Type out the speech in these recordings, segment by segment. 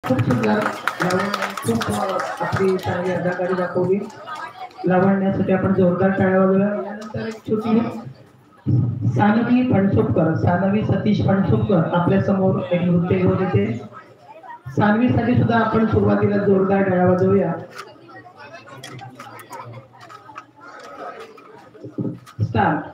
खूप सुंदर खूप आपली चांगली अदाकारी दाखवली. लावण्यासाठी आपण जोरदार टाळ्या वाजवल्या. यानंतर एक छोटी सानवी फणसोपकर, सानवी सतीश फणसोपकर आपल्या समोर एक नृत्य घेऊन येते. सानवीसाठी सुद्धा आपण सुरुवातीला जोरदार टाळ्या वाजवूया. स्टार्ट.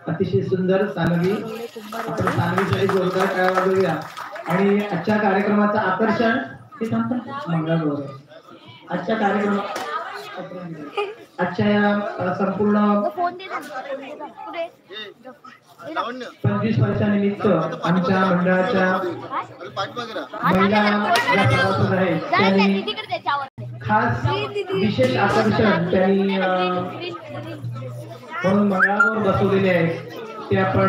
अतिशय सुंदर सानवी. आपण सानवीसाठी जोरदार टाळ्या वाजवूया. आणि आजच्या कार्यक्रमाचं आकर्षण हे सांगतात मंगळागौर. आजच्या कार्यक्रमात आजच्या या संपूर्ण 25 वर्षानिमित्त आमच्या मंडळाच्या महिला ज्या सभासद आहेत त्यांनी खास विशेष आकर्षण त्यांनी म्हणून मंगळागौर बसवलेले आहेत. ते आपण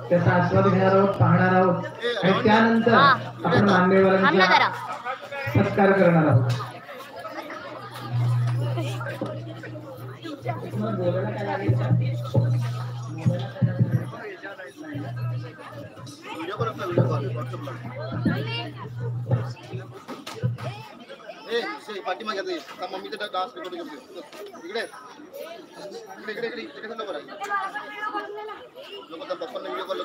त्याचा आस्वाद घेणार आहोत, पाहणार आहोत आणि त्यानंतर आपण मान्यवरांचा सत्कार करणार आहोत. पाठीमागे मम्मीचा डान्स रेकॉर्डिंग इकडे इकडे इकडे इकडे कसं बरं लोक पप्पांना व्हिडिओ कॉल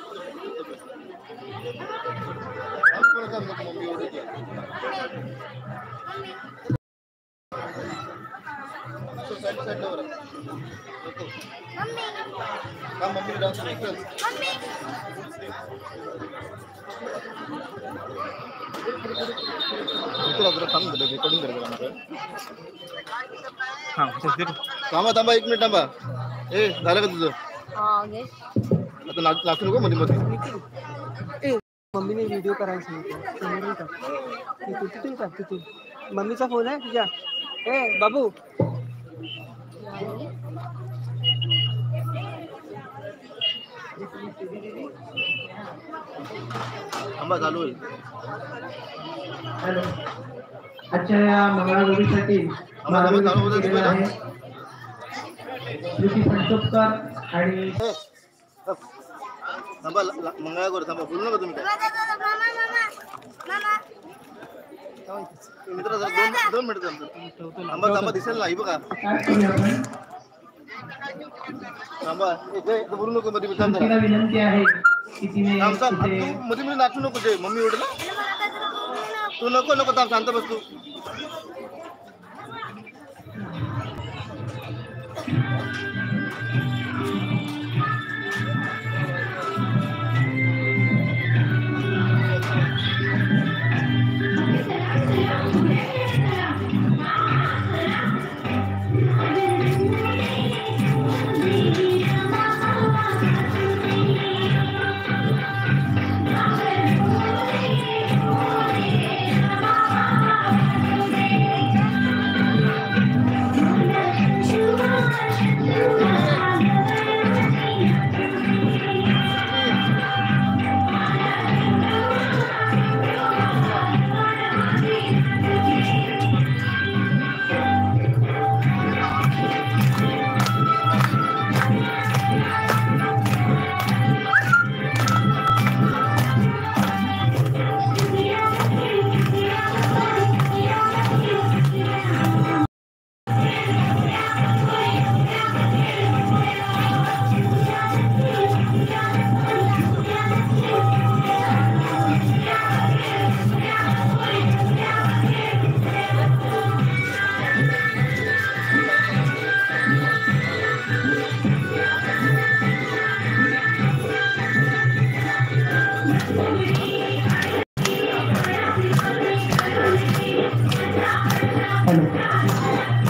मम्मी ओढते साइड साइडला बरं का मम्मी डान्स थांबा 1 मिनिट थांबा. ए झालं का तुझं आता नाचू नको मध्ये मध्ये. मम्मीने व्हिडिओ करायला सांगितलं. तिथून का तिथून मम्मीचा फोन आहे तुझ्या. ए बाबू थांबा चालू आहे. हॅलो. आजच्या या मंगळागौरीसाठी श्रुती पंचोपकर आणि थांबा मंगळागौर थांबा बोलू नका तुम्ही मित्र. 2 मिनिट थांबा थांबा दिसेल नाही बघा. थांबा बोलू नको मध्ये विनंती आहे की तिने मध्ये नाचू नको. ते मम्मी ओढ ना तू नको नको थांब शांत बस तू.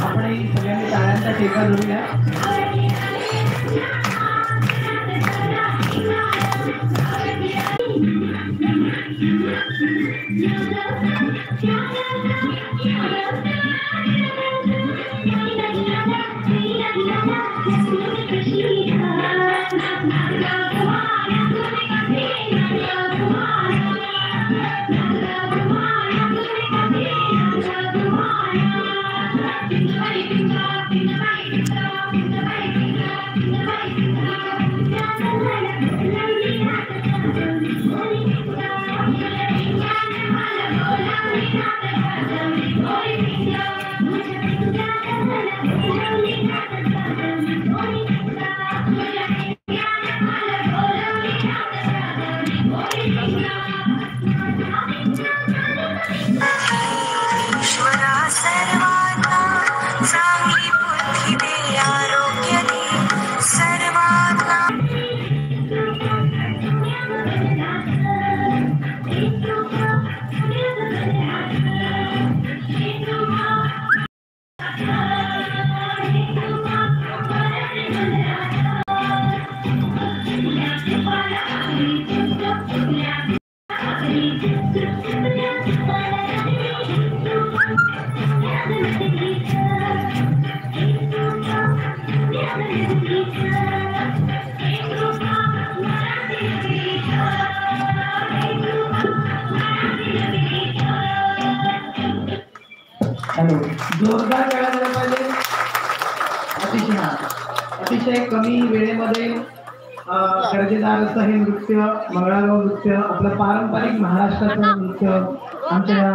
आपण सगळ्यांनी टाळ्यांचा ठेका धरूया. हॅलो, जोरदार टाळ्या झाल्या पाहिजे. अतिशय कमी वेळेमध्ये दर्जेदार असं हे नृत्य, मंगळागौर नृत्य, आपलं पारंपरिक महाराष्ट्राचं नृत्य आमच्या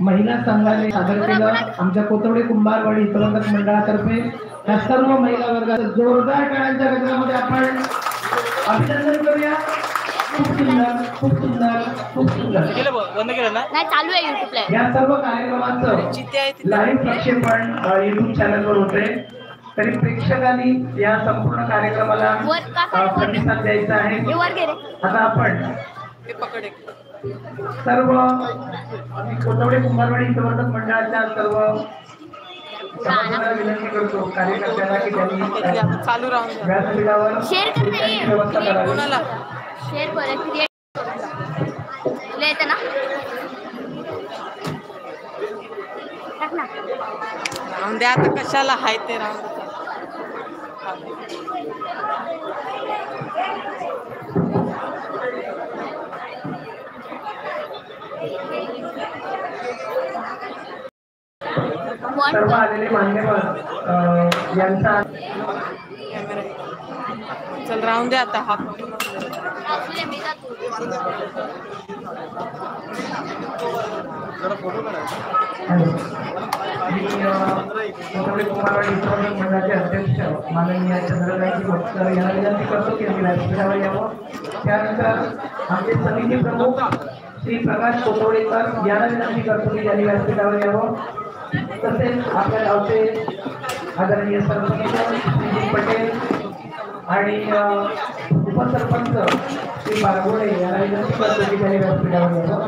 महिला संघाने सादर केलं. आमच्या कोथवडे कुंभारवाडी हितबंधक मंडळातर्फे या सर्व महिला वर्गाचं जोरदार टाळ्यांच्या गजरामध्ये आपण अभिनंदन करूया. खूप सुंदर, खूप सुंदर, खूप सुंदर. बंद केलं ना? नाही, चालू आहे YouTube ला. या सर्व कार्यक्रमाचं लाईव्ह प्रक्षेपण YouTube चॅनलवर होते. तरी प्रेक्षकांनी या संपूर्ण कार्यक्रमाला प्रतिसाद द्यायचा आहे. आता आपण सर्व कोथवडे कुंभारवाडी हितवर्धक मंडळाच्या सर्व सभासदांना विनंती करतो, कार्यकर्त्यांना की त्यांनी चालू राहून व्यासपीठावर शेअर करते, व्यवस्था करावी. शेअर करा, क्रिएट तुला येतं ना? टाक ना. राहून द्या आता, कशाला हाय ते राहून. सर्व आलेले मान्यवर यांचा चल राहून द्या आता. हा कोथवडे कुंभारवाडी हितवर्धक मंडळाचे अध्यक्ष माननीय चंद्रकांतजी भोसकर यांना विनंती करतो की व्यासपीठावर यावं. त्यानंतर आमचे समिती प्रमुख श्री प्रकाश कोथवडेकर यांना विनंती करतो की त्यांनी व्यासपीठावर यावं. तसेच आपल्या गावचे आदरणीय सरपंच श्री पटेल आणि उपसरपंच श्री बारगोडे यांना विनंती करतो की त्यांनी व्यासपीठावर यावं.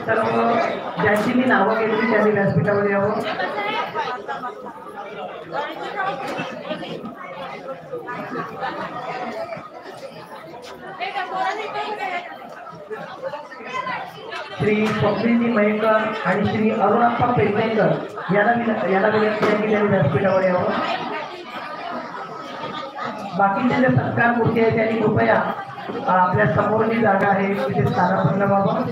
सर्व ज्यांची मी नावं घेतली त्यांनी व्यासपीठावर यावं. श्री स्वप्नीलजी मयेकर आणि श्री अरुणाप्पा पेडणेकर यांना विनंती आहे की त्यांनी व्यासपीठावर यावं. बाकीचे जे सत्कार मूर्ती आहे त्यांनी कृपया आपल्या समोर जी जागा आहे तिथे स्थानापन्न व्हावं.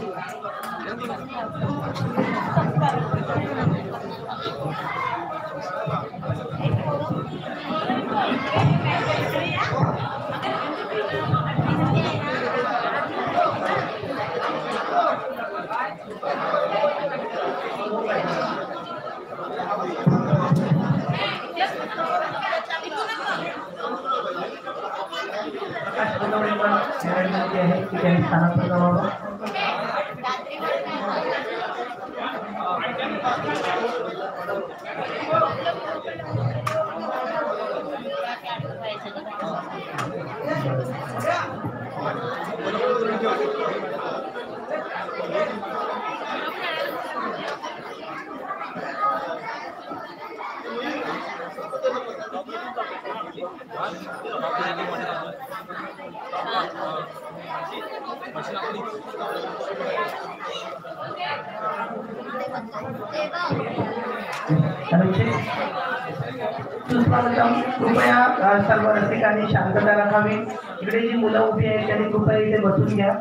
आहे की त्यांनी स्थानापन्न व्हावं. कृपया सर्व रसिकांनी शांतता राखावी. इकडे जी मुलं उभी आहेत त्यांनी कृपया इथे बसून घ्या.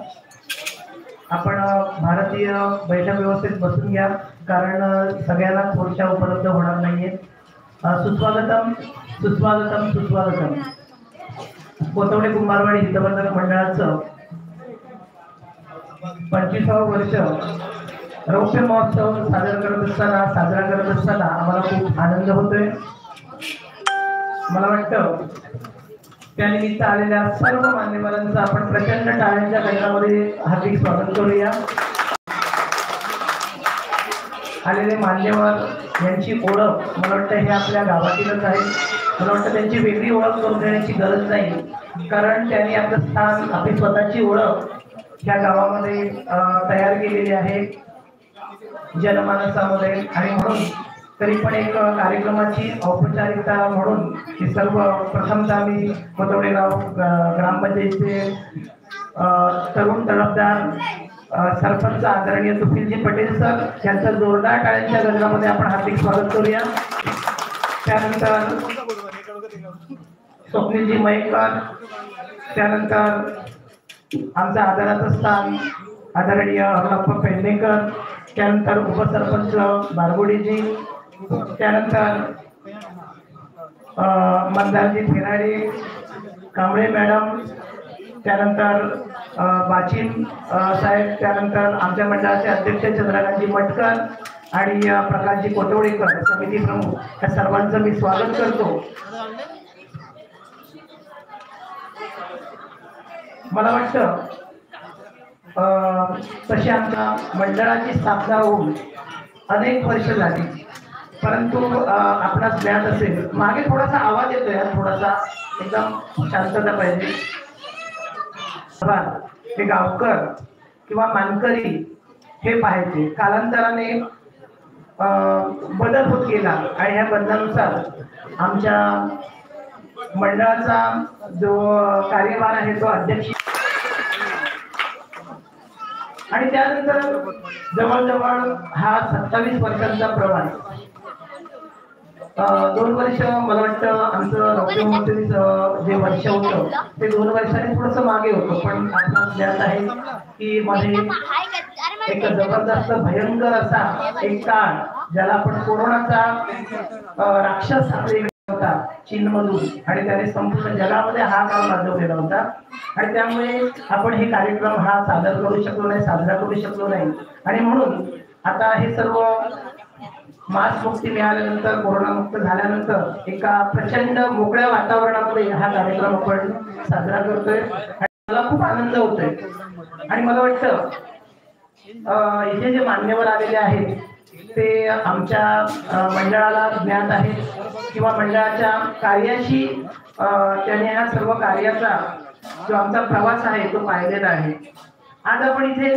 आपण भारतीय बैठक व्यवस्थेत बसून घ्या, कारण सगळ्यांना खुर्च्या उपलब्ध होणार नाहीये. सुस्वागतम सुस्वागतम सुस्वागतम. कोथवडे कुंभारवाडी हितबंधक मंडळाचं 25वे वर्ष रौप्य महोत्सव साजरा करत असताना आम्हाला खूप आनंद होतोय. मला वाटतं त्यानिमित्त आलेल्या सर्व मान्यवरांचं आपण प्रचंड टाळ्यांच्या गजरामध्ये हार्दिक स्वागत करूया. आलेले मान्यवर यांची ओळख मला वाटतं हे आपल्या गावातीलच आहे. मला वाटतं त्यांची वेगळी ओळख करून देण्याची गरज नाही, कारण त्यांनी आपलं स्थान, आपली स्वतःची ओळख या गावामध्ये तयार केलेली आहे जनमानसामध्ये. आणि म्हणून तरी पण एक कार्यक्रमाची औपचारिकता म्हणून ही सर्व प्रथमतः मी कोथवडेगाव ग्रामपंचायतीचे तरुण तडफदार सरपंच आदरणीय सुशीलजी पटेल सर यांचं जोरदार टाळ्यांच्या गजरामध्ये आपण हार्दिक स्वागत करूया. त्यानंतर स्वप्नीलजी मयेकर, त्यानंतर आमचा आदराचं स्थान आदरणीय अरुणप्पा पेडणेकर, त्यानंतर उपसरपंच बारगोडीजी, त्यानंतर मंदारजी फेराडे, कांबळे मॅडम, त्यानंतर बाचिम साहेब, त्यानंतर आमच्या मंडळाचे अध्यक्ष चंद्रकांतजी मटकर आणि प्रकाशजी कोटवडेकर समिती प्रमुख, या सर्वांचं मी स्वागत करतो. मला वाटतं तशी आमच्या मंडळाची स्थापना होऊन अनेक वर्ष झाली, परंतु आपणास ज्ञात असेल मागे थोडासा आवाज येतोय, थोडासा एकदम शांतता पाहिजे. ते गावकर किंवा मानकरी हे पाहायचे, कालांतराने बदल होत गेला आणि ह्या बदलानुसार आमच्या मंडळाचा जो कार्यभार आहे तो अध्यक्ष, आणि त्यानंतर जवळजवळ हा 27 वर्षांचा प्रवास. 2 वर्ष मला वाटतं आमचं नोकरीचं जे वर्ष होतं ते 2 वर्षांनी थोडंसं मागे होतं, पण आपल्याला ज्ञात आहे की मध्ये एक जबरदस्त भयंकर असा एक काळ, ज्याला आपण कोरोनाचा राक्षस होता चीनमधून, आणि त्याने संपूर्ण जगामध्ये हा काळ गाजवलेला होता. आणि त्यामुळे आपण हे कार्यक्रम हा सादर करू शकलो नाही, साजरा करू शकलो नाही. आणि म्हणून आता हे सर्व मास्क मुक्ती मिळाल्यानंतर, कोरोनामुक्त झाल्यानंतर एका प्रचंड मोकळ्या वातावरणामध्ये हा कार्यक्रम आपण साजरा करतोय आणि मला खूप आनंद होतोय. आणि मला वाटतं इथे जे मान्यवर आलेले आहेत ते आमच्या मंडळाला ज्ञात आहेत किंवा मंडळाच्या कार्याशी त्याने ह्या सर्व कार्याचा जो आमचा प्रवास आहे तो पाहिलेला आहे. आज आपण इथे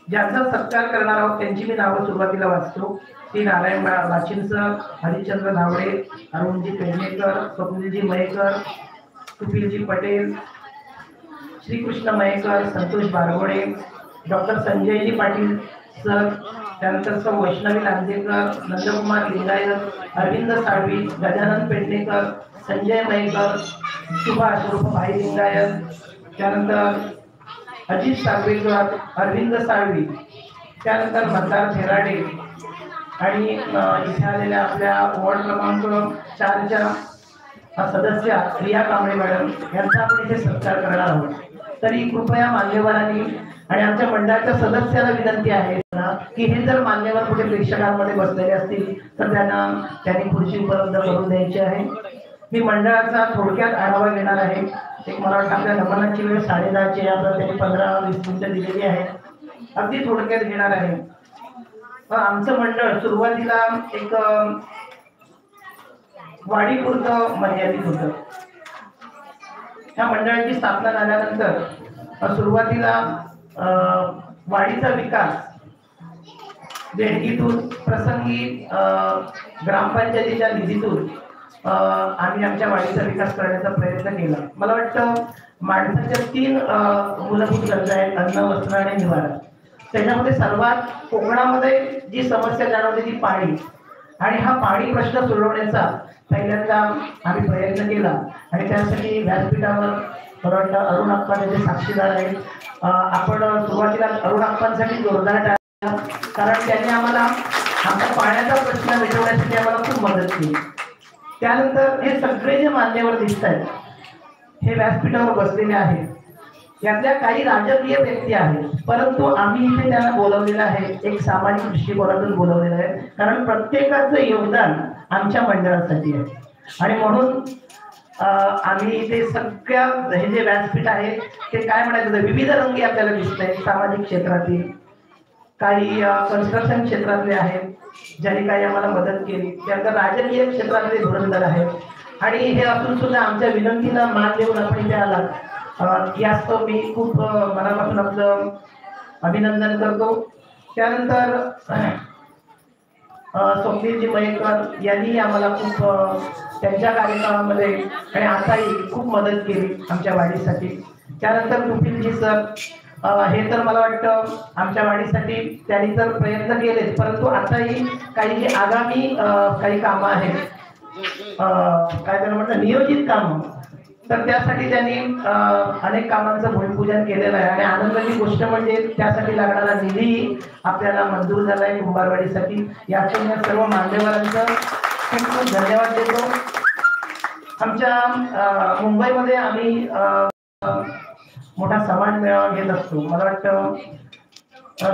ज्यांचा सत्कार करणार आहोत त्यांची मी नावं सुरुवातीला वाचतो. ती Narayan बाचिम sir, Harishchandra Dhawade, Arun ji Pednekar, स्वप्नीलजी Mayekar, सुशीलजी Patel, Shrikrishna Mayekar, Santosh बारगोडे, doctor Sanjayji Patil sir, त्यानंतर सौ वैष्णवी लांजेकर, नंदकुमार लिंगायत, अरविंद साळवी, गजानन पेडणेकर, संजय मयेकर, सुभाष उर्फ भाई लिंगायत, त्यानंतर अजित साळवेकर, अरविंद साळवी, त्यानंतर मतदार फेराडे, आणि इथे आलेल्या आपल्या वॉर्ड क्रमांक 4च्या सदस्य रिया कांबळे मॅडम यांचा आपण इथे सत्कार करणार आहोत. तरी कृपया मान्यवरांनी आणि आमच्या मंडळाच्या सदस्याला विनंती आहे की हे जर मान्यवर कुठे प्रेक्षकांमध्ये बसलेले असतील तर त्यांनी खुर्ची उपलब्ध करून द्यायची आहे. मी मंडळाचा थोडक्यात आढावा घेणार आहे. एक मला वाटतं आपल्या नमनाची वेळ 10:30ची, आता त्यांनी 15-20 मिनिटं दिलेली आहे. अगदी थोडक्यात घेणार आहे. आमचं मंडळ सुरुवातीला एक वाडीपुरतं मर्यादित होतं. या मंडळाची स्थापना झाल्यानंतर सुरुवातीला वाडीचा विकास देणगीतून, प्रसंगी ग्रामपंचायतीच्या निधीतून आम्ही आमच्या वाडीचा विकास करण्याचा प्रयत्न केला. मला वाटतं माणसाच्या 3 मूलभूत गरजा आहेत: अन्न, वस्त्र आणि निवारा. त्याच्यामध्ये सर्वात कोकणामध्ये जी समस्या जाणवते ती पाणी, आणि हा पाणी प्रश्न सोडवण्याचा पहिल्यांदा आम्ही प्रयत्न केला. आणि त्यासाठी व्यासपीठावर मला वाटतं अरुणप्पा त्याचे साक्षीदार आहेत. आपण सुरुवातीला अरुणप्पांसाठी जोरदार टाळ्या, कारण त्यांनी आम्हाला आमच्या पाण्याचा प्रश्न मिटवण्यासाठी आम्हाला खूप मदत केली. त्यानंतर हे सगळे जे मान्यवर दिसत आहेत हे व्यासपीठावर बसलेले आहेत. यातल्या काही राजकीय व्यक्ती आहेत, परंतु आम्ही इथे त्यांना बोलवलेलं आहे एक सामाजिक दृष्टिकोनातून बोलवलेलं आहे, कारण प्रत्येकाचं योगदान आमच्या मंडळासाठी आहे. आणि म्हणून आम्ही इथे सगळ्या हे जे व्यासपीठ आहे ते काय म्हणायचं, विविध रंगी आपल्याला दिसत आहेत सामाजिक क्षेत्रातील. काही कन्स्ट्रक्शन क्षेत्रातले आहेत ज्यांनी काही आम्हाला मदत केली, त्यानंतर राजकीय क्षेत्रातले धुरंधर आहेत आणि हे असून सुद्धा आमच्या विनंतीला मान देऊन आपण इथे आलात यास्तव मी खूप मनापासून आपलं अभिनंदन करतो. त्यानंतर स्वप्नीलजी मयेकर यांनी आम्हाला खूप त्यांच्या कार्यक्रमामध्ये आणि आताही खूप मदत केली आमच्या वाढीसाठी. त्यानंतर कुपिलजी सर हे तर मला वाटतं आमच्या वाढीसाठी त्यांनी तर प्रयत्न केलेच, परंतु आताही काही जी आगामी काही कामं आहेत काय त्याला म्हटलं नियोजित कामं, तर त्यासाठी त्यांनी अनेक कामांचं भूमिपूजन केलेलं आहे आणि आनंदाची गोष्ट म्हणजे त्यासाठी लागणारा निधी आपल्याला मंजूर झाला आहे कुंभारवाडीसाठी. यासाठी या सर्व मान्यवरांचं खूप खूप धन्यवाद देतो. आमच्या मुंबईमध्ये आम्ही मोठा समाज मेळावा घेत असतो. मला वाटतं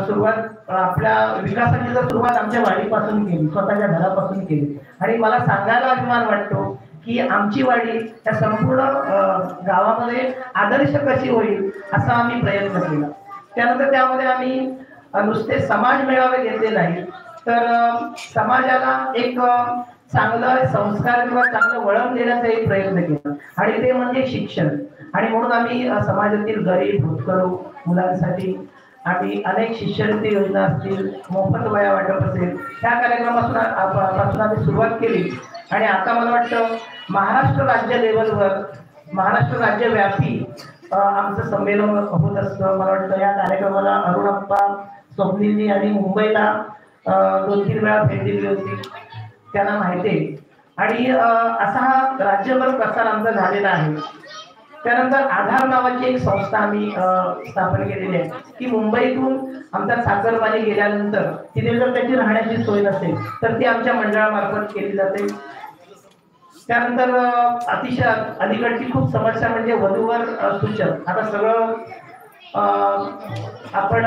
सुरुवात आपल्या विकासाची जर सुरुवात आमच्या वाडीपासून केली, स्वतःच्या घरापासून केली आणि मला सांगायला अभिमान वाटतो की आमची वाडी त्या संपूर्ण गावामध्ये आदर्श कशी होईल असा आम्ही प्रयत्न केला. त्यानंतर त्यामध्ये आम्ही नुसते समाज मेळावे घेतले नाही, तर समाजाला एक चांगलं संस्कार किंवा चांगलं वळण देण्याचा एक प्रयत्न केला आणि ते म्हणजे शिक्षण. आणि म्हणून आम्ही समाजातील गरीब भूतकरू मुलांसाठी आम्ही अनेक शिष्यवृत्ती योजना असतील, मोफत वह्या वाटप असेल, त्या कार्यक्रमापासून आम्ही सुरुवात केली आणि आता मला वाटतं महाराष्ट्र राज्य लेवलवर महाराष्ट्र राज्यव्यापी आमचं संमेलन होत असतं. मला वाटतं या कार्यक्रमाला अरुणप्पा स्वप्नीलजी आणि मुंबईला 2-3 वेळा भेट दिली होती, त्यांना माहिती आहे. आणि असा हा राज्यभर प्रसार आमचा झालेला आहे. त्यानंतर आधार नावाची एक संस्था आम्ही स्थापन केलेली आहे की मुंबईतून आमचा साखरवाडी गेल्यानंतर तिथे जर त्याची राहण्याची सोय नसेल तर ती आमच्या मंडळामार्फत केली जाते. त्यानंतर अतिशय अलीकडची खूप समस्या म्हणजे वधूवर सूचक. आता सगळं आपण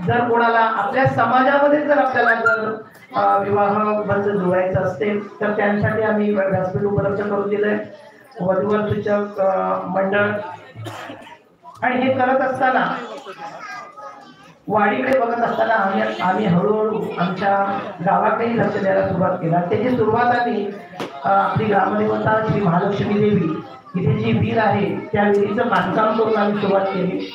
जर कोणाला आपल्या समाजामध्ये जर आपल्याला जर विवाह बंध जुळवायचं असेल तर त्यांसाठी आम्ही व्यासपीठ उपलब्ध करून दिलंय, वधूवर सूचक मंडळ. आणि हे करत असताना वाडीकडे बघत असताना आम्ही हळूहळू आमच्या गावाकडे लक्ष द्यायला सुरुवात केला. त्याची सुरुवात आम्ही आपली ग्रामदेवता श्री महालक्ष्मी देवी इथे जी विहीर आहे त्या विहिरीचं बांधकाम करून आम्ही सुरुवात केली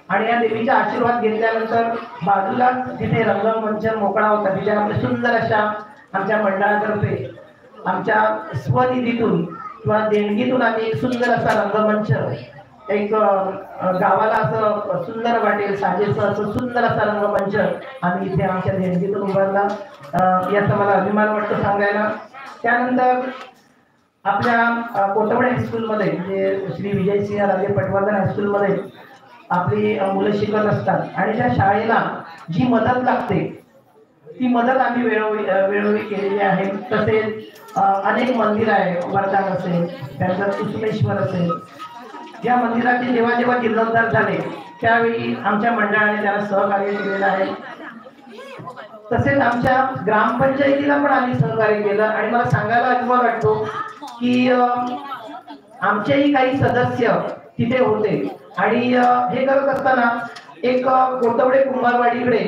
आणि या देवीचा आशीर्वाद घेतल्यानंतर बाजूला जिथे रंगमंच मोकळा होता तिथे आम्ही सुंदर अशा आमच्या मंडळातर्फे आमच्या स्वनिधीतून किंवा देणगीतून आम्ही एक सुंदर असा रंगमंच एक गावाला असं सुंदर वाटेल साजेसं असं सुंदर असा रंगमंच आम्ही इथे आमच्या देणगीतून उभारला. याचा मला अभिमान वाटतो सांगायला. त्यानंतर आपल्या कोटवडे हायस्कूलमध्ये म्हणजे श्री विजयसिंह राजे पटवर्धन हायस्कूलमध्ये आपली मुलं शिकत असतात आणि त्या शाळेला जी मदत लागते ती मदत आम्ही वेळोवेळी केलेली आहे. तसेच अनेक मंदिर आहे, वरदान असेल, त्यानंतर कुसुमेश्वर असेल, या मंदिराचे जेव्हा जेव्हा जीर्णोद्धार झाले त्यावेळी आमच्या मंडळाने त्याला सहकार्य केलेलं आहे. तसेच आमच्या ग्रामपंचायतीला पण आम्ही सहकार्य केलं आणि मला सांगायला अभिमान वाटतो की आमचेही काही सदस्य तिथे होते आणि हे करत असताना एक कोटवडे कुंभारवाडीकडे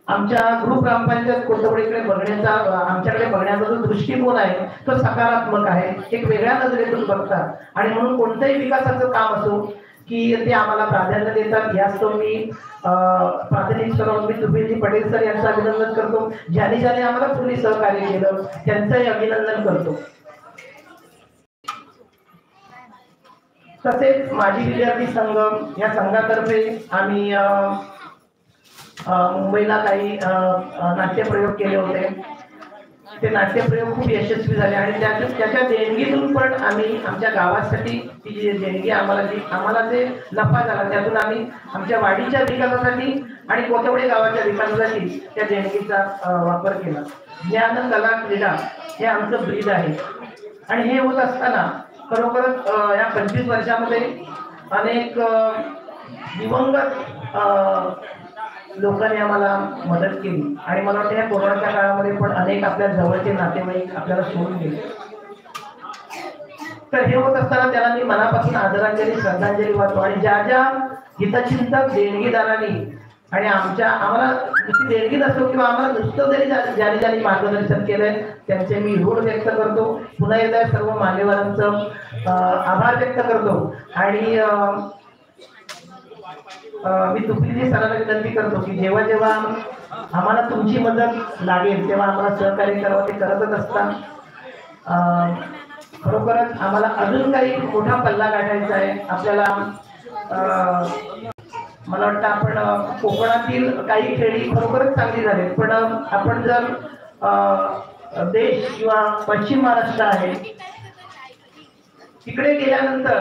आमच्या ग्रुप ग्रामपंचायत कोटवडीकडे बघण्याचा आमच्याकडे बघण्याचा जो दृष्टिकोन आहे तो सकारात्मक आहे, एक वेगळ्या नजरेतून बघतात आणि म्हणून कोणत्याही विकासाचं काम असो की ते आम्हाला प्राधान्य देतात. यास्तव मी प्राथमिक स्तरावर सुबीरजी पटेल सर यांचं अभिनंदन करतो, ज्याने आम्हाला पूर्वी सहकार्य केलं त्यांचंही अभिनंदन करतो. तसेच माजी विद्यार्थी संघ या संघातर्फे आम्ही मुंबईला काही नाट्यप्रयोग केले होते. ते नाट्यप्रयोग खूप यशस्वी झाले आणि त्याच्या देणगीतून पण आम्ही आमच्या गावासाठी ती जी देणगी आम्हाला जे नफा झाला त्यातून आम्ही आमच्या वाडीच्या विकासासाठी आणि कोटवडे गावाच्या विकासासाठी त्या देणगीचा वापर केला. ज्ञान कला क्रीडा हे आमचं ब्रीद आहे आणि हे होत असताना खरोखरच या 25 वर्षामध्ये अनेक दिवंगत लोकांनी आम्हाला मदत केली आणि मला वाटतं या कोरोनाच्या काळामध्ये पण अनेक आपल्या जवळचे नातेवाईक आपल्याला सोडून गेले. तर हे होत असताना त्याला मी मनापासून आदरांजली श्रद्धांजली वाहतो आणि ज्या हितचिंतक देणगीदारांनी आणि आम्हाला नुसती देणगी नसतो किंवा आम्हाला नुसतं जरी ज्याने मार्गदर्शन केलंय त्यांचे मी ऋण व्यक्त करतो. पुन्हा एकदा सर्व मान्यवरांचं आभार व्यक्त करतो. आणि मी तुपलीजी सरांना विनंती करतो की जेव्हा जेव्हा आम्हाला तुमची मदत लागेल तेव्हा आम्हाला सहकार्य करावं, ते करतच असतात. खरोखरच आम्हाला अजून काही मोठा पल्ला गाठायचा आहे आपल्याला. मला वाटतं आपण कोकणातील काही खेळी खरोखरच चांगली झाली, पण आपण जर देश किंवा पश्चिम महाराष्ट्र आहे तिकडे गेल्यानंतर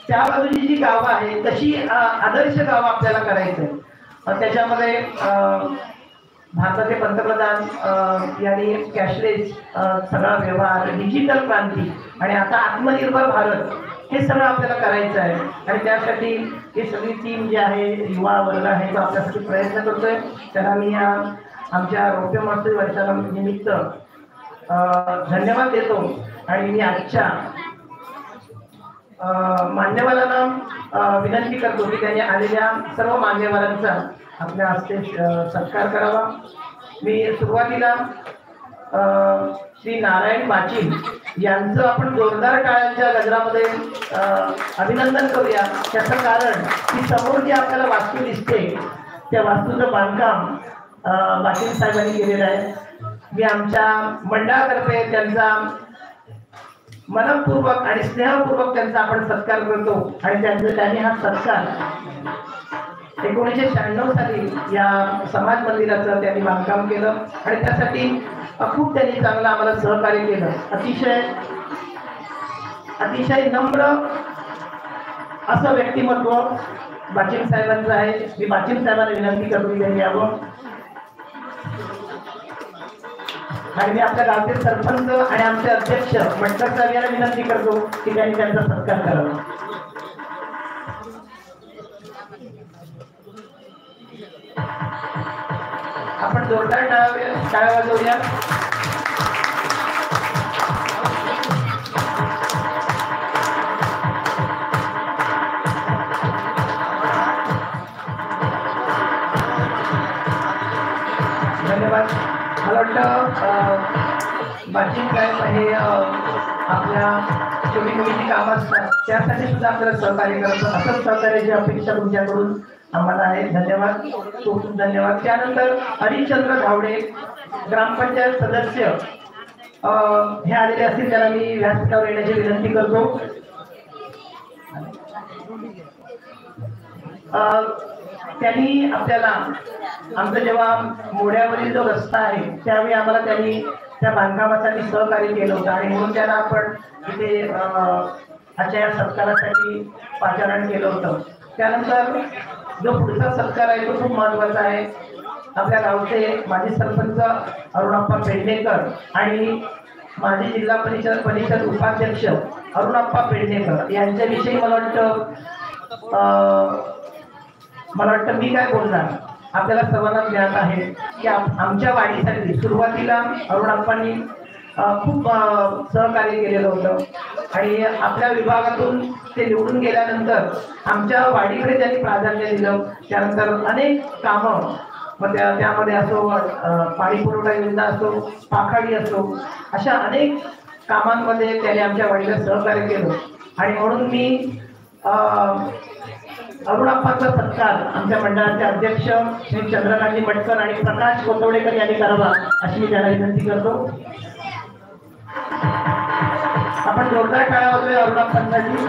त्या बाजूची जी गावं आहेत तशी आदर्श गावं आपल्याला करायचं. त्याच्यामध्ये भारताचे पंतप्रधान यांनी कॅशलेस सगळा व्यवहार, डिजिटल क्रांती आणि आता आत्मनिर्भर भारत हे सगळं आपल्याला करायचं आहे. आणि त्यासाठी ही सगळी टीम जी आहे, युवा वर्ग आहे, तो आपल्यासाठी प्रयत्न करतोय. त्याला मी आमच्या रौप्य महोत्सवी वर्षानिमित्त धन्यवाद देतो. आणि मी आजच्या मान्यवरांना विनंती करतो की त्यांनी आलेल्या सर्व मान्यवरांचा आपल्या हस्ते सत्कार करावा. मी सुरुवातीला श्री नारायण बाचिम यांचं आपण जोरदार टाळ्यांच्या गजरामध्ये अभिनंदन करूया. त्याचं कारण की समोर जी आपल्याला वास्तू दिसते त्या वास्तूचं बांधकाम बाचिम साहेबांनी केलेलं आहे. मी आमच्या मंडळातर्फे त्यांचा मनपूर्वक आणि स्नेहपूर्वक त्यांचा आपण सत्कार करतो. आणि त्यांनी हा सत्कार 1996 साली या समाज मंदिराचं त्यांनी बांधकाम केलं आणि त्यासाठी खूप त्यांनी चांगलं आम्हाला सहकार्य केलं. अतिशय नम्र असं व्यक्तिमत्व बाचिम साहेबांचं आहे. मी बाचिम साहेबांना विनंती करतो की त्यांनी यावं. आणि मी आपल्या गावचे सरपंच आणि आमचे अध्यक्ष मटकर साहेब यांना विनंती करतो की त्यांनी त्यांचा सत्कार करावा. आपण जोरदार टाळ्या वाजवूया. धन्यवाद. मला वाटतं बाचिम साहेब हे आपल्या छोटी मोठी कामं असतात त्यासाठी सुद्धा आपल्याला सहकार्य करतो. असंच सहकार्याची अपेक्षा तुमच्याकडून आम्हाला आहे. धन्यवाद, खूप खूप धन्यवाद. त्यानंतर हरिश्चंद्र धावडे ग्रामपंचायत सदस्य हे आलेले असतील, त्याला मी व्यासपीठावर येण्याची विनंती करतो. त्यांनी आपल्याला आमचा जेव्हा मोढ्यावरील जो रस्ता आहे त्यावेळी आम्हाला त्यांनी त्या बांधकामासाठी सहकार्य केलं होतं आणि म्हणून त्यांना आपण इथे आजच्या सत्कारासाठी पाचारण केलं होतं. त्यानंतर जो पुढचा सत्कार आहे तो खूप महत्त्वाचा आहे. आपल्या गावचे माजी सरपंच अरुणाप्पा पेडणेकर आणि माजी जिल्हा परिषद उपाध्यक्ष अरुणाप्पा पेडणेकर यांच्याविषयी मला वाटतं मी काय बोलणार, आपल्याला सर्वांना ज्ञात आहे की आमच्या वाढीसाठी सुरुवातीला अरुणाप्पांनी खूप सहकार्य केलेलं होतं आणि आपल्या विभागातून ते निवडून गेल्यानंतर आमच्या वाडीकडे त्यांनी प्राधान्य दिलं. त्यानंतर अनेक कामं, मग त्यामध्ये असो पाणी पुरवठा योजना असो, पाखाडी असो, अशा अनेक कामांमध्ये त्यांनी आमच्या वाडीला सहकार्य केलं. आणि म्हणून मी अरुणाप्पांचा सत्कार आमच्या मंडळाचे अध्यक्ष श्री चंद्रकांत मटकर आणि प्रकाश कोतवडेकर यांनी करावा अशी मी त्यांना विनंती करतो. आपण जोरदार टाळ्या वाजवूया अरुणाप्पांसाठी.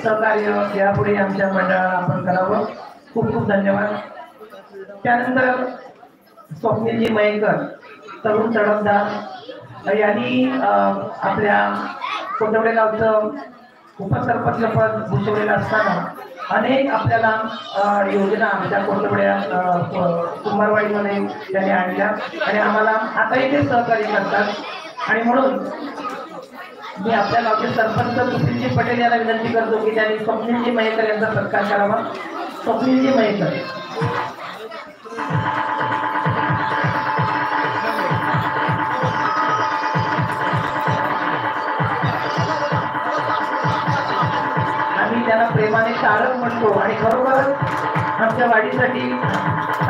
सहकार्य यापुढे आमच्या मंडळाला आपण करावं. खूप खूप धन्यवाद. त्यानंतर स्वप्नीलजी मयेकर तरुण तडफदार यांनी आपल्या कोंडवडे गावचं उपसरपंच पद भूषवलेलं असताना अनेक आपल्याला योजना आमच्या कोथवड्या कुंभारवाडीमध्ये त्यांनी आणल्या आणि आम्हाला आताही ते सहकार्य करतात आणि म्हणून मी आपल्या गावचे सरपंच सुशीलजी पटेल यांना विनंती करतो की त्यांनी स्वप्नीलजी मयेकर यांचा सत्कार करावा. स्वप्नीलजी मयेकर. आम्ही त्यांना प्रेमाने तारक म्हणतो आणि खरोखरच आमच्या वाडीसाठी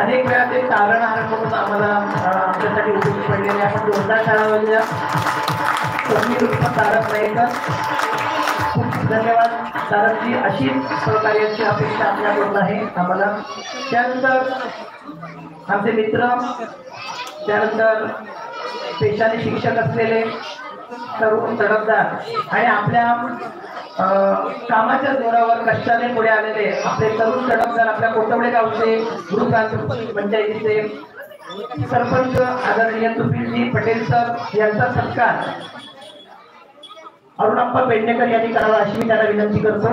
अनेक वेळा ते तारणहार म्हणून आम्हाला आमच्यासाठी उपयोगी पडलेले. आपण जोरदार शाळा तारक मयेकर. खूप धन्यवाद तारकजी. अशी सहकार्याची अपेक्षा आपल्याकडून आहे आम्हाला. त्यानंतर आमचे मित्र, त्यानंतर पेशाने शिक्षक असलेले तरुण तडफदार आणि आपल्या कामाच्या जोरावर कष्टाने पुढे आलेले आपले तरुण तडफदार आपल्या कोथवडे गावचे ग्रामपंचायतीचे सरपंच आदरणीय सुशीलजी पटेल सर यांचा सत्कार अरुणाप्पा पेडणेकर यांनी करावा अशी मी त्यांना विनंती करतो.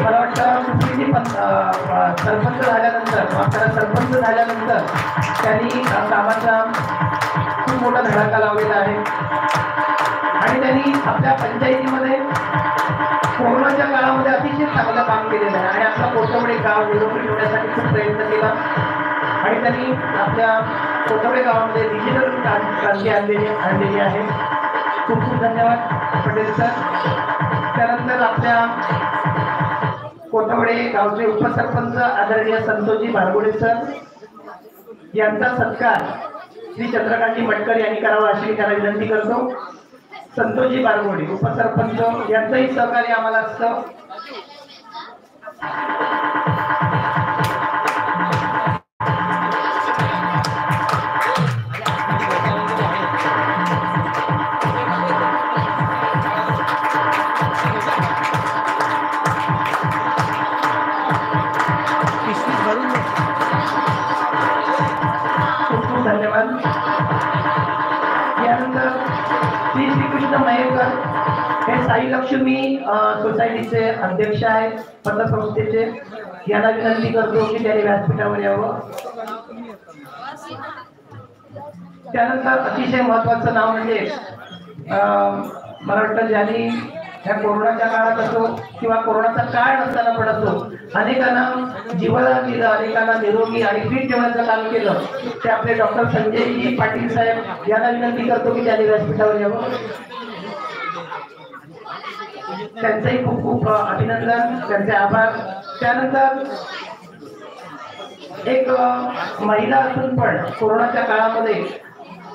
मला वाटतं सुशीलजी सरपंच झाल्यानंतर त्यांनी कामाचा खूप मोठा धडाका लावलेला आहे आणि त्यांनी आपल्या पंचायतीमध्ये कोरोनाच्या काळामध्ये अतिशय चांगलं काम केलेलं आहे आणि आपला कोथवडे गाव निरोगी ठेवण्यासाठी खूप प्रयत्न केला आणि त्यांनी आपल्या कोथवडे गावामध्ये डिजिटल क्रांती आणलेली आहे. खूप खूप धन्यवाद पटेल सर. त्यानंतर आपल्या कोथवडे गावचे उपसरपंच आदरणीय संतोषजी बारगोडे सर यांचा सत्कार श्री चंद्रकांतजी मटकर यांनी करावा अशी मी त्यांना विनंती करतो. संतोषजी बारगोडे उपसरपंच यांचंही सहकार्य आम्हाला असतं. धन्यवाद. यानंतर श्री श्रीकृष्ण मयेकर हे साई लक्ष्मी सोसायटीचे अध्यक्ष आहेत पतसंस्थेचे. यांना विनंती करतो की त्यांनी व्यासपीठावर यावं. त्यानंतर अतिशय महत्वाचं नाव म्हणजे मला वाटतं ज्यांनी ह्या कोरोनाच्या काळात असो किंवा कोरोनाचा काळ नसताना पण असो अनेकांना जीवदान दिलं, अनेकांना निरोगी आणि फिट ठेवण्याचं काम केलं ते आपले डॉक्टर संजयजी पाटील साहेब यांना विनंती करतो की त्यांनी व्यासपीठावर यावं. त्यांचंही खूप खूप अभिनंदन, त्यांचे आभार. त्यानंतर एक महिला असून पण कोरोनाच्या काळामध्ये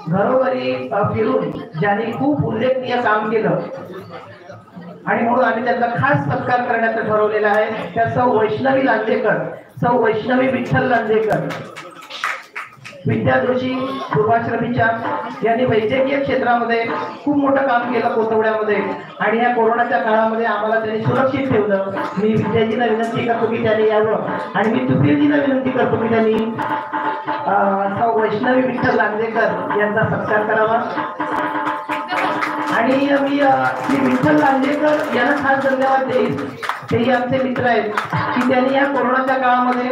घरोघरी फिरून ज्यांनी खूप उल्लेखनीय काम केलं आणि म्हणून आम्ही त्यांचा खास सत्कार करण्याचं ठरवलेलं आहे. त्या सौ वैष्णवी लांजेकर, सौ वैष्णवी विठ्ठल लांजेकर विद्या जोशी पूर्वाश्रमीच्या यांनी वैद्यकीय क्षेत्रामध्ये खूप मोठं काम केलं कोथवड्यामध्ये आणि या कोरोनाच्या काळामध्ये आम्हाला त्यांनी सुरक्षित ठेवलं. मी विद्याजींना विनंती करतो की त्यांनी यावं आणि मी सुशीलजींना विनंती करतो की त्यांनी सौ वैष्णवी विठ्ठल लांजेकर यांचा सत्कार करावा. आणि मी श्री विठ्ठल लांजेकर यांना खास धन्यवाद देईन. तेही आमचे मित्र आहेत की त्यांनी या कोरोनाच्या काळामध्ये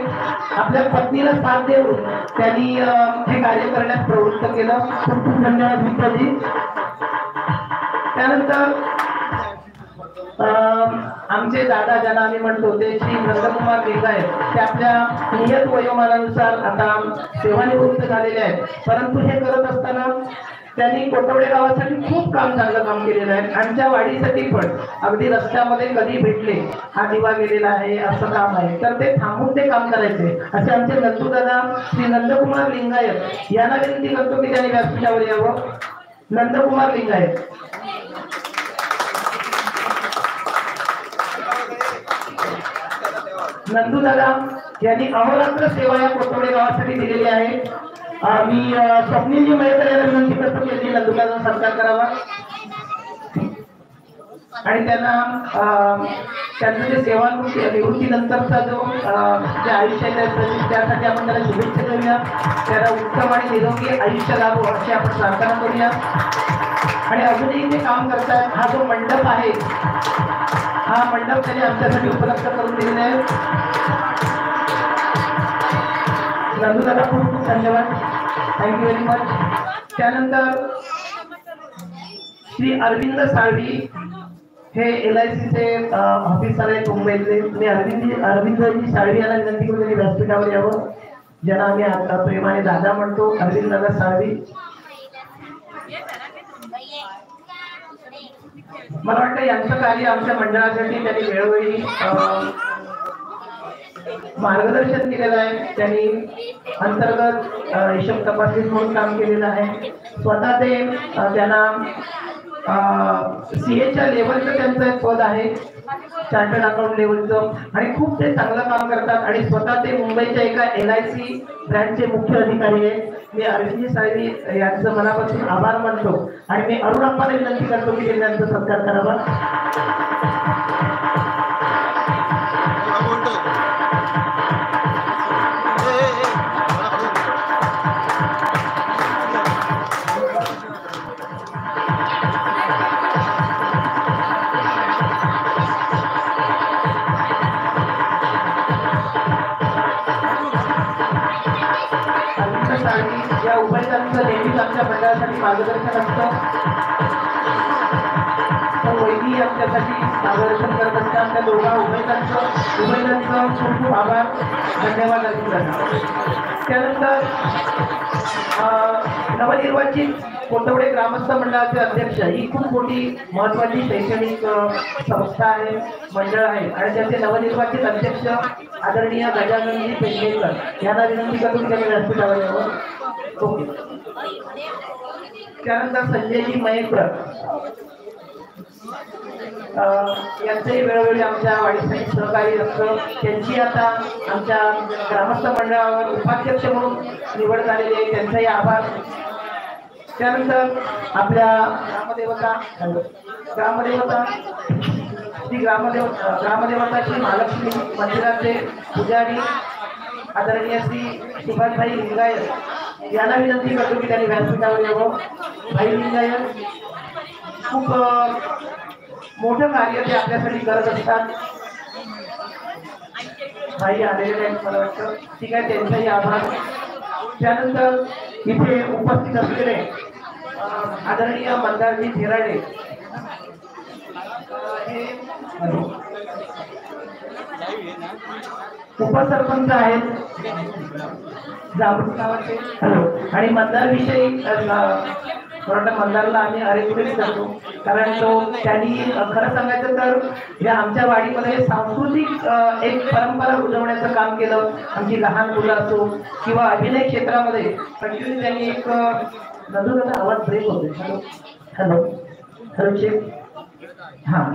आपल्या पत्नीला साथ देऊन त्यांनी हे कार्य करण्यास प्रवृत्त केलं. खूप खूप धन्यवाद मित्रजी. त्यानंतर आमचे दादा ज्यांना आम्ही म्हणतो ते श्री नंदकुमार लिंगायत, ते आपल्या नियत वयोमानानुसार आता सेवानिवृत्त झालेले आहेत, परंतु हे करत असताना त्यांनी कोथवडे गावासाठी खूप चांगलं काम केलेलं आहे. आमच्या वाडीसाठी पण अगदी रस्त्यामध्ये कधी भेटले हा दिवा गेलेला आहे असं काम आहे तर ते थांबून ते काम करायचे. असे आमचे नंदू दादा श्री नंदकुमार लिंगायत यांना विनंती करतो की त्यांनी व्यासपीठावर यावं. नंदकुमार लिंगायत. नंदू दादा यांनी अहोरात्र सेवा या कोथवडे गावासाठी दिलेली आहे. मी स्वप्नीलजी मयेकर यांना विनंती करतो की त्यांनी नंदुदाचा सत्कार करावा आणि त्यांना त्यांचं जे निवृत्तीनंतरचा जो जे आयुष्य आहे त्यासाठी आपण त्याला शुभेच्छा देऊया. त्याला उत्तम आणि निरोगी आयुष्य लाभो अशी आपण प्रार्थना करूया. आणि अजूनही ते काम करतात. हा जो मंडप आहे हा मंडप त्यांनी आमच्यासाठी उपलब्ध करून दिलेला आहे. नंदूदादा खूप खूप धन्यवाद. Thank you very much. त्यानंतर श्री अरविंद साळवी हे LICचे ऑफिसर आहेत मुंबईतले. मी अरविंदजी साळवी यांना विनंती करून त्यांनी व्यासपीठावर यावं. ज्यांना आम्ही आता प्रेमाने दादा म्हणतो, अरविंद दादा साळवी. मला वाटतं यांचं कार्य आमच्या मंडळासाठी त्यांनी वेळोवेळी मार्गदर्शन केलेलं आहे. त्यांनी अंतर्गत हिशोब तपासणी म्हणून काम केलेलं आहे. स्वतः ते त्यांना CA लेवलचं त्यांचं एक पद आहे, चार्टर्ड अकाउंट लेवलचं. आणि खूप ते चांगलं काम करतात. आणि स्वतः ते मुंबईच्या एका LIC ब्रँचचे मुख्य अधिकारी आहेत. मी अरविंद साळवी यांचं मनापासून आभार मानतो. आणि मी अरुण अप्पाला विनंती करतो की त्यांनी त्यांचा सत्कार करावा. या उभयतांचं नेहमीच आमच्या मंडळासाठी मार्गदर्शन असतं. वैदी आमच्यासाठी मार्गदर्शन करत असतात. त्या दोघा उभयतांचं खूप खूप आभार, धन्यवाद अर्पित करतो. त्यानंतर नवनिर्वाचित कोथवडे ग्रामस्थ मंडळाचे अध्यक्ष ही खूप मोठी महत्वाची शैक्षणिक संस्था आहे, मंडळ आहे. आणि त्याचे नवनिर्वाचित अध्यक्ष आदरणीय गजाननजी पेंढेकर यांना विनंती करून त्यांनी व्यासपीठावर यावं. त्यानंतर संजयजी मयेकर यांचंही वेळोवेळी आमच्या वाढीसाठी सहकारी असतं. त्यांची आता आमच्या ग्रामस्थ मंडळावर उपाध्यक्ष म्हणून निवड झालेली आहे, त्यांचाही आभार. त्यानंतर आपल्या ग्रामदेवता श्री महालक्ष्मी मंदिराचे पुजारी आदरणीय श्री सुभाषभाई लिंगायत यांना विनंती करतो की त्यांनी व्यासपीठावर यावं. भाई लिंगायत खूप मोठं कार्य ते आपल्यासाठी करत असतात. भाई आलेले आहेत मला वाटतं, ठीक आहे, त्यांचाही आभार. त्यानंतर इथे उपस्थित असलेले आदरणीय मंदारजी झेराडे उपसरपंच आहेत जागृत गावाचे. आणि मंदारविषयी मंदारला आम्ही अरेंजमेंट करतो, कारण तो त्यांनी खरं सांगायचं तर या आमच्या वाडीमध्ये सांस्कृतिक एक परंपरा रुजवण्याचं काम केलं. आमची लहान मुलं असो किंवा अभिनय क्षेत्रामध्ये कंटिन्यू त्यांनी एक नजून आवाज ब्रेक होते. Hello hello check. हां,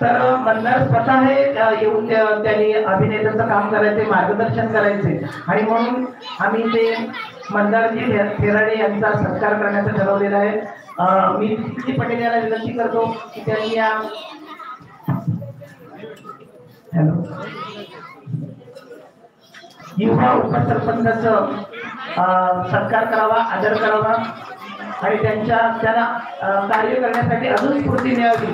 तर मंदार स्वतः हे येऊन त्यांनी अभिनेत्याचं काम करायचे, मार्गदर्शन करायचे. आणि म्हणून आम्ही ते मंदारजी खेराडे यांचा सत्कार करण्याचं ठरवलेलं आहे. मी दीप्ती पटेल यांना विनंती करतो की त्यांनी या युवा उपसरपंचाचं सत्कार करावा, आदर करावा आणि त्यांना कार्य करण्यासाठी अजून स्फूर्ती मिळावी.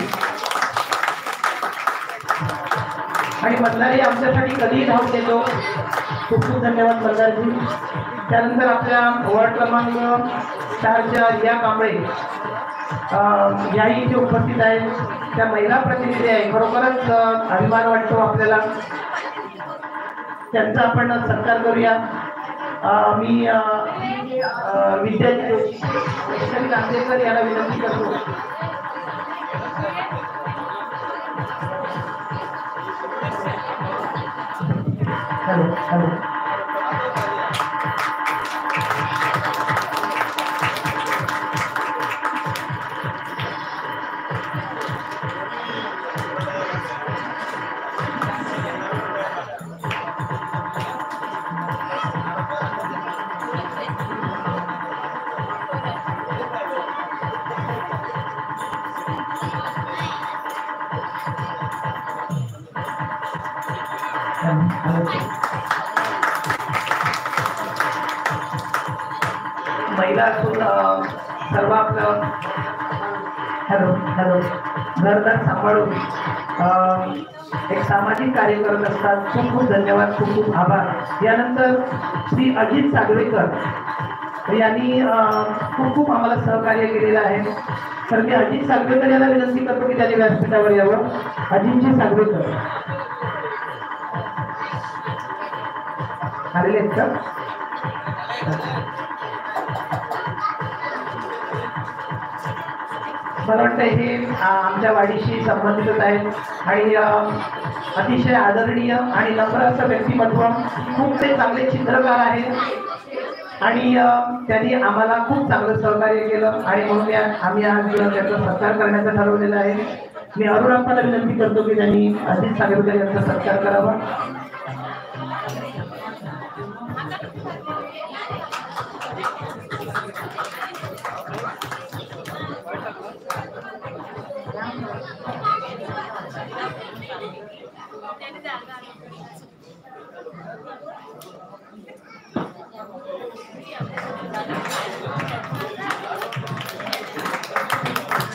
आणि मंदारी आमच्यासाठी कधीही धाव देतो. खूप खूप धन्यवाद मंदारजी. त्यानंतर आपल्या वॉर्ड क्रमांक 4च्या रिया कांबळे याही इथे उपस्थित आहेत. त्या महिला प्रतिनिधी आहे, खरोखरच अभिमान वाटतो आपल्याला. त्यांचा आपण सत्कार करूया. मी विद्यार्थी नांदेकर याला विनंती करतो. Hello hello. महिला असून सर्व आपलं हॅलो हॅलो घरदार सांभाळून एक सामाजिक कार्य करत असतात. खूप खूप धन्यवाद, खूप खूप आभार. यानंतर श्री अजित सागवेकर यांनी खूप खूप आम्हाला सहकार्य केलेलं आहे. तर मी अजित सागवेकर यांना विनंती करतो की त्यांनी व्यासपीठावर यावं. अजितजी सागवेकर आलेले आहेत का? मला वाटतं हे आमच्या वाडीशी संबंधितच आहेत आणि अतिशय आदरणीय आणि नम्र असं व्यक्तिमत्व. खूप ते चांगले चित्रकार आहेत आणि त्यांनी आम्हाला खूप चांगलं सहकार्य केलं आणि म्हणून आम्ही आज त्याचा सत्कार करण्याचं ठरवलेलं आहे. मी अरुणाप्पाला विनंती करतो की त्यांनी अजित सागवेकर यांचा सत्कार करावा.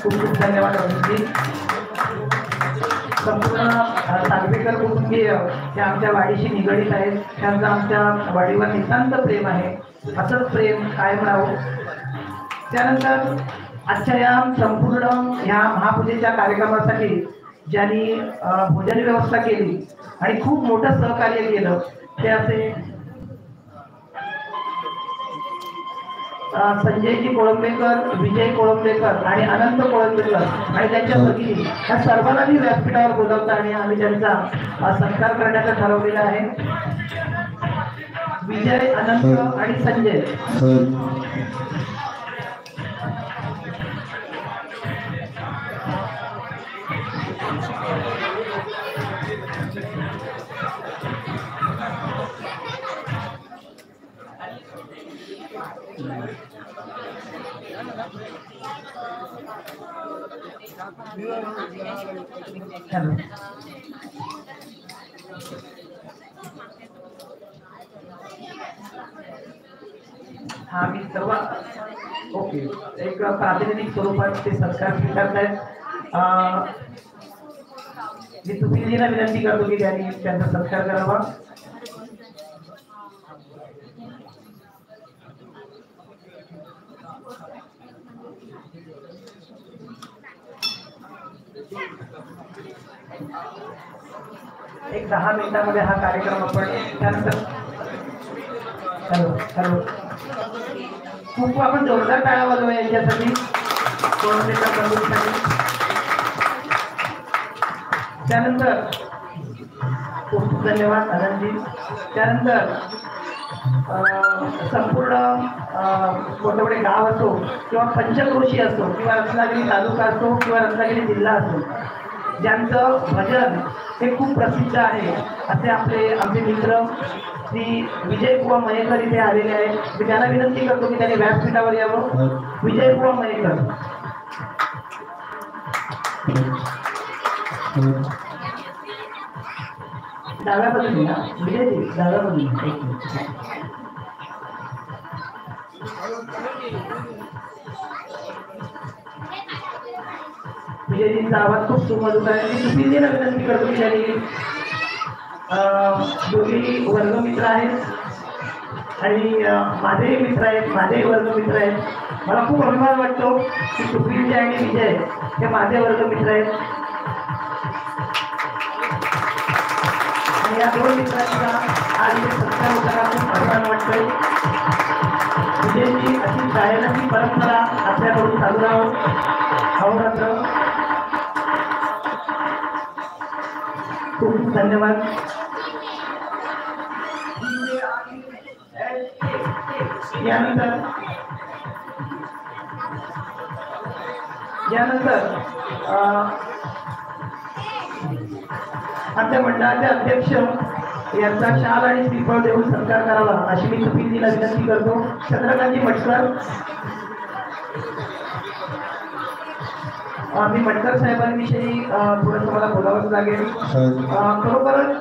खूप खूप धन्यवाद अरुणजी. संपूर्ण सागवेकर कुटुंबीय हे आमच्या वाडीशी निगडीत आहेत. त्यांचं आमच्या वाडीवर नितांत प्रेम आहे. असंच प्रेम कायम राहो. त्यानंतर आजच्या या संपूर्ण ह्या महापूजेच्या कार्यक्रमासाठी ज्यांनी भोजन व्यवस्था केली आणि खूप मोठं सहकार्य केलं ते असे संजयजी कोळंबेकर, विजय कोळंबेकर आणि अनंत कोळंबेकर आणि त्यांच्या भगिनी या सर्वांना मी व्यासपीठावर बोलवता आणि आम्ही त्यांचा सत्कार करण्याचं ठरवलेलं आहे. विजय, अनंत आणि संजय. हॅलो हा मी सर्व ओके एक प्रातिनिधिक स्वरूपात ते सत्कार स्वीकारत आहेत. मी सुनीलजीला विनंती करतो की त्यांनी त्यांचा सत्कार करावा. एक 10 मिनिटांमध्ये हा कार्यक्रम आपण त्यानंतर हॅलो हॅलो खूप आपण जोरदार टाळ्या वाजवूया यांच्यासाठी. त्यानंतर खूप खूप धन्यवाद आनंदजी. त्यानंतर संपूर्ण मोठे गाव असो किंवा पंचक्रोशी असो किंवा रत्नागिरी तालुका असो किंवा रत्नागिरी जिल्हा असो ज्यांचं भजन हे खूप प्रसिद्ध आहे असे आमचे मित्र श्री विजयबुवा मयेकर इथे आलेले आहेत. मी त्यांना विनंती करतो की त्यांनी व्यासपीठावर यावं. विजयबुवा मयेकर. डाव्या बाजूने ना विजयजी, डाव्या बाजूने. विजयजींचा आवाज खूप सुमधुर आहे. मी सुनीलजीला विनंती करतो की त्यांनी दोन्ही वर्गमित्र आहेत आणि माझेही मित्र आहेत, माझेही वर्गमित्र आहेत. मला खूप अभिमान वाटतो की सुनीलजी आणि विजय हे माझे वर्गमित्र आहेत आणि या दोन मित्रांचा आज इथे सत्कार होताना खूप अभिमान वाटतोय. विजयजी अशी गायनाची परंपरा आपल्याकडून चालू राहो. अहोरात्र. खूप खूप धन्यवाद. यानंतर आमच्या मंडळाचे अध्यक्ष यांचा शाल आणि श्रीफळ देऊन सत्कार करावा अशी मी सुनीलजीला विनंती करतो. चंद्रकांतजी मटकर. मी मटकर साहेबांविषयी थोडंसं मला बोलावंच लागेल. खरोखरच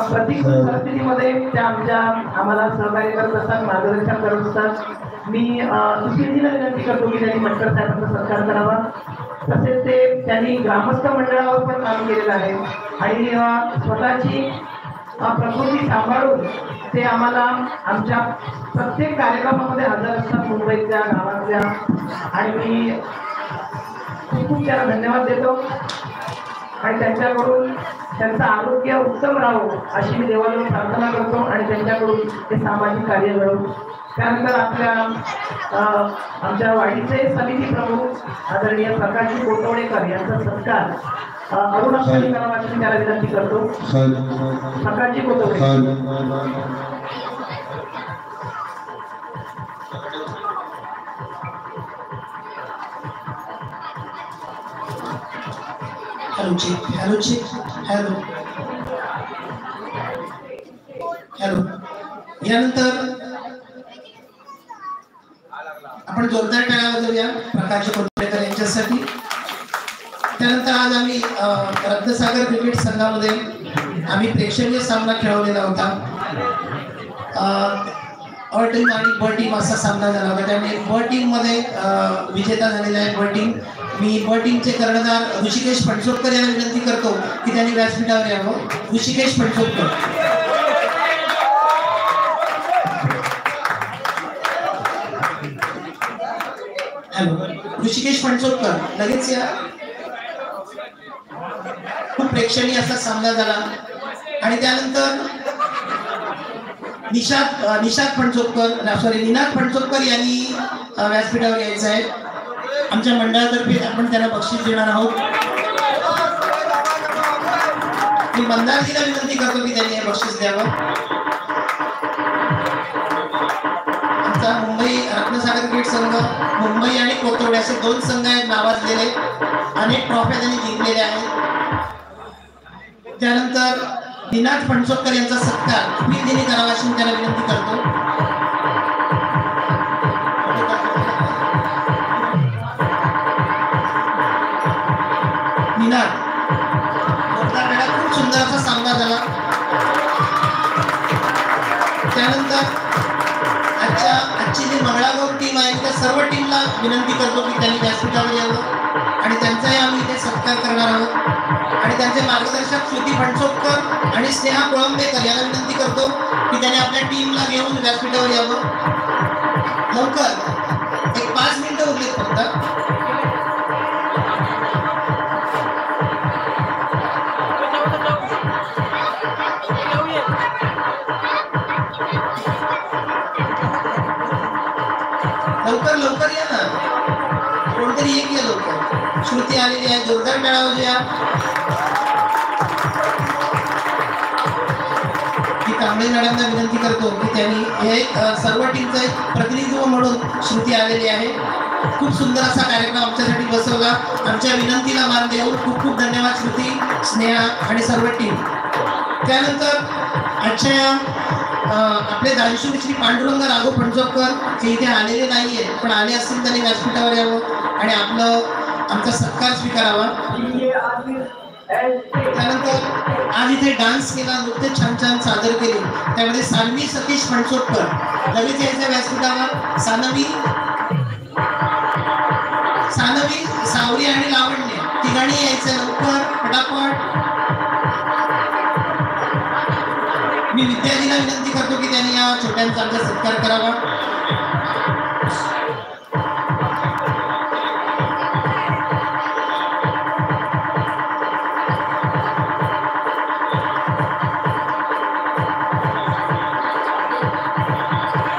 प्रतिकूल परिस्थितीमध्ये त्या आम्हाला सहकार्य करत असतात, मार्गदर्शन करत असतात. मी सुशीलजीला विनंती करतो की त्यांनी मटकर साहेबांचा सत्कार करावा. तसेच त्यांनी ग्रामस्थ मंडळावर पण काम केलेलं आहे आणि स्वतःची प्रकृती सांभाळून ते आम्हाला आमच्या प्रत्येक कार्यक्रमामध्ये हजर असतात, मुंबईतल्या गावातल्या. आणि मी खूप त्याला धन्यवाद देतो आणि त्यांच्याकडून त्यांचं आरोग्य उत्तम राहावं अशी मी देवाला प्रार्थना करतो आणि त्यांच्याकडून ते सामाजिक कार्य घडवू. त्यानंतर आमच्या वाडीचे समिती प्रमुख आदरणीय प्रकाशजी कोटवडेकर यांचा सत्कार अरुणाक्षरी करावा अशी त्याला विनंती करतो. प्रकाशजी कोटवडेकर. हॅलो. यानंतर आपण जोरदार टाळ्या वाजवूया प्रकाश कोटवडेकर यांच्यासाठी. त्यानंतर आज आम्ही रत्नसागर क्रिकेट संघामध्ये आम्ही प्रेक्षणीय सामना खेळवलेला होता. अ टीम आणि ब टीम असा सामना झाला होता. त्यामुळे ब टीम मध्ये विजेता झालेला आहे ब टीम. मी ब टीमचे कर्णधार ऋषिकेश फणसोडकर यांना विनंती करतो की त्यांनी व्यासपीठावर यावं. ऋषिकेश फणसोडकर. हॅलो. ऋषिकेश फणसोडकर लगेच या. खूप प्रेक्षणीय असा सामना झाला आणि त्यानंतर निनाद फणसोडकर यांनी व्यासपीठावर यायचं आहे. आमच्या मंडळातर्फे आपण त्यांना बक्षीस देणार आहोत. मी मंदारजीला विनंती करतो की त्यांनी हे बक्षीस द्यावं. आमचा मुंबई रत्नसागर क्रिकेट संघ, मुंबई आणि कोथरूड असे 2 संघ आहेत नावाजलेले. अनेक ट्रॉफ्या त्यांनी जिंकलेल्या आहेत. त्यानंतर निनाद फणसोडकर यांचा सत्कार प्रीतीने करावा अशी त्यांना विनंती करतो. निनाद. खूप सुंदर असा सामना झाला. त्यानंतर आजची जी मंगळागौर टीम आहे त्या सर्व टीमला विनंती करतो की त्यांनी व्यासपीठावर यावं आणि त्यांचाही आम्ही इथे सत्कार करणार आहोत. आणि त्यांचे मार्गदर्शक श्रुती फणसोडकर आणि स्नेहा कोळंबेकर यांना विनंती करतो की त्यांनी आपल्या टीमला घेऊन व्यासपीठावर यावं. लवकर एक 5 मिनिटं उरलीत फक्त. लवकर लवकर या ना, कोणतरी एक या लवकर. श्रुती आलेली आहे. जोरदार टाळ्या वाजवूया. मी कांबळे मॅडमला विनंती करतो की त्यांनी हे सर्व टीमचं एक प्रतिनिधित्व म्हणून श्रुती आलेली आहे. खूप सुंदर असा कार्यक्रम आमच्यासाठी बसवला. आमच्या विनंतीला मान देऊन खूप खूप धन्यवाद श्रुती, स्नेहा आणि सर्व टीम. त्यानंतर आजच्या आपले दानशूर श्री पांडुरंग राघव फणसोडकर हे इथे आलेले नाहीये, पण आले असतील त्यांनी व्यासपीठावर यावं आणि आमचा सत्कार स्वीकारावा. त्यानंतर आज इथे डान्स केला, नृत्य छान छान सादर केले. त्यामध्ये सानवी सतीश फणसोडकर लगेच यायचं व्यासपीठावर. सानवी, सावरी आणि लावण्य तिघांनी यायचं लवकर फटाफट. मी विद्यार्थीला विनंती करतो की त्यांनी या छोट्यांचा आमचा सत्कार करावा.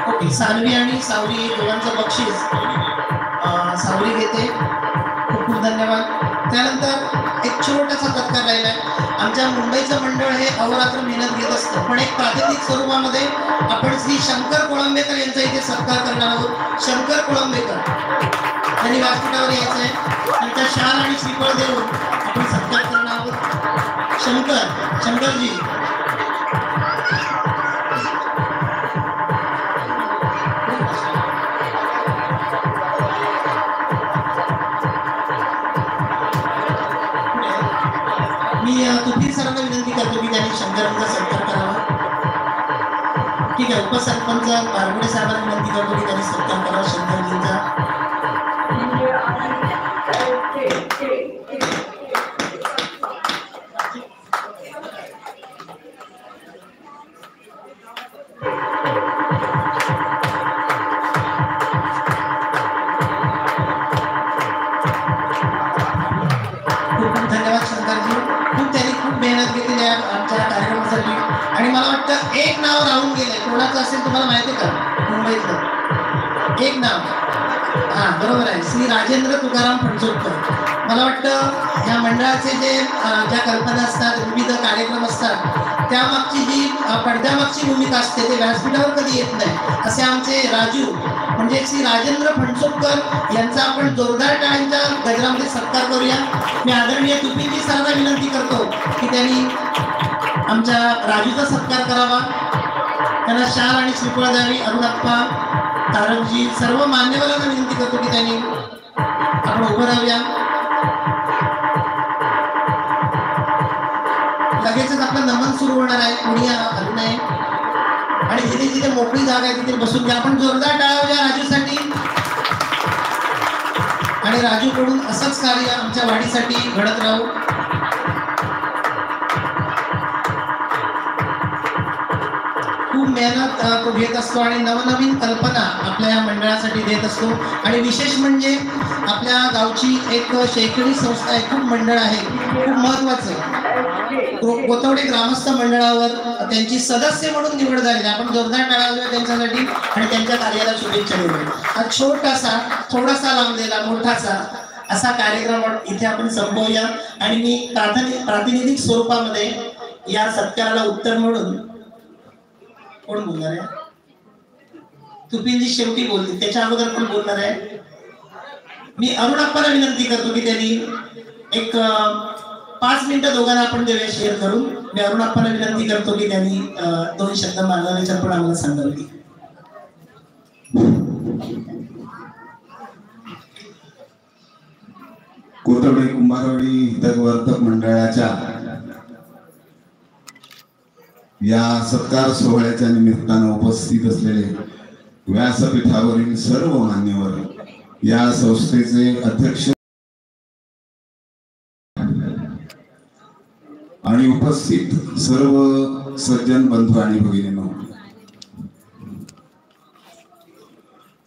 ओके. सानवी आणि सावरी दोघांचं बक्षीस सावरी घेते. खूप खूप धन्यवाद. त्यानंतर एक छोटासा सत्कार राहिलाय. आमच्या मुंबईचं मंडळ हे अहोरात्र मेहनत घेत असतं, पण एक प्रातिनिधिक स्वरूपामध्ये आपण श्री शंकर कोळंबेकर यांचा इथे सत्कार करणार आहोत. शंकर कोळंबेकर यांनी व्यासपीठावर यायचं आहे. त्यांचा शाल आणि श्रीफळ देऊन आपण सत्कार करणार आहोत. शंकरजी. शंकरांचा सत्कार करावा. ठीक आहे, उपसरपंच बारगुडे साहेबांना विनंती करतो की त्यांनी सत्कार करावा शंकरजींचा. धन्यवाद शंकरजी, त्यांनी खूप मेहनत घेतली आहे आमच्या कार्यक्रमासाठी. आणि मला वाटतं एक नाव राहून गेलंय, कोणाचं असेल तुम्हाला माहिती आहे का मुंबईतलं? एक नाव, हा बरोबर आहे, श्री राजेंद्र तुकाराम फणसोडकर. मला वाटतं ह्या मंडळाचे ज्या कल्पना असतात, विविध कार्यक्रम असतात, त्यामागची जी पडद्यामागची भूमिका असते ते व्यासपीठावर कधी येत नाही. असे आमचे राजू म्हणजे श्री राजेंद्र फणसोडकर यांचा आपण जोरदार टाळ्यांच्या गजरामध्ये सत्कार करूया. मी आदरणीय तुपीजी सरांना विनंती करतो की त्यांनी आमच्या राजूचा सत्कार करावा, त्यांना शाल आणि श्रीफळ द्यावी. अरुणप्पा, तारकजी, सर्व मान्यवरांना विनंती करतो की त्यांनी आपण उभं राहूया. लगेचच आपलं नमन सुरू होणार आहे, कोणी आलं नाही. आणि जिथे जिथे मोकळी जागा आहे तिथे बसून घ्या. आपण जोरदार टाळ्या राजूसाठी. आणि राजूकडून असंच कार्य आमच्या वाढीसाठी घडत राहू. खूप मेहनत तो घेत असतो आणि नवनवीन कल्पना आपल्या या मंडळासाठी देत असतो. आणि विशेष म्हणजे आपल्या गावची एक शैक्षणिक संस्था आहे, खूप मंडळ आहे, खूप महत्वाचं कोथवडे ग्रामस्थ मंडळावर त्यांची सदस्य म्हणून निवड झाली. आपण जोरदार टाळ्या त्यांच्यासाठी आणि त्यांच्या कार्याला शुभेच्छा देऊया. हा थोडासा लांबलेला मोठासा असा कार्यक्रम इथे आपण संपवूया. आणि मी प्रातिनिधिक स्वरूपामध्ये या सत्काराला उत्तर म्हणून कोण बोलणार आहे? तुपींजी शेवटी बोलते, त्याच्या अगोदर कोण बोलणार आहे? मी अरुणप्पाला विनंती करतो की त्यांनी एक 5 मिनिटं दोघांना आपण देऊया शेअर करून. मी अरुणप्पाला विनंती करतो की त्यांनी 2 शब्द मार्गदर्शन पण आम्हाला सांगावे. कोथवडे कुंभारवाडी हितवर्धक मंडळाच्या या सत्कार सोहळ्याच्या निमित्तानं उपस्थित असलेले व्यासपीठावरील सर्व मान्यवर, या संस्थेचे अध्यक्ष आणि उपस्थित सर्व सज्जन बंधू आणि भगिनींनो,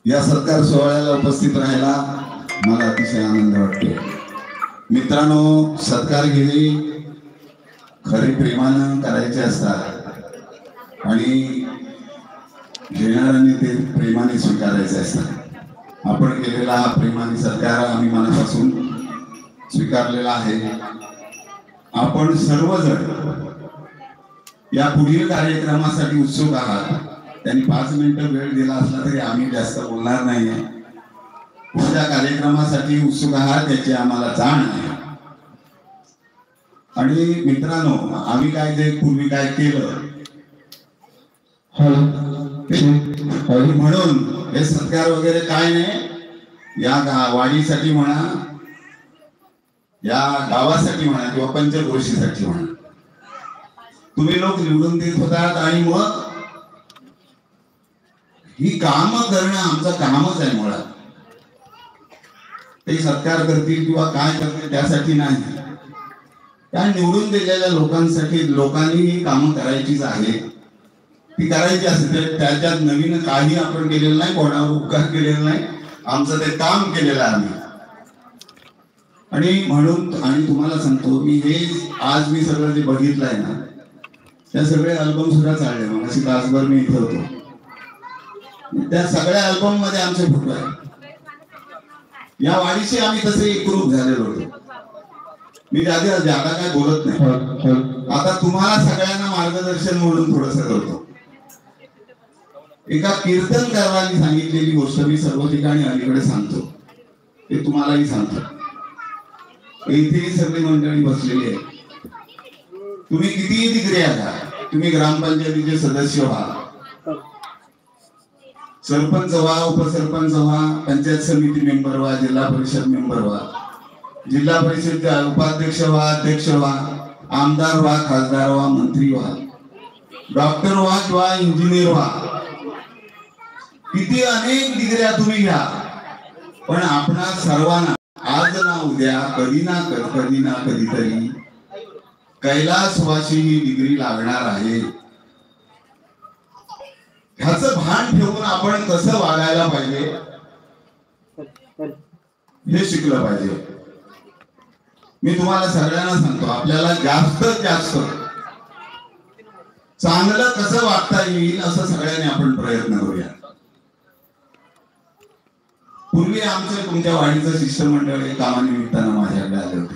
या सत्कार सोहळ्याला उपस्थित राहायला मला अतिशय आनंद वाटतो. मित्रांनो, सत्कारगिरी खरी प्रेमानं करायचे असतात आणि घेणाऱ्यांनी ते प्रेमाने स्वीकारायचे असतात. आपण केलेला हा प्रेमाने सत्कार आम्ही मनापासून स्वीकारलेला आहे. आपण सर्वजण या पुढील कार्यक्रमासाठी उत्सुक आहात. त्यांनी 5 मिनिटं वेळ दिला असला तरी आम्ही जास्त बोलणार नाही. पुढच्या कार्यक्रमासाठी उत्सुक आहात याची आम्हाला जाण आहे. आणि मित्रांनो, आम्ही काय जे पूर्वी काय केलं म्हणून हे सत्कार वगैरे काय नाही, या वाडीसाठी म्हणा, या गावासाठी म्हणा किंवा पंचक्रोशीसाठी म्हणा, तुम्ही लोक निवडून देत होतात आणि मग ही काम करणं आमचं कामच आहे. मुळात ते सत्कार करतील किंवा काय करतील त्यासाठी नाही, त्या निवडून दिलेल्या लोकांसाठी. लोकांनी ही कामं करायचीच आहे, ती करायची असते. त्याच्यात नवीन काही आपण केलेलं नाही, कोणावर उपकार केलेला नाही, आमचं ते काम केलेलं आहे. आणि म्हणून आणि तुम्हाला सांगतो मी, हे आज मी सगळं जे बघितलंय ना, त्या सगळे अल्बम सुद्धा चालले. मग अशी तासभर मी इथे होतो, त्या सगळ्या अल्बम मध्ये आमचे फोटो आहे. या वाडीशी आम्ही तसे एकरूप झालेलो होतो. मी जागा काय बोलत नाही. आता तुम्हाला सगळ्यांना मार्गदर्शन म्हणून थोडस करतो. एका कीर्तनकारांनी सांगितलेली गोष्ट मी सर्व ठिकाणी अलीकडे सांगतो, ते तुम्हालाही सांगतो. इथे सगळी मंडळी बसलेली आहे. तुम्ही कितीही तिकडे आला, तुम्ही ग्रामपंचायतीचे सदस्य व्हा, सरपंच व्हा, उपसरपंच व्हा, पंचायत समिती मेंबर व्हा, जिल्हा परिषद मेंबर व्हा, जिल्हा परिषद उपाध्यक्ष व्हा, अध्यक्ष व्हा, आमदार व्हा, खासदार व्हा, मंत्री व्हा, डॉक्टर व्हा किंवा इंजिनियर व्हा, किती अनेक डिग्र्या तुम्ही घ्या, पण आपणा सर्वांना आज ना उद्या कधी ना कधीतरी कैलासवासी ही डिग्री लागणार आहे. ह्याचं भान ठेवून आपण कसं वागायला पाहिजे हे शिकलं पाहिजे. मी तुम्हाला सगळ्यांना सांगतो, आपल्याला जास्तीत जास्त चांगलं कसं वागता येईल असं सगळ्यांनी आपण प्रयत्न करूया. पूर्वी आमचं तुमच्या वाडीचं शिष्टमंडळ कामानिमित्तानं माझ्याकडे आले होते,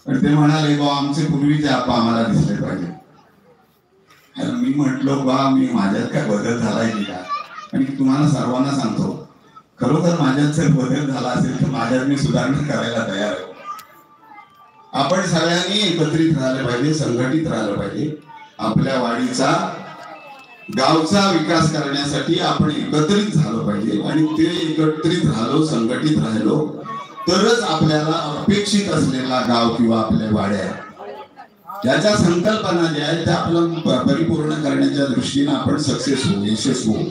पण ते म्हणाले बा आमचे पूर्वीचे आप्पा आम्हाला दिसले पाहिजे. मी म्हटलो बा मी माझ्यात काय बदल झालाय की का, आणि तुम्हाला सर्वांना सांगतो खरोखर माझ्यात जर बदल झाला असेल तर माझ्यात मी सुधारणा करायला तयार आहे. आपण सगळ्यांनी एकत्रित राहिलं पाहिजे, संघटित राहिलं पाहिजे. आपल्या वाडीचा गावचा विकास करण्यासाठी आपण एकत्रित झालं पाहिजे, आणि ते एकत्रित राहिलो, संघटित राहिलो तरच आपल्याला अपेक्षित असलेला गाव किंवा आपल्या वाड्या ज्याच्या संकल्पना ज्या आहेत त्या आपलं परिपूर्ण करण्याच्या दृष्टीने आपण सक्सेस होऊ, यशस्वी होऊ.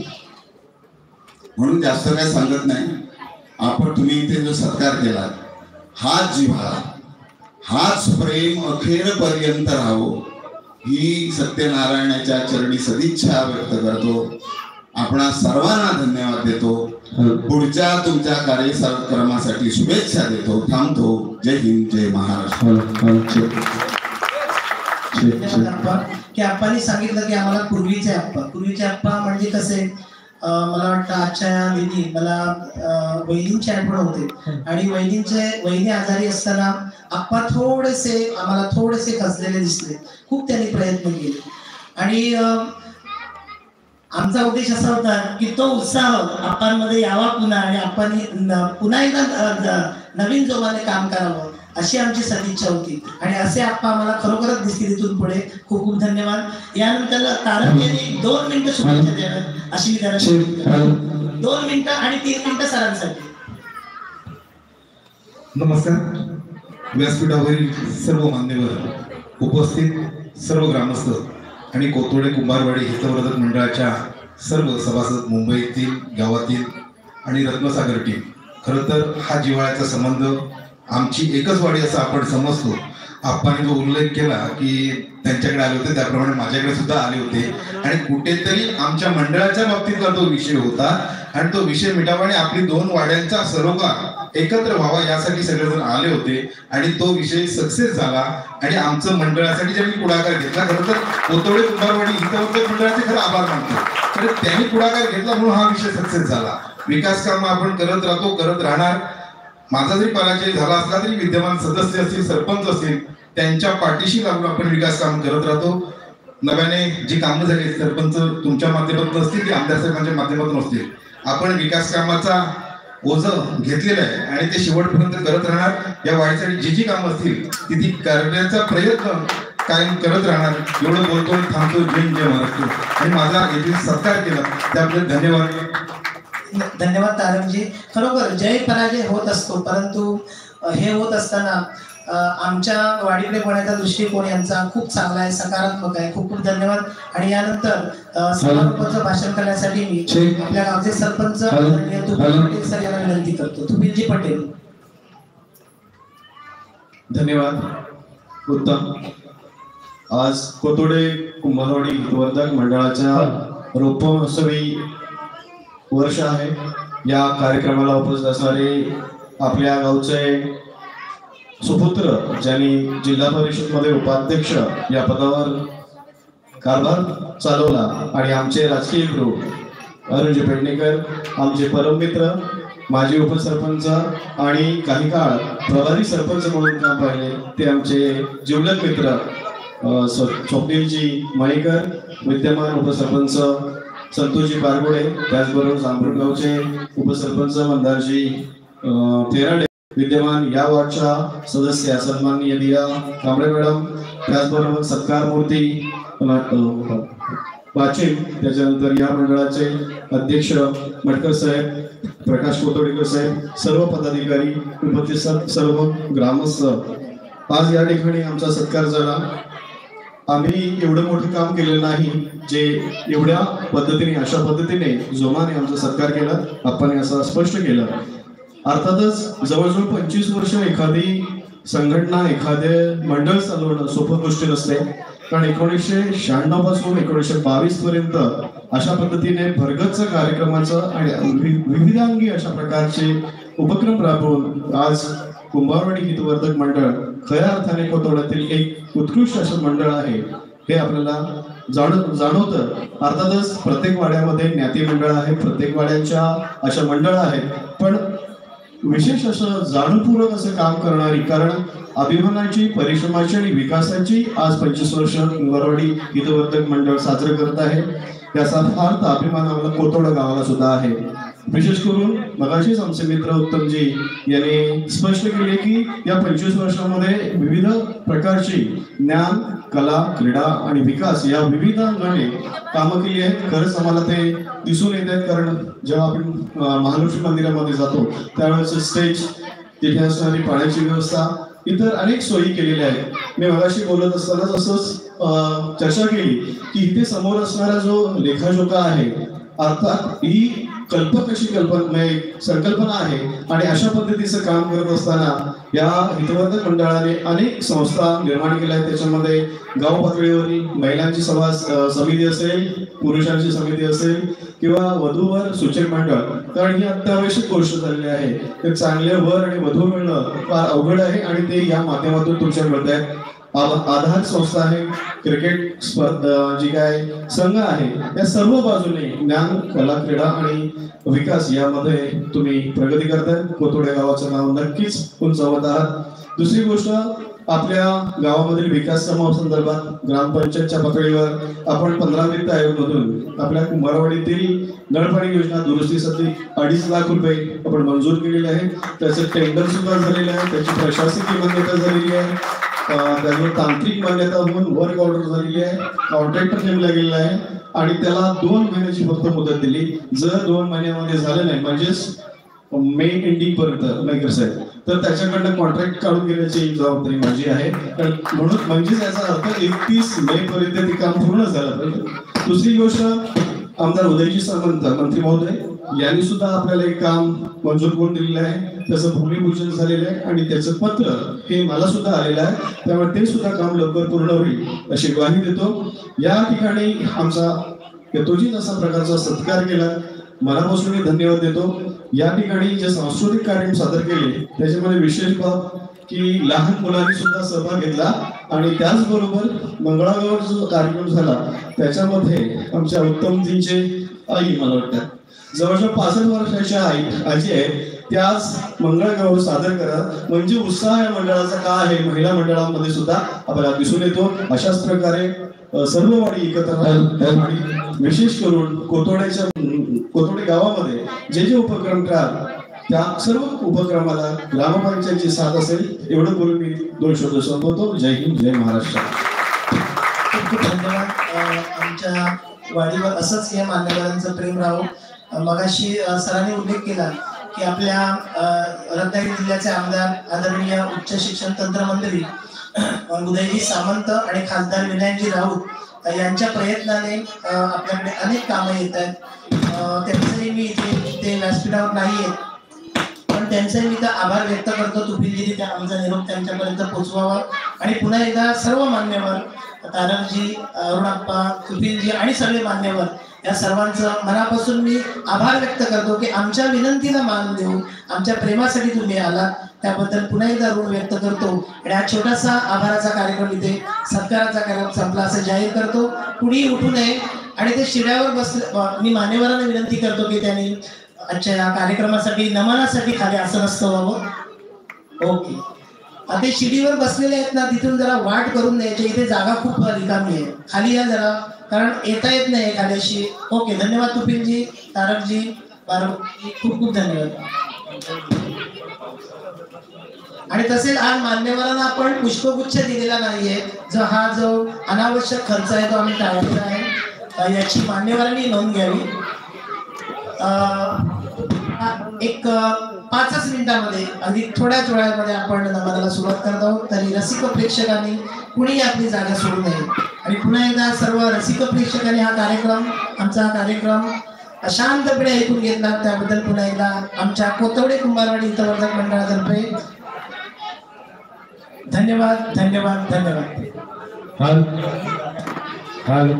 म्हणून जास्त काय सांगत नाही. आपण तुम्ही इथे जो सत्कार केला, हाच जिव्हाळा, हाच प्रेम अखेरपर्यंत राहावो ही सत्यनारायणाच्या चरणी सदिच्छा व्यक्त करतो. आपणा सर्वांना धन्यवाद देतो. पुढच्या तुमच्या कार्यक्रमासाठी शुभेच्छा देतो. थांबतो. जय हिंद, जय महाराष्ट्र. की आप्पांनी सांगितलं की आम्हाला पूर्वीचे आप्पा म्हणजे कसे, मला वाटतं आजच्या दिनी मला वहिनींचे आठवण होते, आणि वहिनी आजारी असताना आप्पा आम्हाला थोडेसे खचलेले दिसले. खूप त्यांनी प्रयत्न केले, आणि आमचा उद्देश असा होता की तो उत्साह आप्पांमध्ये यावा पुन्हा, आणि आप्पांनी पुन्हा एकदा नवीन जोमाने काम करावं अशी आमची सदिच्छा होती. आणि असे आप्पा आम्हाला खरोखरच दिसतील इथून पुढे. खूप खूप धन्यवाद. यानंतर तारक यांनी 2 मिनिटं शुभेच्छा द्याव्यात अशी मी त्यांना 2 मिनिटं आणि 3 मिनिटं सरांसाठी. नमस्कार. व्यासपीठावरील सर्व मान्यवर, उपस्थित सर्व ग्रामस्थ आणि कोथोडे कुंभारवाडी हितवर्धक मंडळाच्या सर्व सभासद, मुंबईतील, गावातील आणि रत्नसागर टीम. खरं तर हा जिव्हाळ्याचा संबंध आमची एकच वाडी असं आपण समजतो. आप्पांनी जो उल्लेख केला की त्यांच्याकडे आले होते, त्याप्रमाणे माझ्याकडे सुद्धा आले होते, आणि कुठेतरी आमच्या मंडळाच्या बाबतीतला तो विषय होता, आणि तो विषय मिटावा आणि आपली 2 वाड्यांचा सरोकार एकत्र व्हावा यासाठी सगळेजण आले होते, आणि तो विषय सक्सेस झाला. आणि आमचं मंडळासाठी ज्यांनी पुढाकार घेतला, खरं तर कोथोडे कुंभारवाडी हितवर्धक मंडळाचे खरं आभार मानतो. तर त्यांनी पुढाकार घेतला म्हणून हा विषय सक्सेस झाला. विकास कामं आपण करत राहतो, करत राहणार. माझा जरी पराजय झाला असला तरी विद्यमान सदस्य असतील, सरपंच असतील, त्यांच्या पाठीशी लागून आपण विकास काम करत राहतो. नव्याने जी कामं झाली, सरपंच तुमच्या माध्यमातून असतील की आमदार साहेबांच्या माध्यमातून असतील, आपण विकास कामाचा ओझं घेतलेलं आहे आणि ते शेवटपर्यंत करत राहणार. या वाढीसाठी जी जी कामं असतील ती करण्याचा प्रयत्न कायम करत राहणार. एवढं बोलतो आणि थांबतो. जय महाराष्ट्र. आणि माझा येथील सत्कार केला त्याबद्दल धन्यवाद. धन्यवाद तारकजी. खरोखर जय पराजय होत असतो, परंतु हे होत असताना आमच्या वाडीकडे पाहण्याचा दृष्टिकोन यांचा खूप चांगला आहे, सकारात्मक आहे. खूप खूप धन्यवाद. आणि यानंतर समारोपाचं भाषण करण्यासाठी मी आपल्या गावचे सरपंच तुपील पटेल सर यांना विनंती करतो. तुपीलजी पटेल. धन्यवाद. उत्तम. आज कोथोडे कुंभारवाडी हितवर्धक मंडळाच्या रोपमहोत्सवी वर्ष आहे. या कार्यक्रमाला उपस्थित असणारे आपल्या गावचे सुपुत्र, ज्यांनी जिल्हा परिषदमध्ये उपाध्यक्ष या पदावर कारभार चालवला, आणि आमचे राजकीय गुरु अरुणजी पेडणेकर, आमचे परममित्र, माजी उपसरपंच आणि काही काळ प्रभारी सरपंच म्हणून काम पाहिले ते आमचे जिवलग मित्र स्वप्नीलजी मणेकर, विद्यमान उपसरपंच संतोषजी बारगोडे, त्याचबरोबर जांभरुणगावचे उपसरपंच मंदारजी तेराडे, विद्यमान या वॉर्डच्या सदस्य सन्माननीय दिया कांबळे मॅडम, त्याचबरोबर सत्कार मूर्ती वाचिम, त्याच्यानंतर या मंडळाचे अध्यक्ष मटकर साहेब, प्रकाश कोतोडेकर साहेब, सर्व पदाधिकारी, उपस्थित सर्व ग्रामस्थ, आज या ठिकाणी आमचा सत्कार झाला. आम्ही एवढं मोठं काम केलेलं नाही जे एवढ्या पद्धतीने अशा पद्धतीने जोमाने आमचा सत्कार केला. आपण असं स्पष्ट केलं. अर्थातच जवळजवळ 25 वर्ष एखादी संघटना एखादे मंडळ चालवणं सोपं गोष्ट नसते. कारण 1996 पासून 1922 पर्यंत अशा पद्धतीने भरगच्च कार्यक्रमाचं आणि विविधांगी अशा प्रकारचे उपक्रम राबवून आज कुंभारवाडी हितवर्धक मंडळ खऱ्या अर्थाने कोथवड्यातील एक उत्कृष्ट असं मंडळ आहे हे आपल्याला जाणवतं. अर्थातच प्रत्येक वाड्यामध्ये ज्ञाती मंडळ आहे, प्रत्येक वाड्यांच्या अशा मंडळ आहेत, पण विशेष असं जाणीवपूर्वक असं काम करणारी, कारण अभिमानाची, परिश्रमाची आणि विकासाची आज 25 वर्ष कुंभारवाडी हितवर्धक मंडळ साजरं करत आहे. याचा फार अभिमान आम्हाला कोथवडा गावाला सुद्धा आहे. विशेष करून मगाशीच आमचे मित्र उत्तमजी यांनी स्पष्ट केले की या 25 वर्षांमध्ये विविध प्रकारची ज्ञान, कला, क्रीडा आणि विकास या विविध अंगाने कामं केली आहेत. खरंच आम्हाला ते दिसून येत आहेत. कारण जेव्हा आपण महालक्ष्मी मंदिरामध्ये जातो त्यावेळेस स्टेज, तिथे असणारी पाण्याची व्यवस्था, इतर अनेक सोयी केलेल्या आहेत. मी मगाशी बोलत असताना असंच चर्चा केली की इथे समोर असणारा जो लेखाजोखा आहे, अर्थात ही अशी संकल्पना आहे आणि अशा पद्धतीचं काम करत असताना या हितवर्धक मंडळाने अनेक संस्था निर्माण केल्या आहेत. त्याच्यामध्ये गाव पातळीवरील महिलांची समिती असेल, पुरुषांची समिती असेल किंवा वधूवर सूचक मंडळ, कारण ही अत्यावश्यक गोष्ट झालेली आहे. तर चांगले वर आणि वधू मिळणं फार अवघड आहे आणि ते या माध्यमातून तुमच्या मिळत आहेत. आधार संस्था आहे, क्रिकेट जी काय संघ आहे, या सर्व बाजूने ज्ञान, कला, क्रीडा आणि विकास यामध्ये तुम्ही प्रगती करताय. कोथवडे गावाचं नाव नक्कीच उंचावत आहात. दुसरी गोष्ट, आपल्या गावामधील विकास कामासंदर्भात ग्रामपंचायतच्या पातळीवर आपण 15 वित्त आयोगमधून आपल्या कुंभारवाडीतील नळपाणी योजना दुरुस्तीसाठी 2.5 लाख रुपये आपण मंजूर केलेले आहे. त्याचं टेंडर सुद्धा झालेलं आहे, त्याची प्रशासकीय मान्यता झालेली आहे, त्यावर तांत्रिक मान्यता होऊन वर्क ऑर्डर झालेली आहे, कॉन्ट्रॅक्टर नेमला गेलेला आहे आणि त्याला 2 महिन्याची फक्त मुदत दिली. जर 2 महिन्यामध्ये झालं नाही, म्हणजेच मे एंडिंग पर्यंत मेकर साहेब, तर त्याच्याकडनं कॉन्ट्रॅक्ट काढून घेण्याची जबाबदारी माझी आहे. म्हणून म्हणजेच याचा अर्थ 31 मे पर्यंत ते काम पूर्ण झालं पाहिजे. दुसरी गोष्ट, आमदार उदयजी सामंत मंत्री महोदय यांनी सुद्धा आपल्याला एक काम मंजूर करून दिलेलं आहे. त्याचं भूमिपूजन झालेलं आहे आणि त्याचं पत्र हे मला सुद्धा आलेलं आहे. त्यामुळे ते सुद्धा काम लवकर पूर्ण होईल अशी ग्वाही देतो. या ठिकाणी आमचा यथोचित असा प्रकारचा सत्कार केला, मनापासून मी धन्यवाद देतो. या ठिकाणी जे सांस्कृतिक कार्यक्रम सादर केले त्याच्यामध्ये विशेष बाब की लहान मुलांनी सुद्धा सहभाग घेतला आणि त्याचबरोबर मंगळागौर जो कार्यक्रम झाला त्याच्यामध्ये आमच्या उत्तमजींचे आई, मला वाटतं जवळजवळ 65 वर्षाच्या आजी आहे, त्याच मंगळागौर सादर करा. म्हणजे उत्साह या मंडळाचा का आहे, महिला मंडळांमध्ये सुद्धा आपल्याला दिसून येतो. अशाच प्रकारे सर्व वाडी एकत्र राहून आणि विशेष करून कोथवडे गावामध्ये जे जे उपक्रम कराल त्या सर्व उपक्रमाला ग्रामपंचायतची साथ असेल. एवढं बोलून मी 2 शब्द संपवतो. जय हिंद, जय महाराष्ट्र. खूप खूप धन्यवाद. आमच्या वाडीवर असंच या मान्यवरांचं प्रेम राहो. मगाशी सरांनी उल्लेख केला की आपल्या रत्नागिरी जिल्ह्याचे आमदार आदरणीय उच्च शिक्षण तंत्रमंत्री उदयजी सामंत आणि खासदार विनायकजी राऊत यांच्या प्रयत्नाने आपल्याकडे अनेक कामं येत आहेत. त्यांचंही मी इथे व्यासपीठावर नाही आहेत, पण त्यांचाही मी आभार व्यक्त करतो. तुपीलजी त्या आमचा निरोप त्यांच्यापर्यंत पोहोचवावा आणि पुन्हा एकदा सर्व मान्यवर, तारकजी, अरुणाप्पा, तुपीलजी आणि सगळे मान्यवर या सर्वांचं मनापासून मी आभार व्यक्त करतो की आमच्या विनंतीला मान देऊन आमच्या प्रेमासाठी तुम्ही आलात. त्याबद्दल पुन्हा एकदा ऋण व्यक्त करतो आणि हा छोटासा आभाराचा कार्यक्रम इथे सत्काराचा कार्यक्रम संपला असं जाहीर करतो. कुणी उठू नये आणि ते शिड्यावर बसले. मी मान्यवरांना विनंती करतो की त्यांनी आजच्या या कार्यक्रमासाठी नमनासाठी खाली आसन व्हावं. ओके, आता शिडीवर बसलेले आहेत ना, तिथून जरा वाट करून द्यायची. इथे जागा खूप रिकामी आहे, खाली या जरा, कारण येता येत नाही एखाद्याशी. ओके, धन्यवाद तुपीलजी, तारकजी, बारकजी, खूप खूप धन्यवाद. आणि तसेच आज मान्यवरांना आपण पुष्पगुच्छ दिलेला नाहीये. जो अनावश्यक खर्च आहे तो आम्ही टाळलेला आहे, याची मान्यवरांनी नोंद घ्यावी. एक 5च मिनिटांमध्ये अगदी थोड्याच वेळामध्ये आपण नमनाला सुरुवात करत आहोत. तरी रसिक प्रेक्षकांनी कुणीही आपली जागा सोडू नये आणि पुन्हा एकदा सर्व रसिक प्रेक्षकांनी आमचा कार्यक्रम अशांतपणे ऐकून घेतला त्याबद्दल पुन्हा एकदा आमच्या कोतवडे कुंभारवाडी हितवर्धक मंडळातर्फे धन्यवाद धन्यवाद धन्यवाद. Hello hello.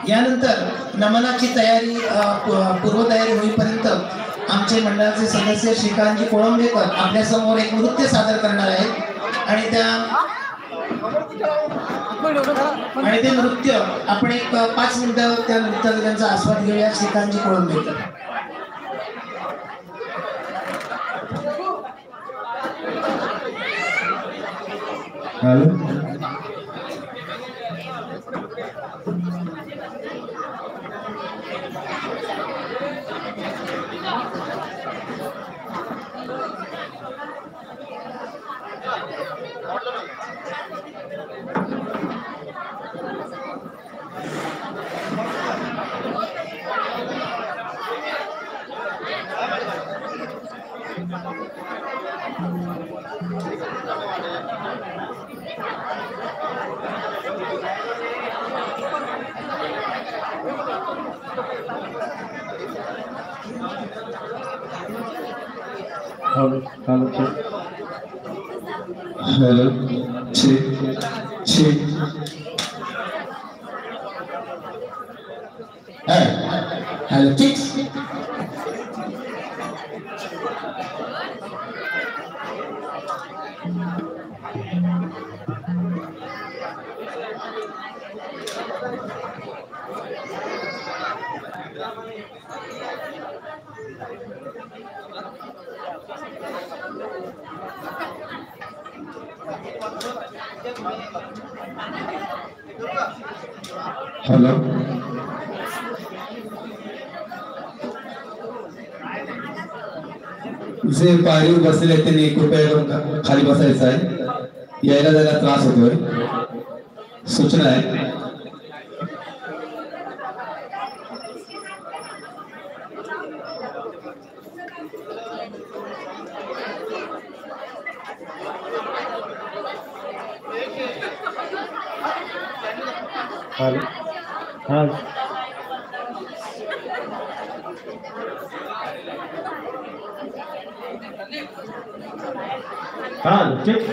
यानंतर नमनाची तयारी पूर्वतयारी होईपर्यंत आमचे मंडळाचे सदस्य श्रीकांतजी कोळंबेकर आपल्या समोर एक नृत्य सादर करणार आहेत आणि ते नृत्य आपण एक 5 मिनिटं त्या नृत्याचा त्यांचा आस्वाद घेऊया. Shrikantji Kolambekar. Hello hello hello hello ठीक. हॅलो जे पायरीवर बसलेले त्यांनी कृपया करून खाली बसायचं आहे. यायला जायला त्रास होतोय. सूचना आहे. हॅलो हॅलो हॅलो ठीक.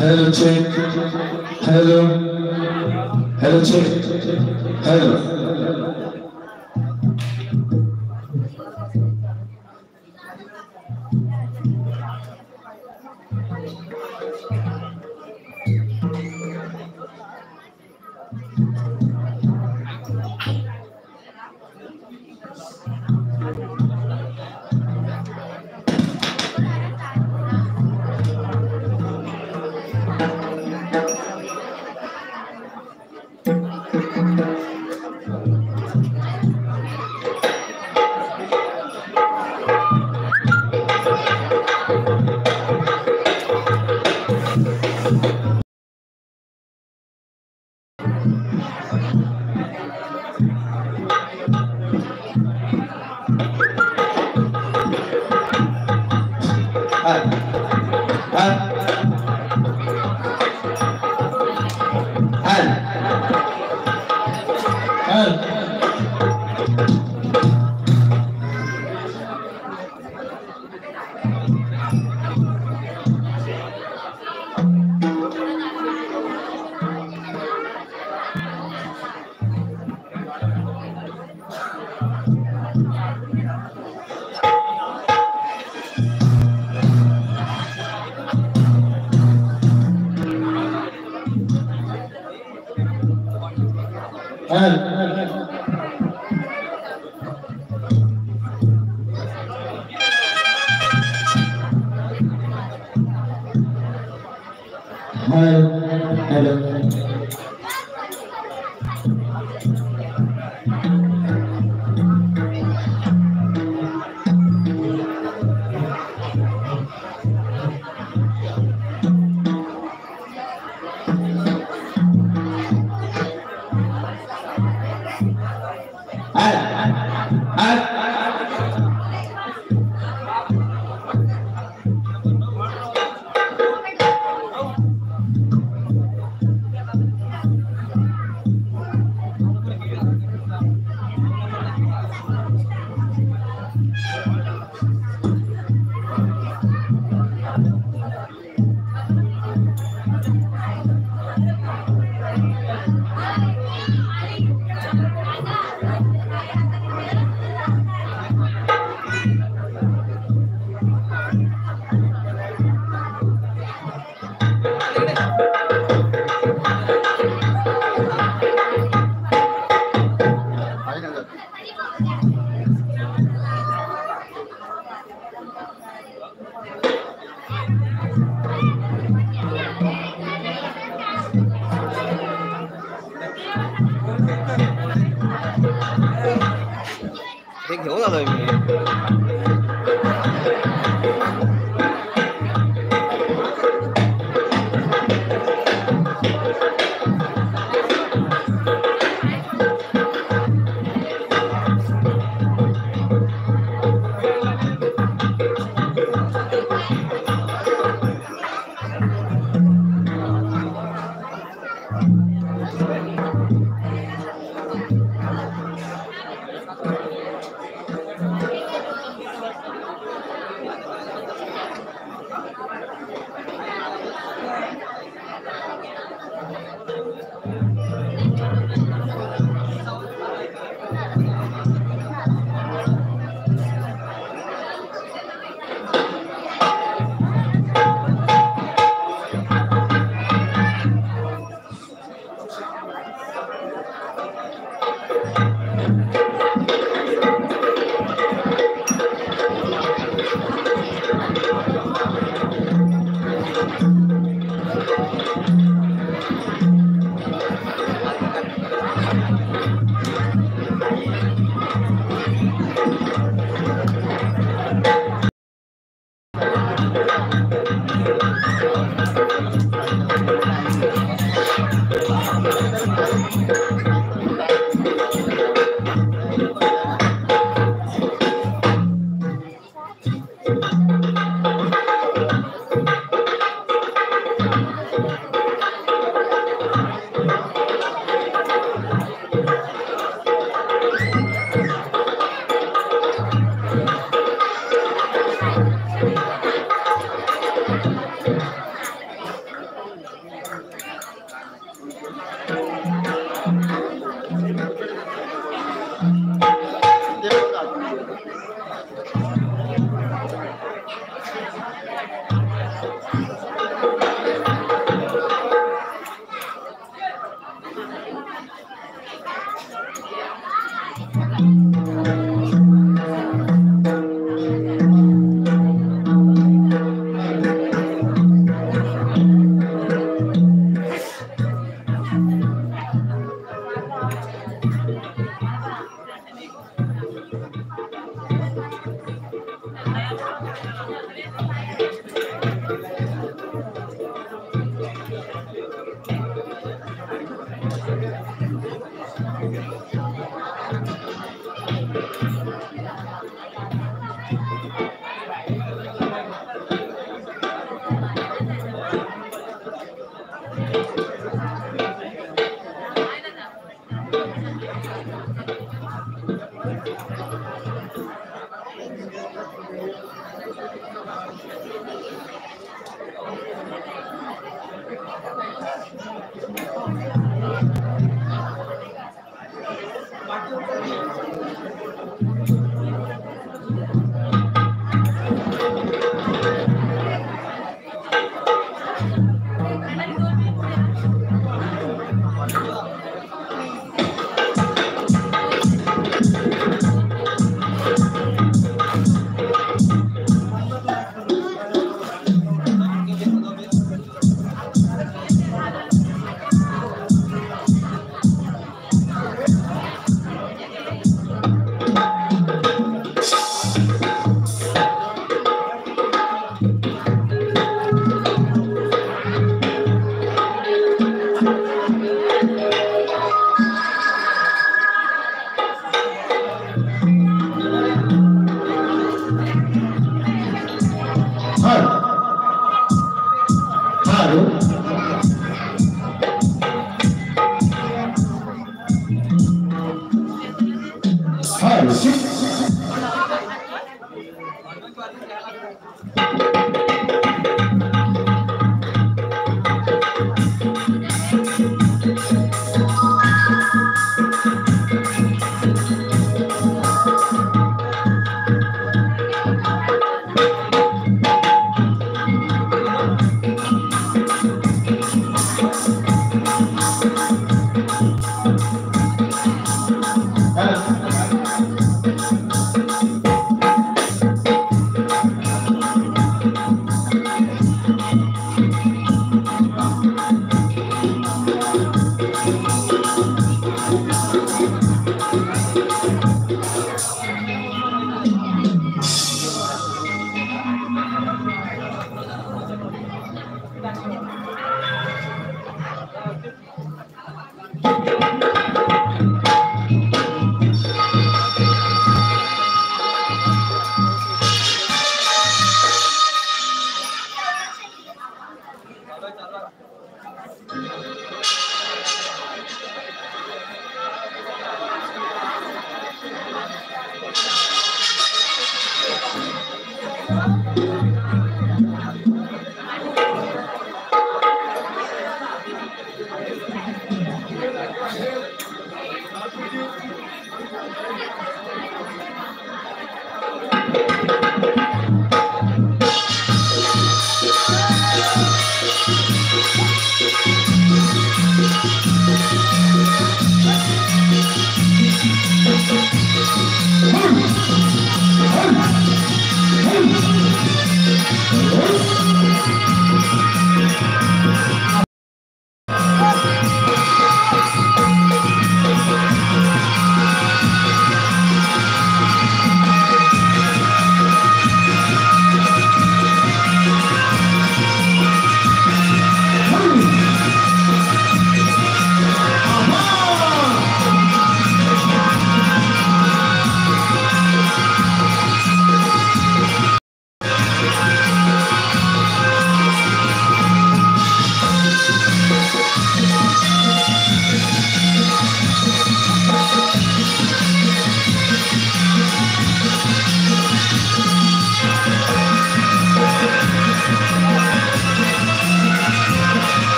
Hello, check. Hello. Hello, check. Hello. घेऊन आलोय मी.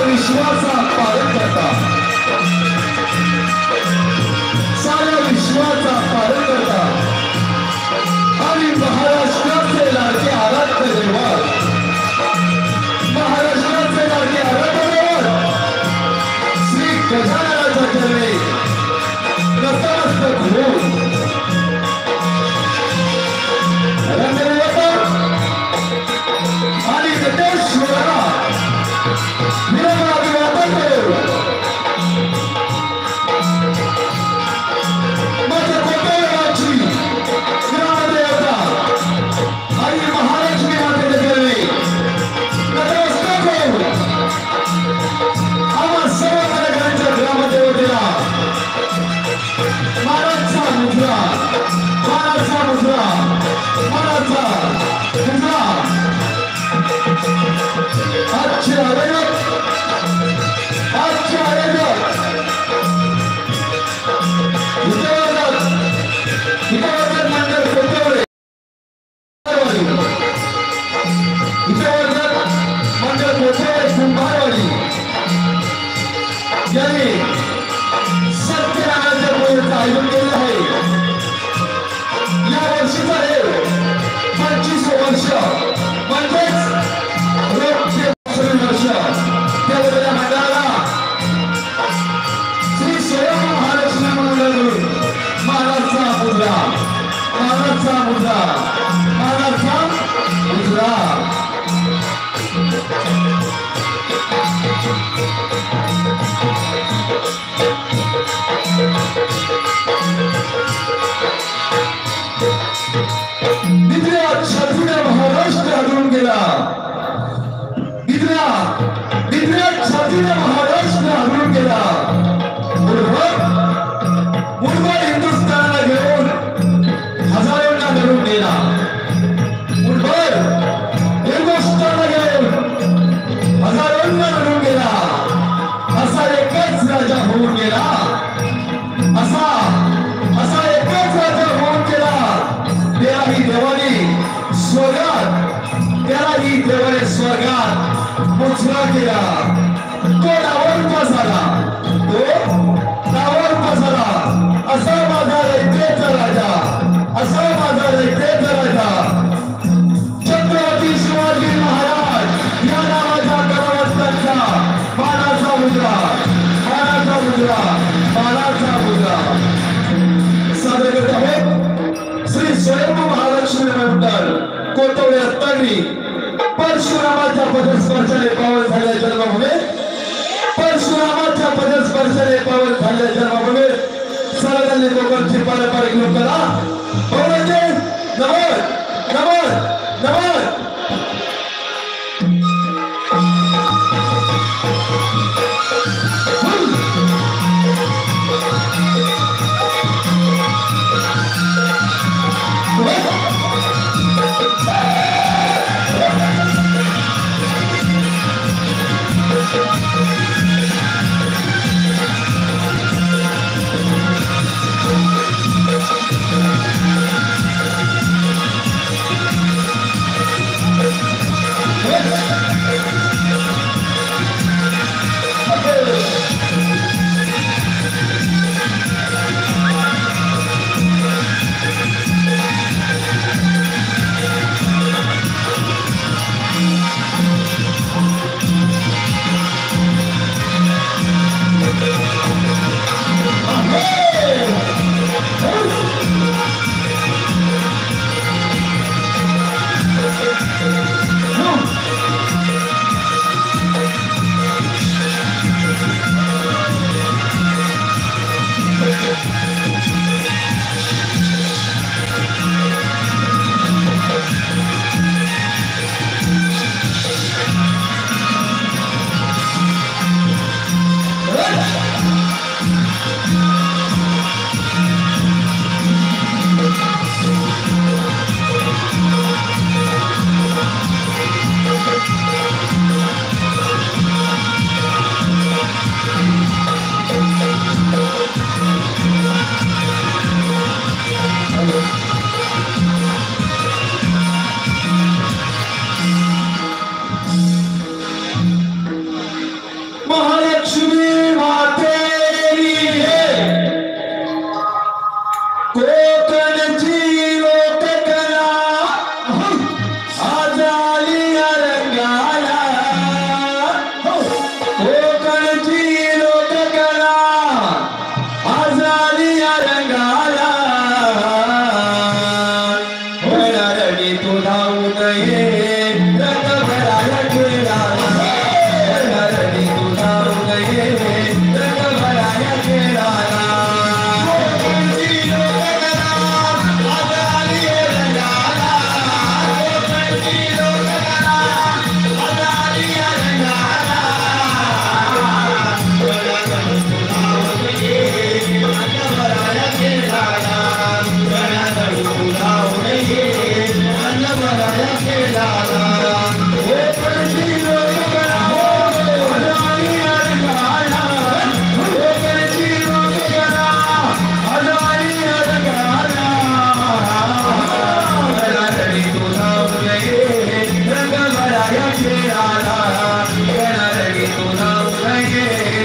विश्वाचा पालन करता साऱ्या विश्वाचा पालन करता आणि महाराष्ट्राचे लाडके आराध्य दैवत महाराष्ट्राचे लाडके आराध्य दैवत श्री गजाननाच्या चरणी नतमस्तक होऊन आणि गणेश्वराला माझ्या कोटयाची ग्रामदेवता आणि महालक्ष्मी मातेच्या चरणी नतमस्तक होऊन आम्हा सर्व कार्यकर्त्यांच्या ग्रामदेवतेला मानाचा मुद्रा मानाचा मुद्रा मानाचा मुद्रा आजचे आयोजक मंडळ कोटवडे मंडळ कोटवडे कुंभारवाडी यांनी सत्यनारायणाच्या पूजेचं आयोजन केलं आहे. या वर्षीचं हे 25 वर्ष म्हणजेच वर्ष त्या मंडळाला श्री स्वयं महालक्ष्मी मंडळाकडून मानाचा मुद्रा मानाचा मुद्रा मानाचा मुद्रा तिथल्या छातीने महाराष्ट्र आढळून गेला तिथल्या छातीने महाराष्ट्र आढळून गेला मुठभर हिंदुस्थानाला घेऊन हजारोंना धरून गेला मुठभर हिंदुस्थानाला घेऊन हजारोंना धरून गेला असा एकच राजा होऊन गेला असा एकच राजा होऊन गेला त्यालाही देवाने स्वर्गात पोचला केला तो डावलपा झाला असा माझा रयतेचा राजा असा माझा रयतेचा राजा छत्रपती शिवाजी महाराज या नावाच्या करवस्तांचा मानाचा मुद्रा मानाचा मुद्रा मानाचा मुद्रा सादर करत आहोत श्री स्वयं महालक्ष्मी मंडळ कोटवडे रत्नागिरी परशुरामाच्या पदस्पर्शाने पावन झाल्या जन्मभूमी परशुरामाच्या पदस्पर्शाने पावन झाल्या जन्मभूमी सर्वांनी कोकणची पारंपरिक लोककला भवनाचे नमन नमन नमन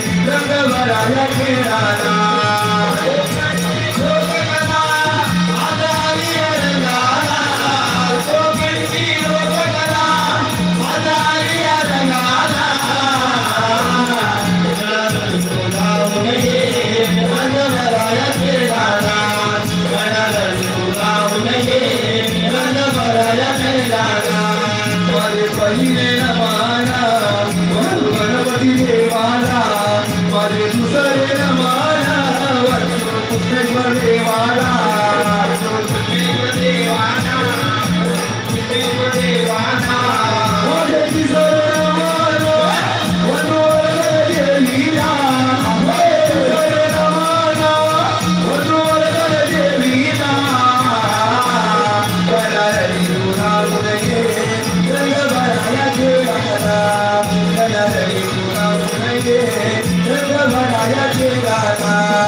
रंग भराया खेळाला पहिले नमाना गणपती देवाला माझे दुसरे नमाना कृष्णेश्वर देवाला माझे तिसरे नमाना वनवर देवीला तिसरे नमाना वनवर देवीला गणारी तुला उदये रंग भराया खेळाला गणारी तुला उदये रंग भराया खेळाला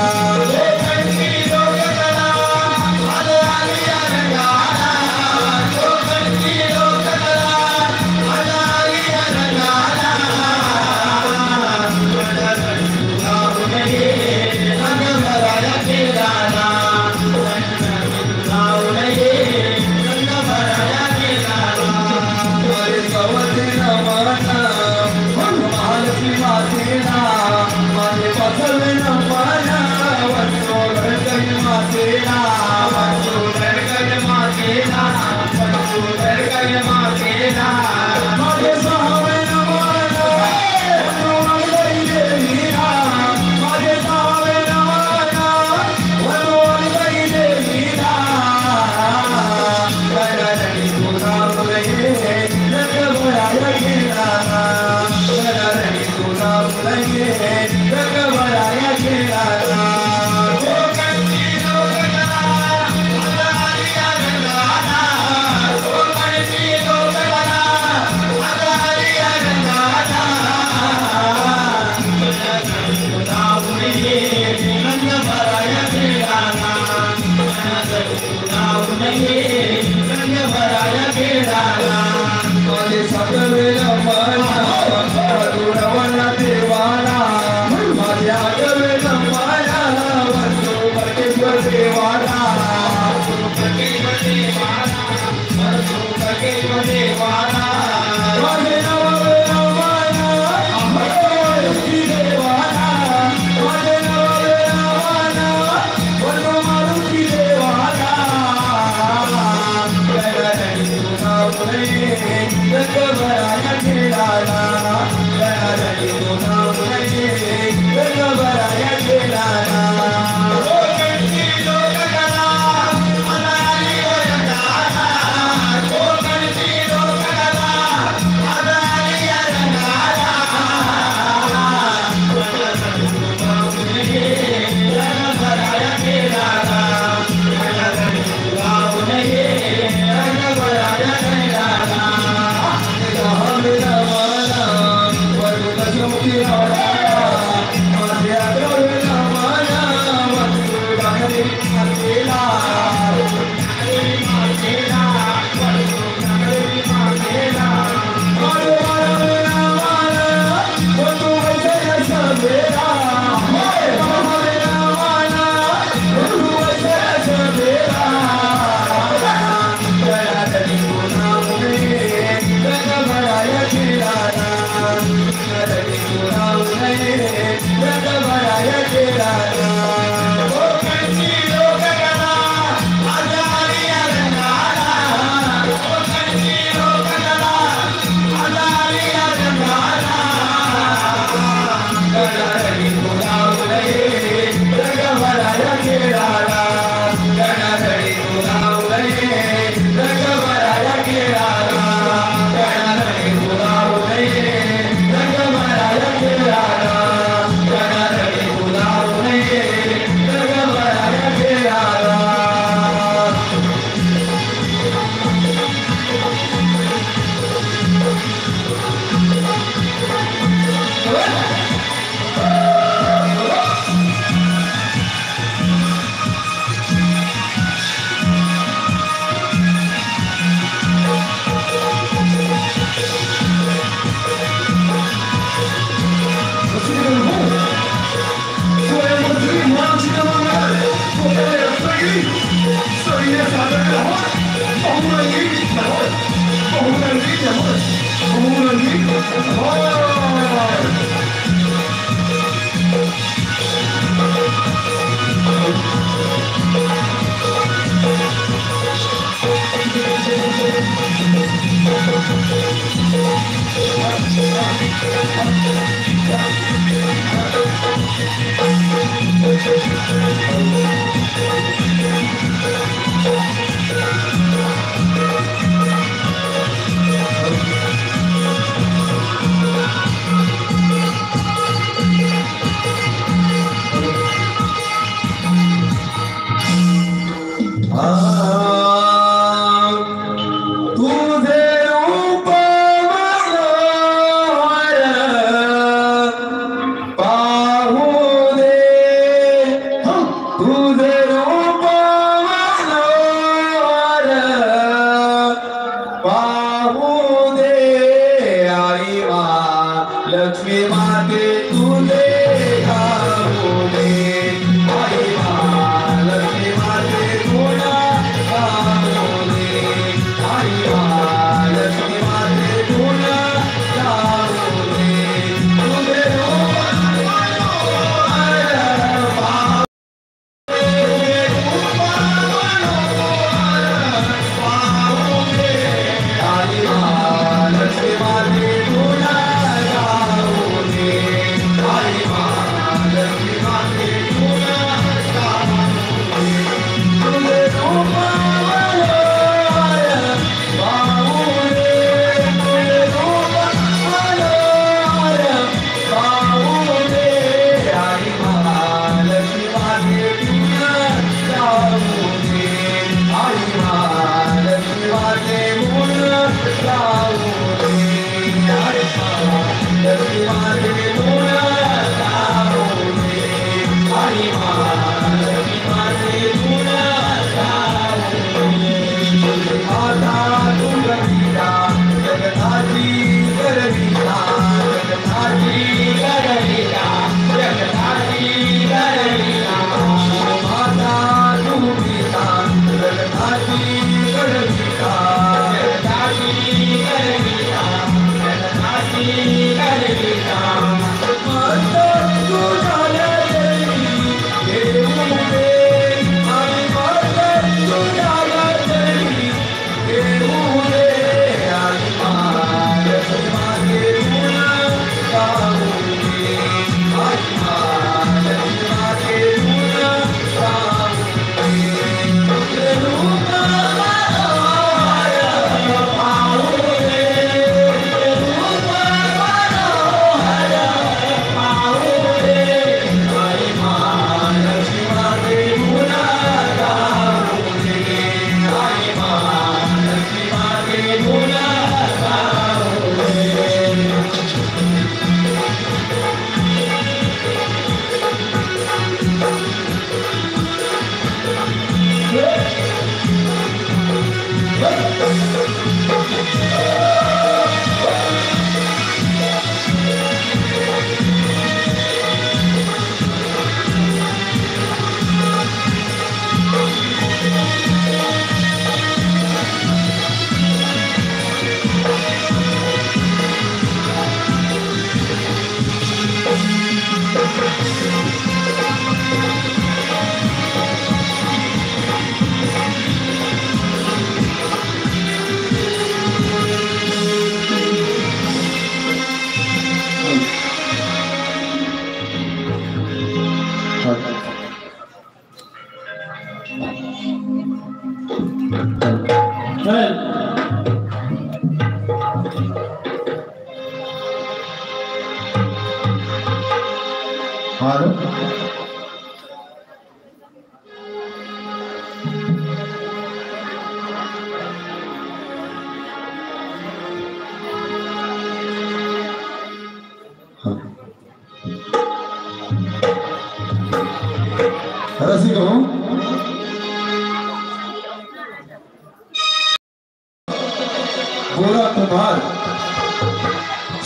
गोरा कुम्हार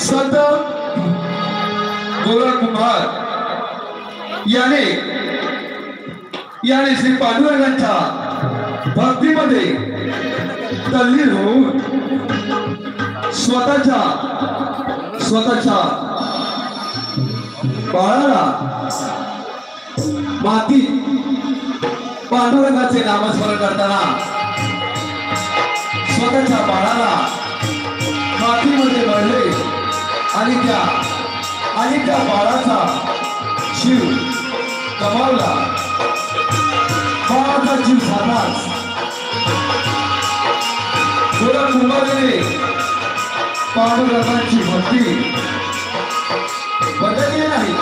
संत गोरा कुम्हार याने श्री पांडुरंगांच्या भक्तीमध्ये तल्लीन होऊन स्वतःच्या बाळाला मातीत पांडुरंगाचे नामस्मरण करताना स्वतःच्या बाळाला मातीमध्ये मळले आणि त्या बाळाचा जीव गमावला. बाळाचा जीव झालाच थोडा कुंभारीने पांडुरंगाची भक्ती बदलली नाही.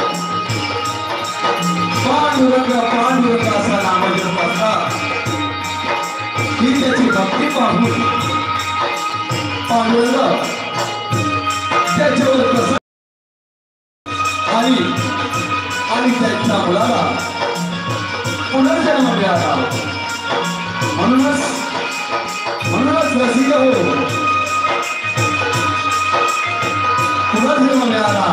पांडुरंग असा नामजप करतात ही त्याची भक्ती पाहून पांडुरंग त्याच्यावर प्रसन्न आणि त्यांच्या मुलाला पुनर्जन्म मिळाला. म्हणूनच रसिक हो पुनर्जन्म मिळाला.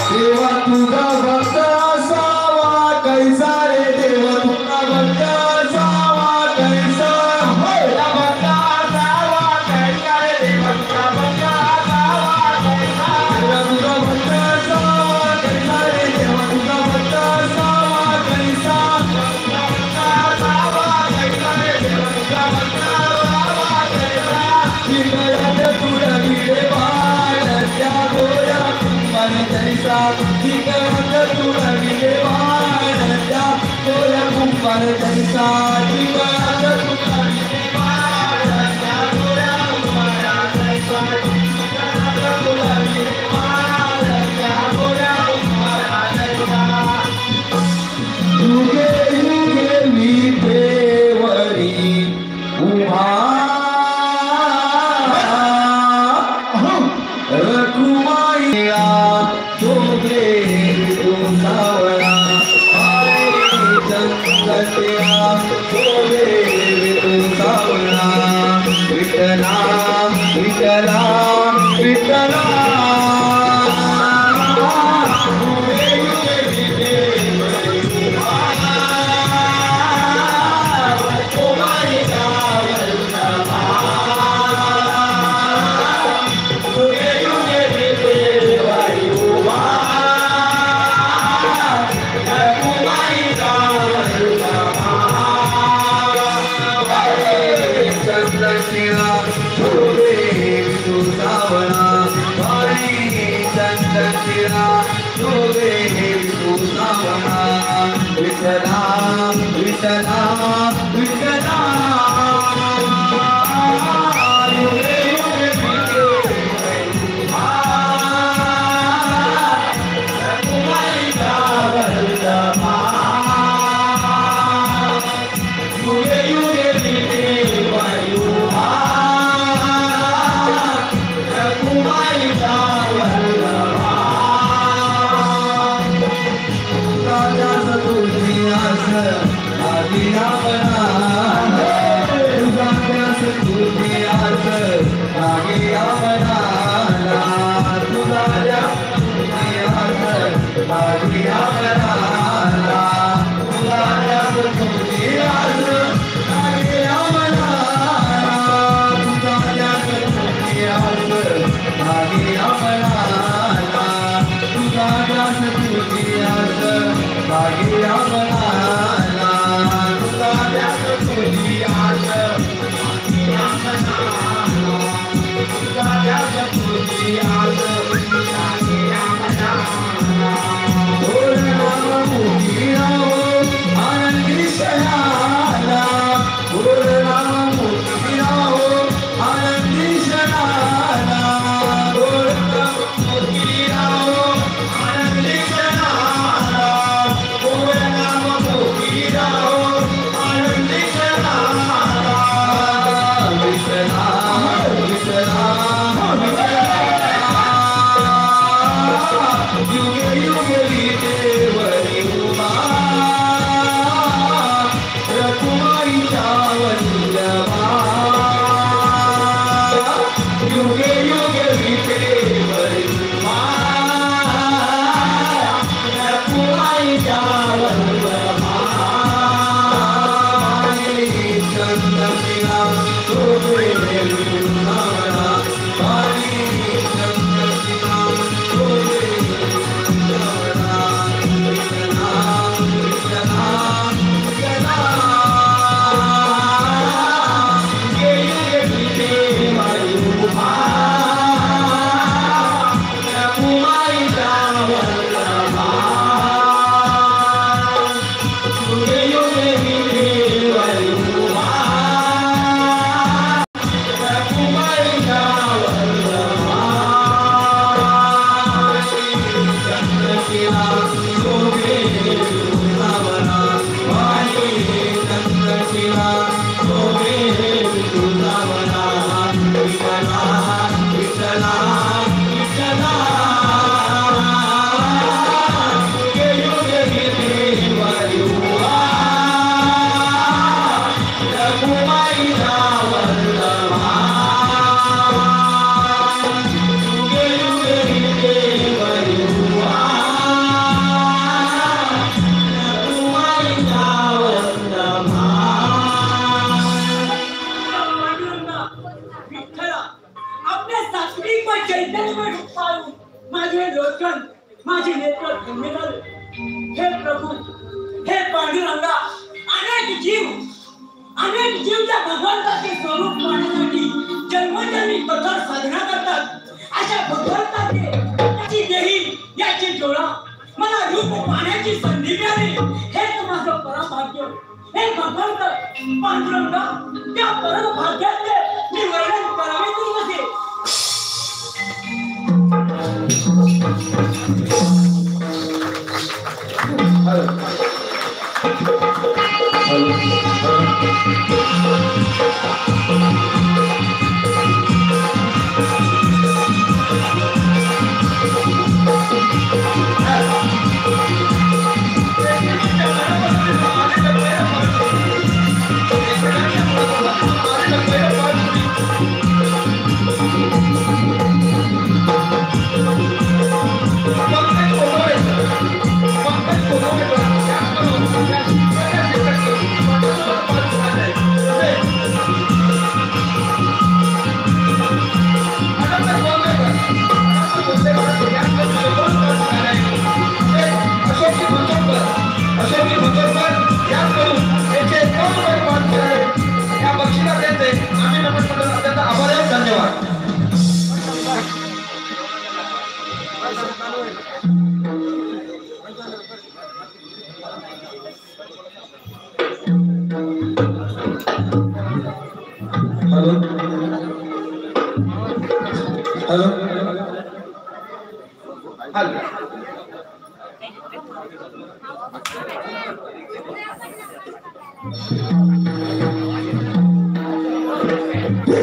देवा तुझा भक्त असावा कैसा रे, देवा तुझा भक्त असावा कैसा, देवा भक्त असावा कैसा रे, देवा तुझा भक्त असावा कैसा, देवा तुझा भक्त असावा कैसा रे, देवा तुझा भक्त असावा कैसा, राजा तुझी आस आदिना बना माझे लोचन माझे नेत्र धन्य झाले. हे प्रभू हे पांडुरंगा, अनेक जीव त्या भगवंताचे स्वरूप पाहण्यासाठी जन्मोजन्मी कठोर साधना करतात. अशा भगवंताचे देही याची डोळा मला रूप पाहण्याची संधी मिळाली. हेच माझं परमभाग्य. हे भगवंत पांडुरंगा, त्या परमभाग्याचे मी वर्णन करावे तरी कसे?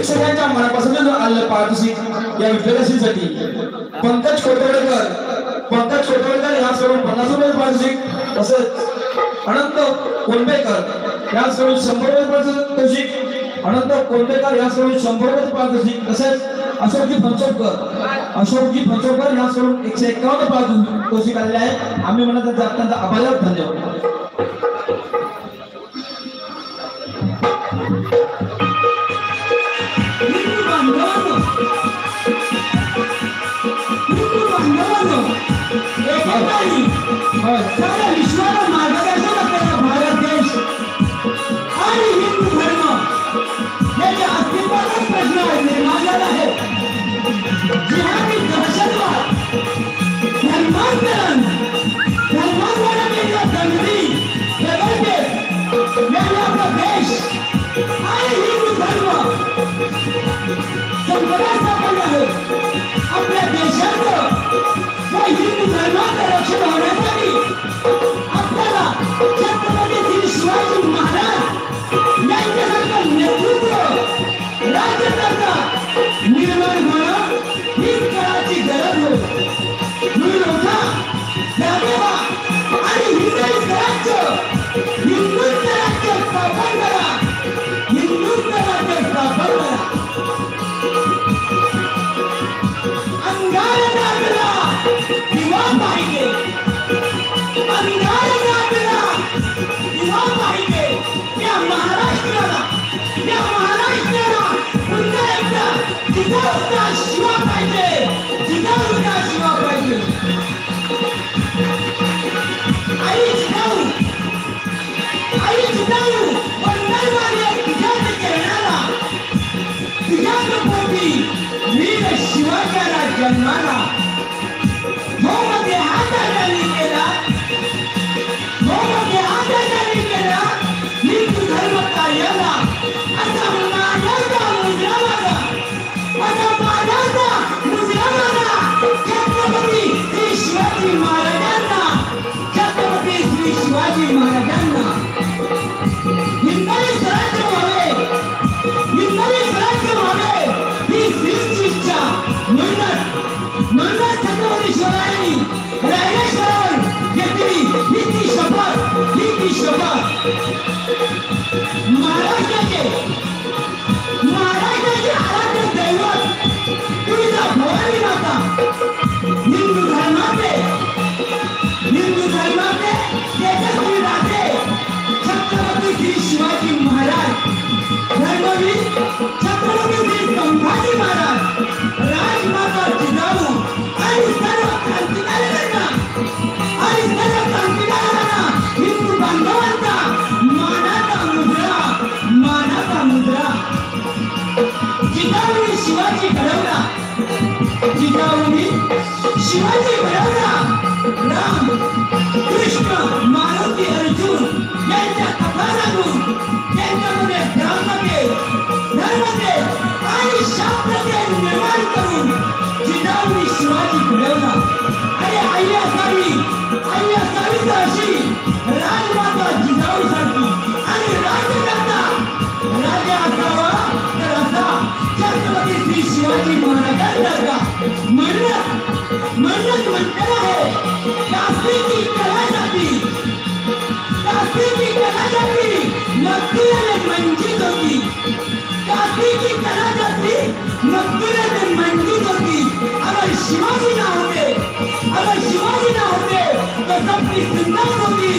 सगळ्यांच्या मनापासून आलं पाहतोसी या विद्यार्थ्यांसाठी पंकज कोटवडकर या सोडून 50 रुपये पारितोषिक, तसेच अनंत कोंडेकर या सोडून 100 रुपये पारितोषिक, अनंत कोंडेकर या सोडून 100 रुपये पारितोषिक, तसेच अशोकजी पंचोडकर या सोडून 151 पारितोषिक आलेले आहे. आम्ही म्हणत अत्यंत आभारी, धन्यवाद. सारा विश्वाला मार्गदर्शन करणारा भारत देश आणि हिंदू धर्म याच्या अस्तित्वाचाच प्रश्न निर्माण झाला आहे. जिहादी दहशतवाद, धर्मांतरण, धर्मांतरणाच्या दंगली, दगडफेक याने आपला देश आणि हिंदू धर्म संकटात सापडला आहे. आपल्या देशाचं व हिंदू धर्माचं रक्षण होण्यासाठी आपल्याला छत्रपती श्री शिवाजी महाराज यांच्यासारखं नेतृत्व राज्यकर्ता निर्माण होणं ही काळाची गरज होती. म्हणून होता त्यावेळेला आणि हिंदू राज्य स्थापन करा, हिंदुत्व राज्य स्थापन करा. अंगार नागला दिवा पाहिजे, अंगार नागला दिवा पाहिजे. या महाराष्ट्राला पुन्हा एकदा जिजाऊचा शिवा पाहिजे, जिजाऊचा शिवा पाहिजे. आई जिजाऊ वंदनवाने तुझ्याच चरणाला, तुझ्याच पोटी वीर शिवाच्या जन्माला. मध्ये हाताने केला, हिंदू धर्म कार्याला असा माझ्याचा मुजरा माझा छत्रपती श्री शिवाजी महाराजांना, छत्रपती श्री शिवाजी महाराजांना. हिंदवी स्वराज्य व्हावे ही श्रीची इच्छा. म्हणूनच छत्रपती शिवरायांनी रायरेश्वरावर घेतली ही ती शपथ. महाराष्ट्राचे आराध्य दैवत तुळजा भवानी माता, हिंदू धर्माचे तेजस्वी राजे छत्रपती श्री शिवाजी महाराज, धर्मवीर छत्रपती श्री संभाजी महाराज, राजमाता जिजाऊ आणि सर्व कृष्ण मारुती अर्जुन यांच्या कथा सांगून त्यांच्यामध्ये धर्मते आणि शास्त्रते निर्माण करून जिजाऊनी शिवाजी घडवला. आणि आई असावी तर अशी राजमाता जिजाऊ सारखी आणि राज्यकर्ता राजा असावा तर असा छत्रपती श्री शिवाजी महाराजांसारखा. म्हणूनच म्हणलेलं आहे काशीची कला जाती नक्कीच मंजित होती. काशीची कला जाती नक्कीच मंजित होती. अगर शिवाजी ना होते तो सबकी सुंदर होती.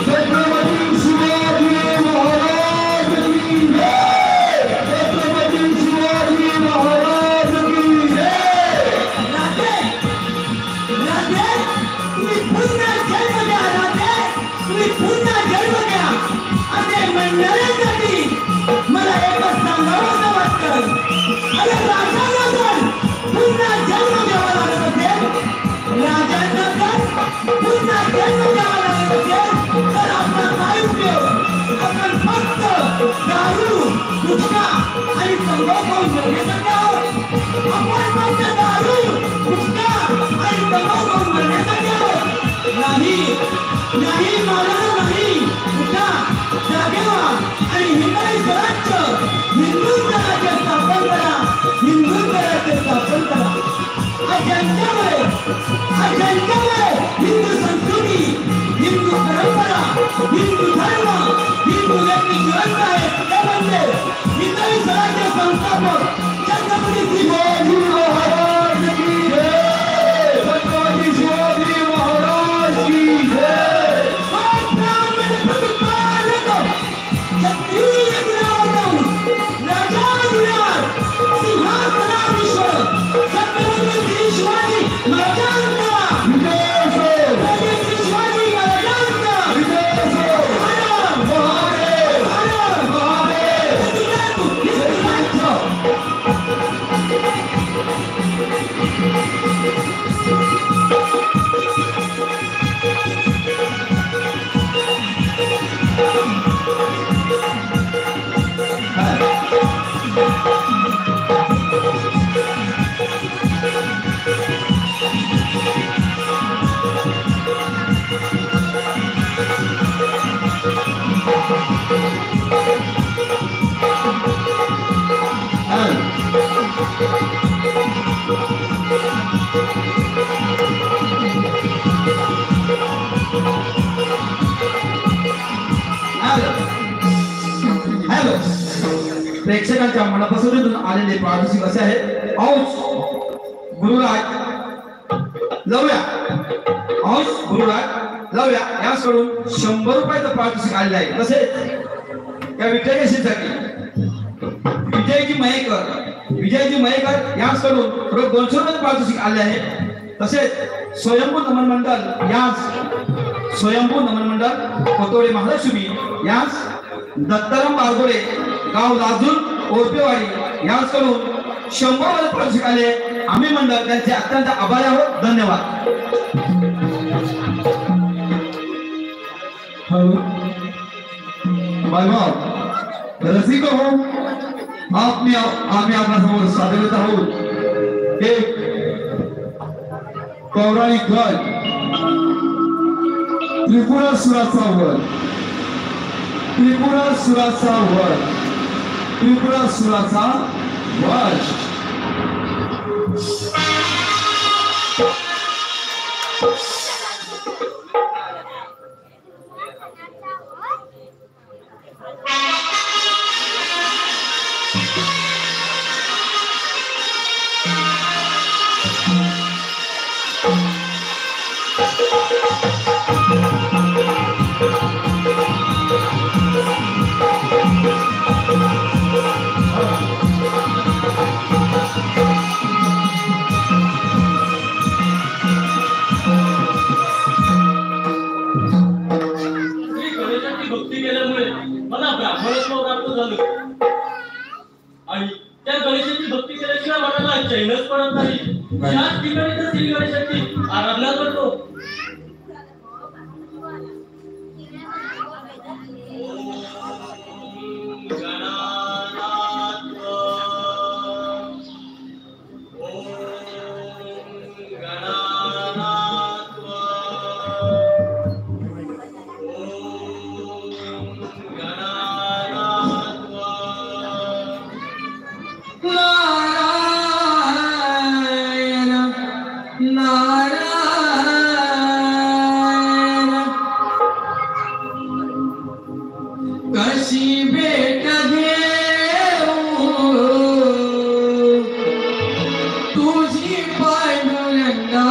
छत्रपती शिवाजी महाराज की जय. छत्रपती शिवाजी महाराज की जय. राधे तुम्ही पुन्हा जन्म घ्या असे म्हणणाऱ्यांसाठी मला एकच सांगावं वाटतं. अरे राजांना जर पुन्हा जन्म घ्यावा लागत असेल तर आपला काय उपयोग. आपण फक्त दारू गुटखा आणि तंबाखू खाऊन जगण्यासाठी आहोत. आपण फक्त दारू गुटखा आणि तंबाखू खाऊन जगण्यासाठी आहोत. नाही मानव नाही. उठा, जागे व्हा आणि हिंदवी स्वराज्य हिंदू स्वराज्य स्थापन करा. अजंतामुळे हिंदू संस्कृती, हिंदू परंपरा, हिंदू धर्म, हिंदू व्यक्ती जिवंत आहे. ते म्हणजे हिंदवी स्वराज्य संस्थापक छत्रपती शिवाजी महाराज की जय. छत्रपती शिवाजी महाराज की जय. प्रेक्षकांच्या मनापासून आलेले पारितोषिक असे आहे. औष गुरुराज लवया याकडून 100 रुपयाचं पारितोषिक आलेलं आहे. तसेच या विजयसाठी विजयजी मयेकर याकडून 200 रुपयाचं पारितोषिक आले आहे. तसेच स्वयंभू नमन मंडळ कोतोडे महालक्ष्मी यास दत्ताराम बारगोडे गाव लाजून ओरपेवाडी याकडून 100 रुपये पारितोषिक आले. आम्ही मंडळ त्यांचे अत्यंत आभारी आहोत. धन्यवाद. रसिक हो, आम्ही आपल्यासमोर सादर करत आहोत एक पौराणिक गट त्रिपुरासुराचा वध. आणि त्या गणेशाची भक्ती केल्याशिवाय मला चैनच पडत नाही. त्याच ठिकाणी तर श्री गणेशाची आराधना करतो. पांडुरंगा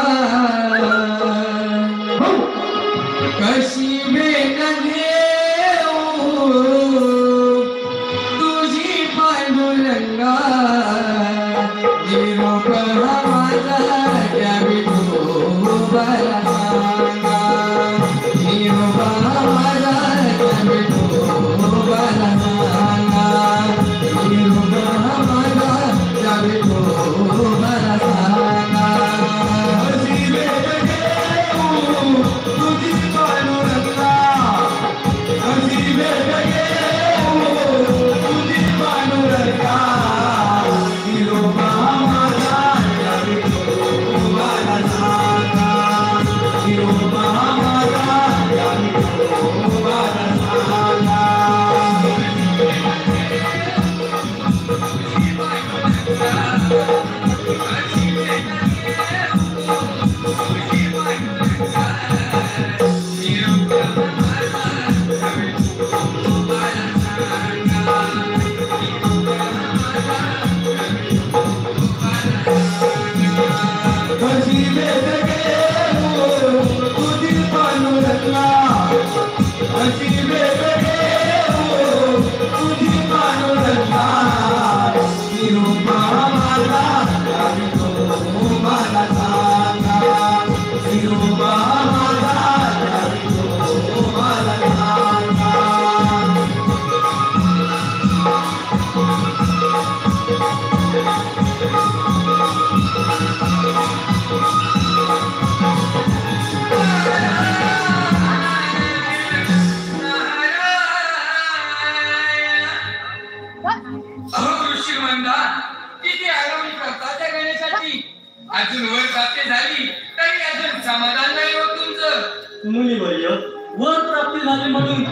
कशी भेट घेऊ तुझी पांडुरंगा निरोप माझा त्या विठोबाला सांगा निरोप माझा त्या विठोबाला सांगा निरोप माझा त्या विठोबाला सांगा कशी भेट घेऊ तुझी पांडुरंगा कशी भेट घेऊ तुझी पांडुरंगा निरोप माझा त्या विठोबाला सांगा निरोप माझा त्या विठोबाला सांगा कशी भेट घेऊ तुझी पांडुरंगा कशी भेट घेऊ तुझी पांडुरंगा निरोप माझा त्या विठोबाला सांगा निरोप माझा त्या विठोबाला सांगा अहो ऋषीवंदा किती आळवणी करता त्या गणेशाची अजून वर प्राप्ती झाली तरी अजून समाधान नाही हो तुमचं मुनिवर्य वर प्राप्ती झाली म्हणून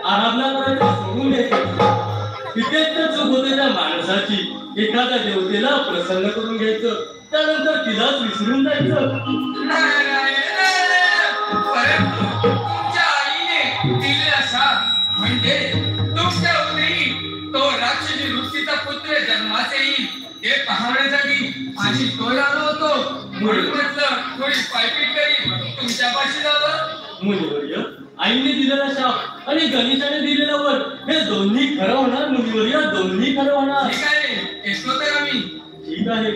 आराधना करायला सोडून द्यायचं तिथेच तर चूक होते त्या माणसाची एखाद्या देवतेला प्रसन्न करून घ्यायचं त्यानंतर तिलाच विसरून जायचं परंतु तुमच्या आईने दिलेला शाप म्हणजे तुमच्या उदरी तो राक्षसी वृत्तीचा पुत्र जन्मास येईल हे पाहण्यासाठी आम्ही तोल आलो होतो म्हणून म्हटलं थोडी पायपीट करी तुमच्यापाशी जावं मुनिवर्य आईने दिलेला शाप आणि गणेशाने दिलेला वर हे दोन्ही खरं होणार मुनिवर्य दोन्ही खरं होणार ठीक आहे येतो तर आम्ही ठीक आहे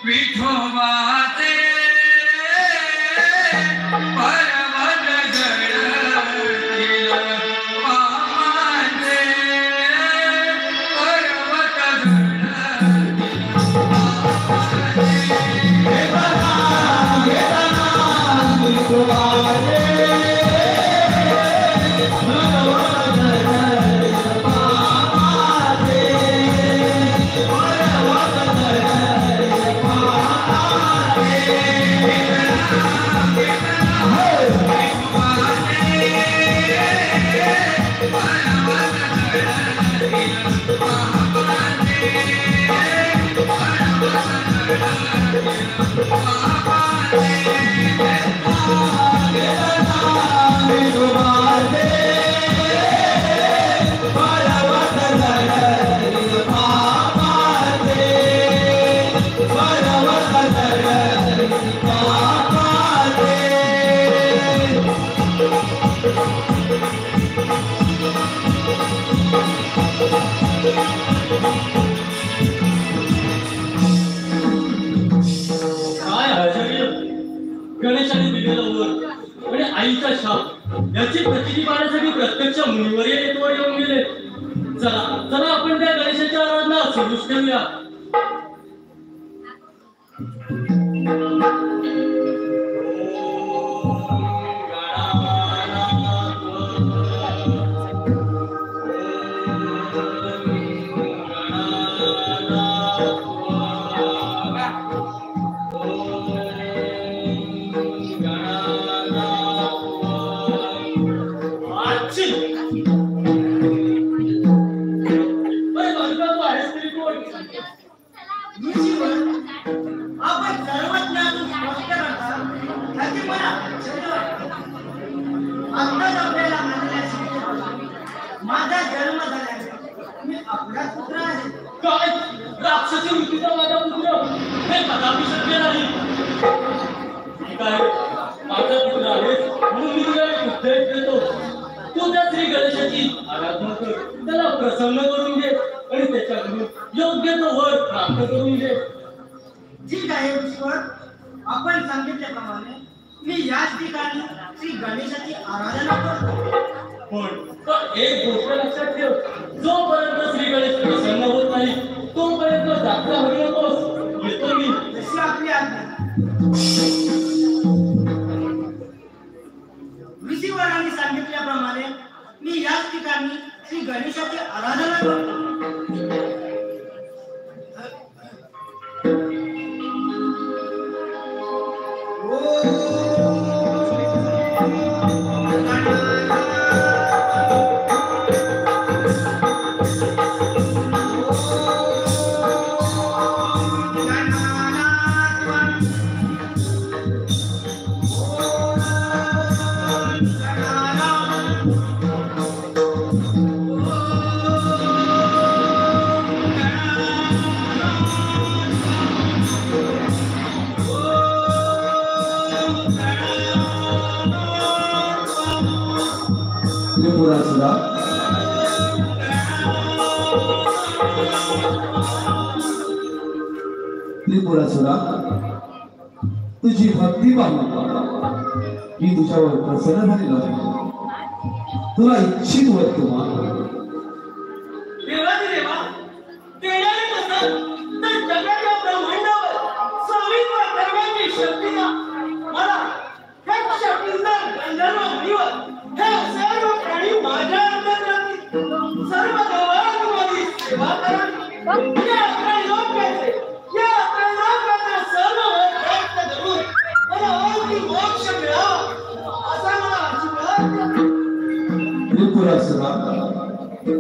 विठोबाचे पर्वत जळतील पामाचे पर्वत काय आश्चर्य गणेशाने दिलेला वर आणि आईचा शाप याची प्रचिती पाहण्यासाठी प्रत्यक्ष मुनिवर्य येतवर येऊन गेले चला चला आपण त्या गणेशाची आराधना सुरूच ठेवूया आत्ताच आपल्याला माझा जन्म झाल्याने मी आपला पुत्र आहे. काय राक्षसी वृत्तीचा माझा पुत्र हे कदापि शक्य नाही. काय माझा पुत्र आहे म्हणून मी तुला एक उपदेश देतो. तू त्या श्री गणेशाची आराधना कर, त्याला प्रसन्न करून घे आणि त्याच्याकडून योग्य तो वर प्राप्त करून घे. ठीक आहे ऋषीवर, आपण सांगितल्याप्रमाणे मी याच ठिकाणी श्री गणेशाची आराधना करतो. पण एक गोष्ट लक्षात ठेव, जोपर्यंत श्री गणेश प्रसन्न होत नाही तोपर्यंत जात्रा होऊ नकोस. येतो मी. तशी आपली आज्ञा. ऋषीवरांनी सांगितल्याप्रमाणे मी याच ठिकाणी श्री गणेशाची आराधना करतो. त्रिपुरासुरा, तुझी भक्ती पाहून मी तुझ्यावर प्रसन्न झालेलो आहे. तुला इच्छित वस्तू माग.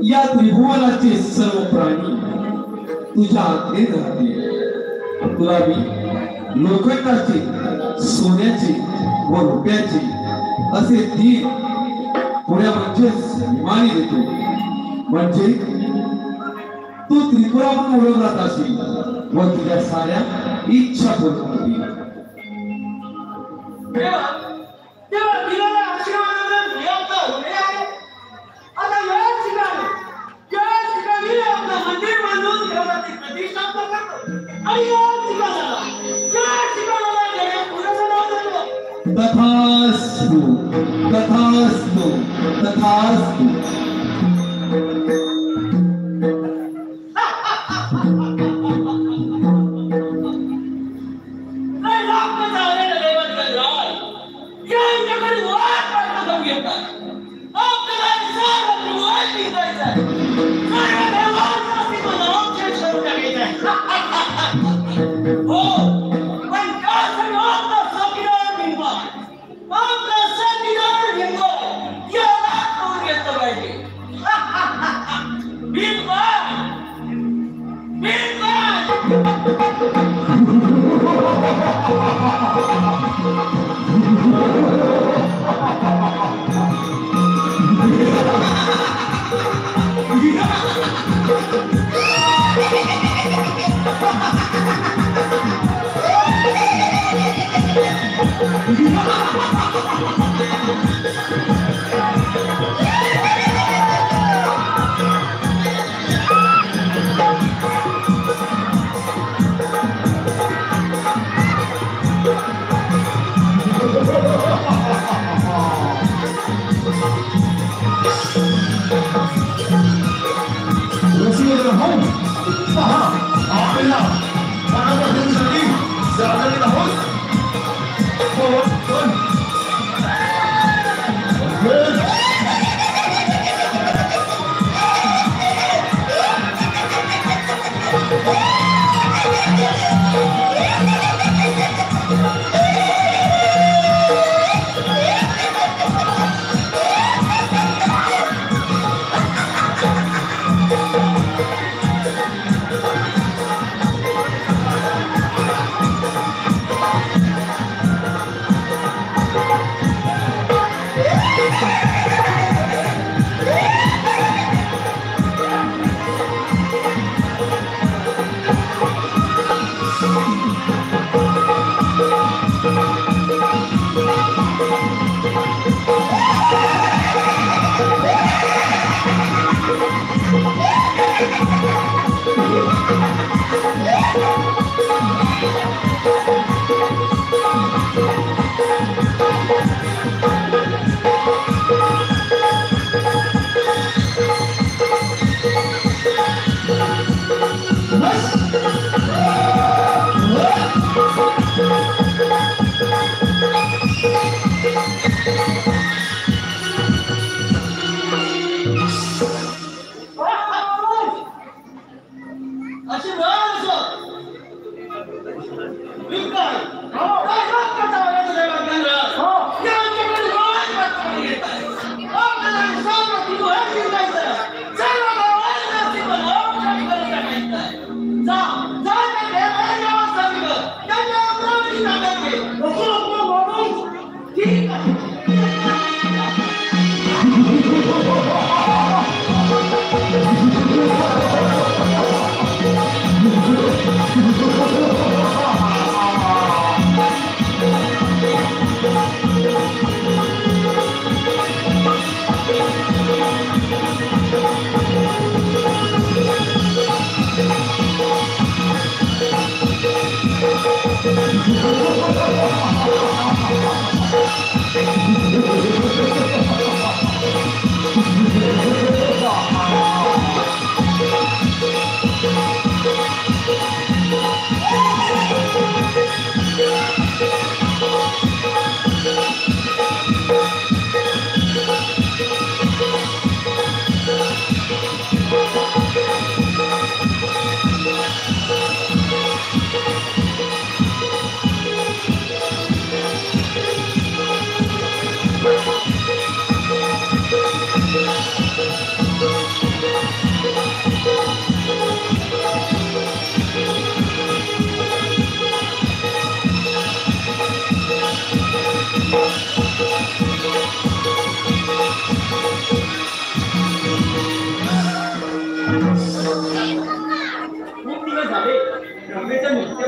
या त्रिभुवनाचे सर्व प्राणी तुझ्या आज्ञेत राहतील. तुला मी लोखंडाचे, सोन्याचे व रुपयाचे असे 3 पुण्या मानी देतो. म्हणजे तू त्रिपुराहून ओळखला जाशील व तुझ्या साऱ्या इच्छा पूर्ण होतील. तथास्तु तथास्तु तथास्तु.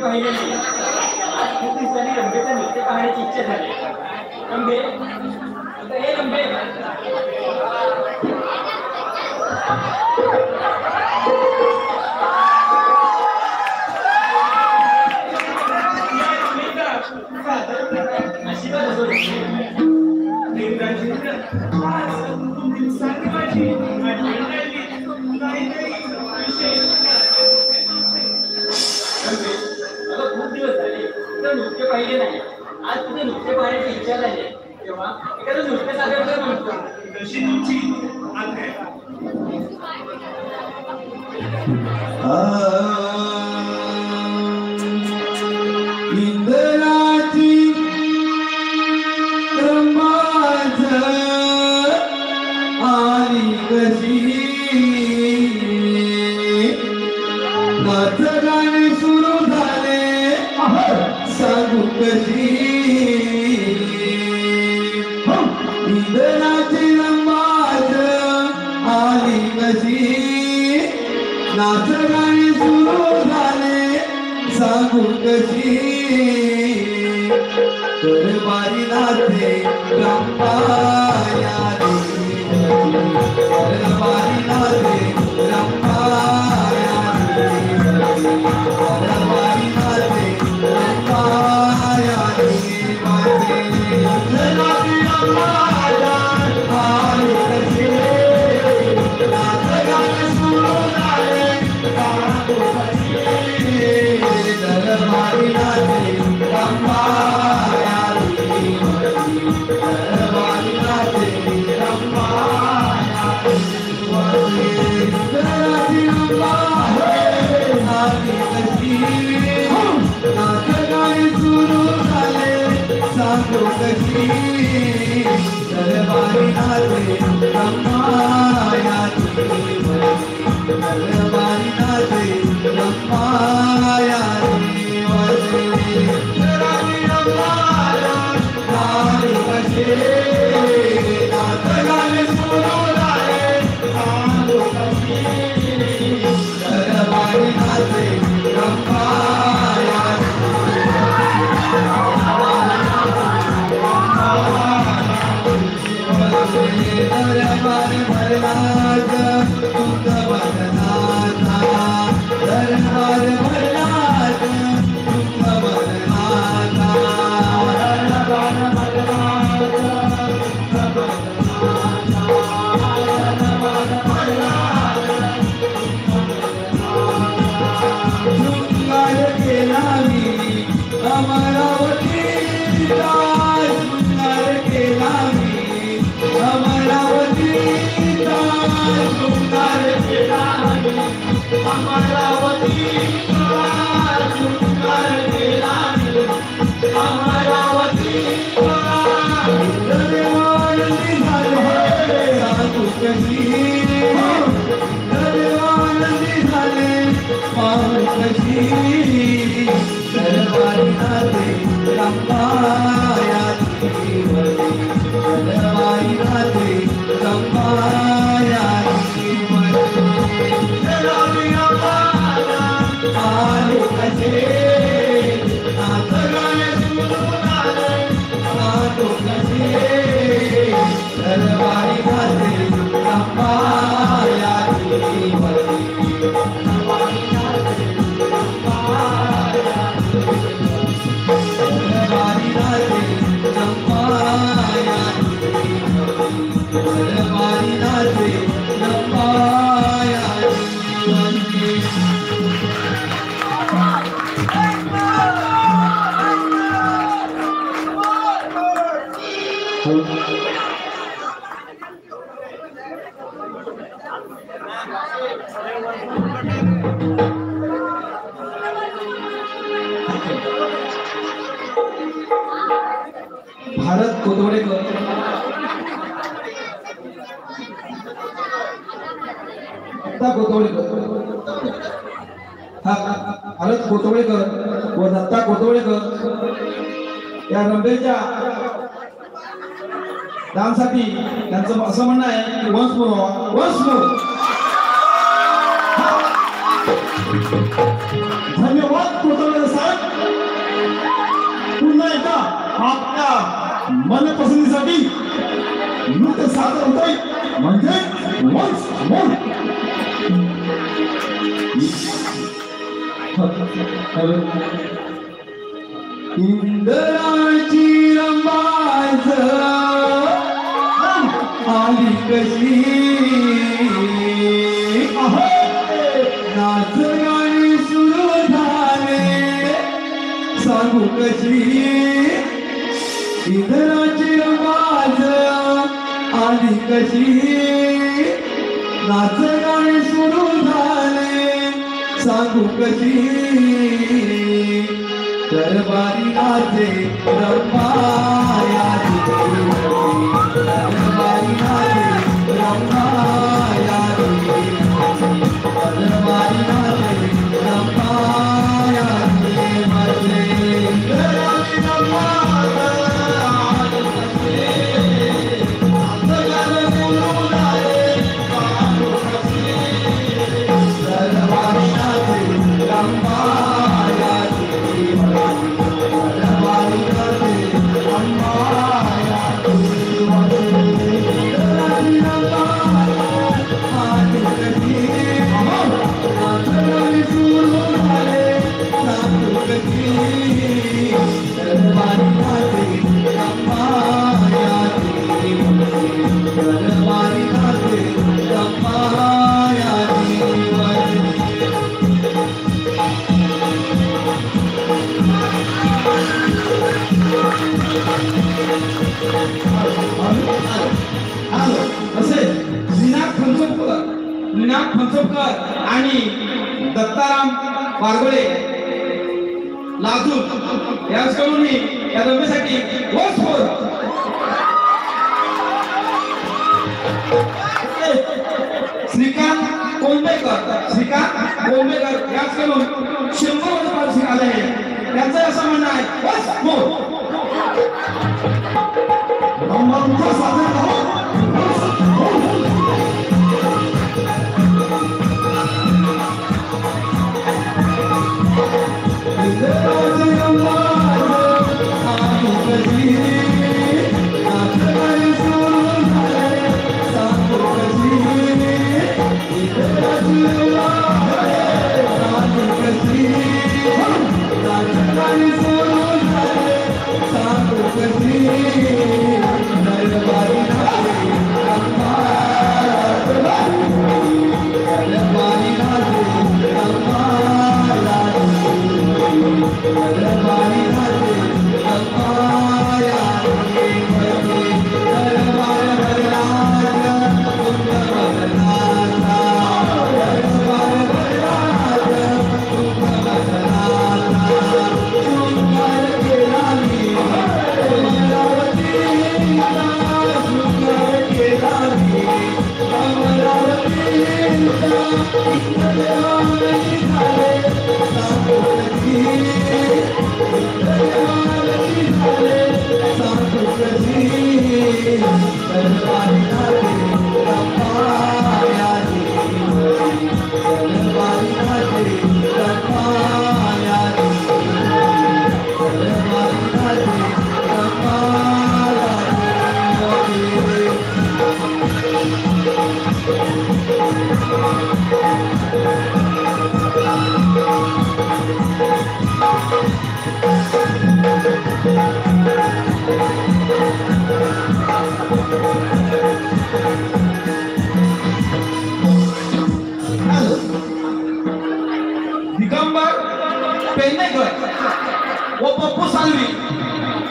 पाहिले नाही. आज खूप दिवसांनी रंभेचं नृत्य पाहण्याची इच्छा झाली. रंभे, आता हे रंभे. आशीर्वाद असो रे. खूप दिवस झाले तुझं नृत्य पाहिले नाही. आज तुझं नृत्य पाहण्याची इच्छा झाली तेव्हा एखादं नृत्य सादर कर म्हणतो. जशी तुमची इंद्राची रमाज आली कशी नाच गाणे सुरू झाले सांगू कशी इंद्राची रमाज आली कशी नाच गाणे सुरू झाले सांगू कशी दरबारी नाचे रंपाया दरबारी नाचे रंपाया दरबारी नाचे रंपाया भारत कोतवडेकर दत्ता कोतवडेकर भारत कोतवडेकर व दत्ता कोतवडेकर या रंभेच्या डान्ससाठी त्यांचं असं म्हणणं आहे की वन्स मोर धन्यवाद कोतवडेकर साहेब. आपल्या मनपसंतीसाठी नृत्य सादर होतोय म्हणजे once more. इंद्राची रंबाज आली कशी नाच गाणी सुरू झाले सांगू कशी इंद्राची रंबाज आली कशी नाच गाणी सुरू झाले सांगू कशी दरबारी नाचे रंभायाची दरबारी नाचे रंभायाची दरबारी नाचे रंभायाची मजे दरबारी फणसोपकर आणि दत्ताराम वारगोळे लातूर यांच्याकडून या रमेसाठी श्रीकांत कोंबेकर यांच्याकडून 100 पारितोषिक आले आहे. त्यांचं असं म्हणणं आहे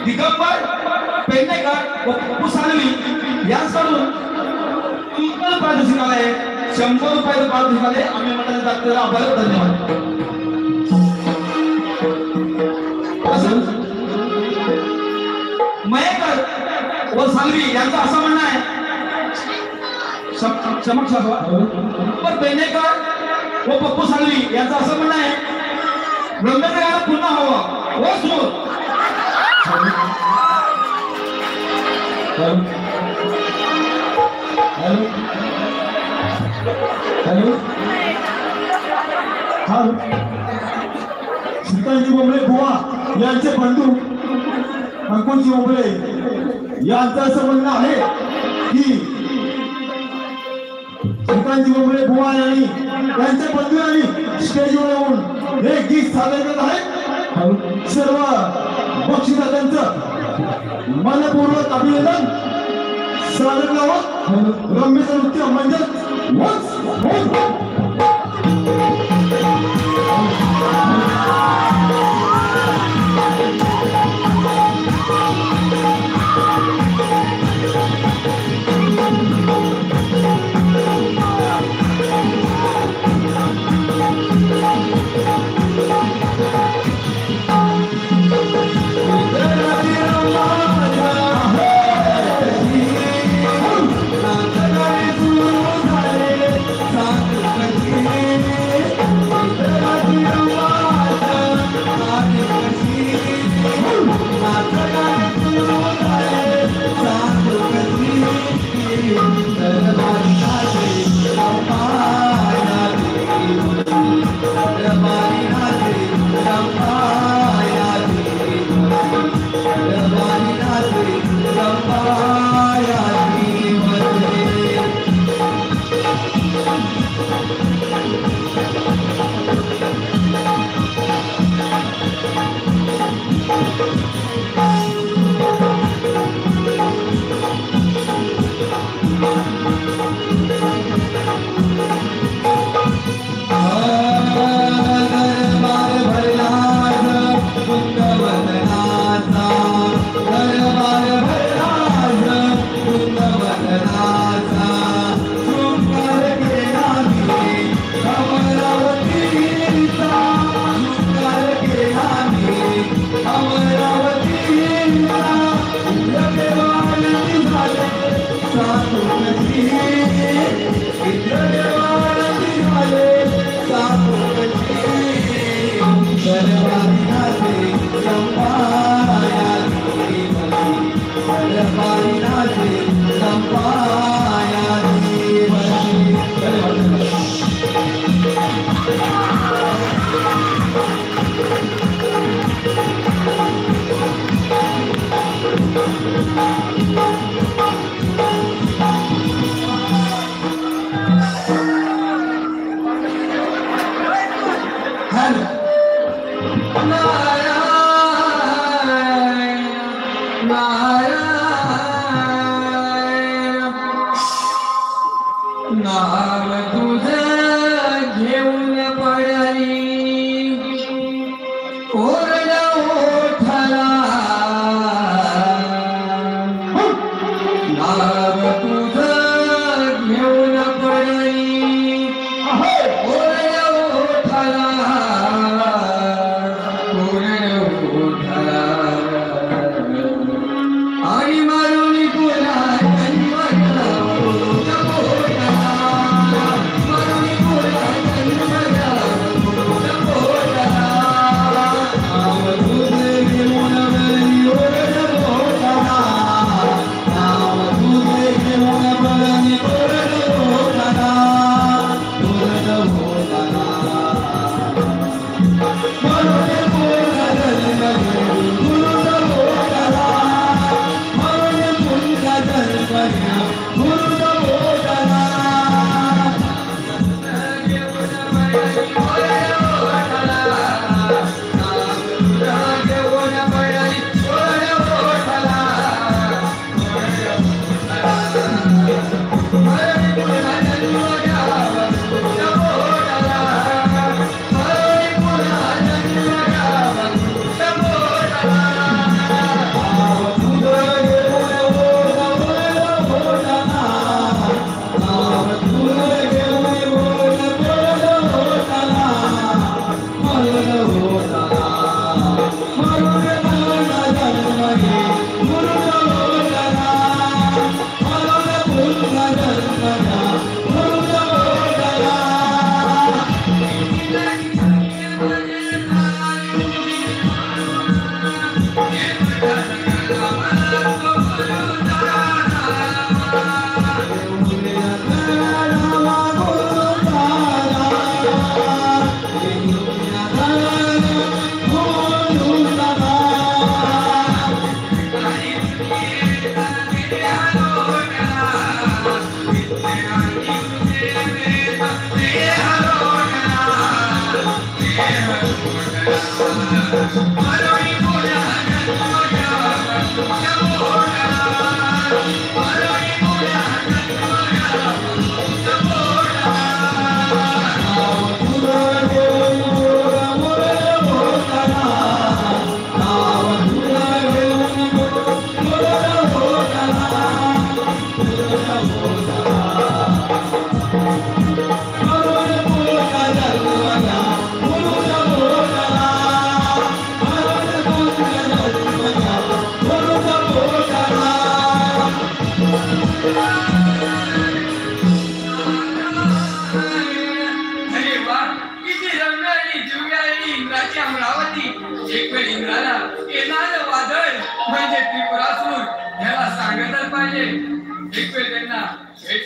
दिगंबर पेडणेकर व पप्पू सालवी यांच्याकडून पारितोषिक आले 100 रुपयाचं पारितोषिक आले. आम्ही मंडळाचे आभार धन्यवाद. मयेकर व सालवी यांचं असं म्हणणं आहे समक्ष पेडणेकर व पप्पू सालवी यांचं असं म्हणणं आहे ब्रह्मेंद्र गाणं पुन्हा हवं व सुरू हॅलो श्रीकांतजी बोंबळे बुवा यांचे बंधू अंकुशजी बोंबले यांचं असं म्हणणं आहे की श्रीकांतजी बोंबले बुवा यांनी त्यांच्या बंधूंनी स्टेजवर येऊन हे गीत सादर करत आहेत. सर्व बक्षिसांचं मनपूर्वक अभिनंदन. सादर करावं रम्य नृत्य मंडळ. नाम तुझं घेऊन पडली ओरडा ओठला नाम तुझं घेऊन पडली ओरडा ओठला ओठला आणि मारून तुला जन्म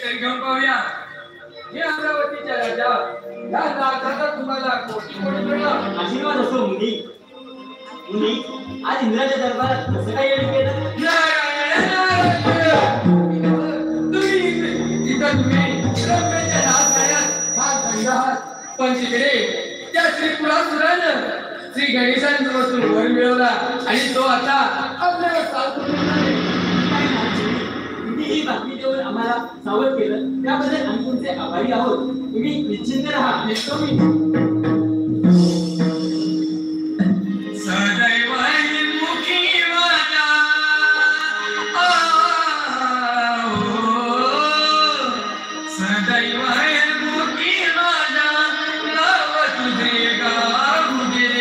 तर घेऊन पाहूया. हे अमरावतीच्या राजा या नाथाचा तुम्हाला कोटी कोटी मिळाला. आशीर्वाद असो मुनी. मुनी आज इंद्राच्या दरबारात कसं काय येऊन केलं? पण तिकडे त्या श्रीपुरासुरानं श्री गणेशांजवळ वर मिळवला आणि तो आता आपल्याला ही बातमी देऊन आम्हाला सावध केलं त्याबद्दल आम्ही तुमचे आभारी आहोत. तुम्ही निश्चिंत राहा. निघतो मी. सदैव मुखी माझ्या सदैव मुखी माझ्या नाव तुझे गाऊ दे.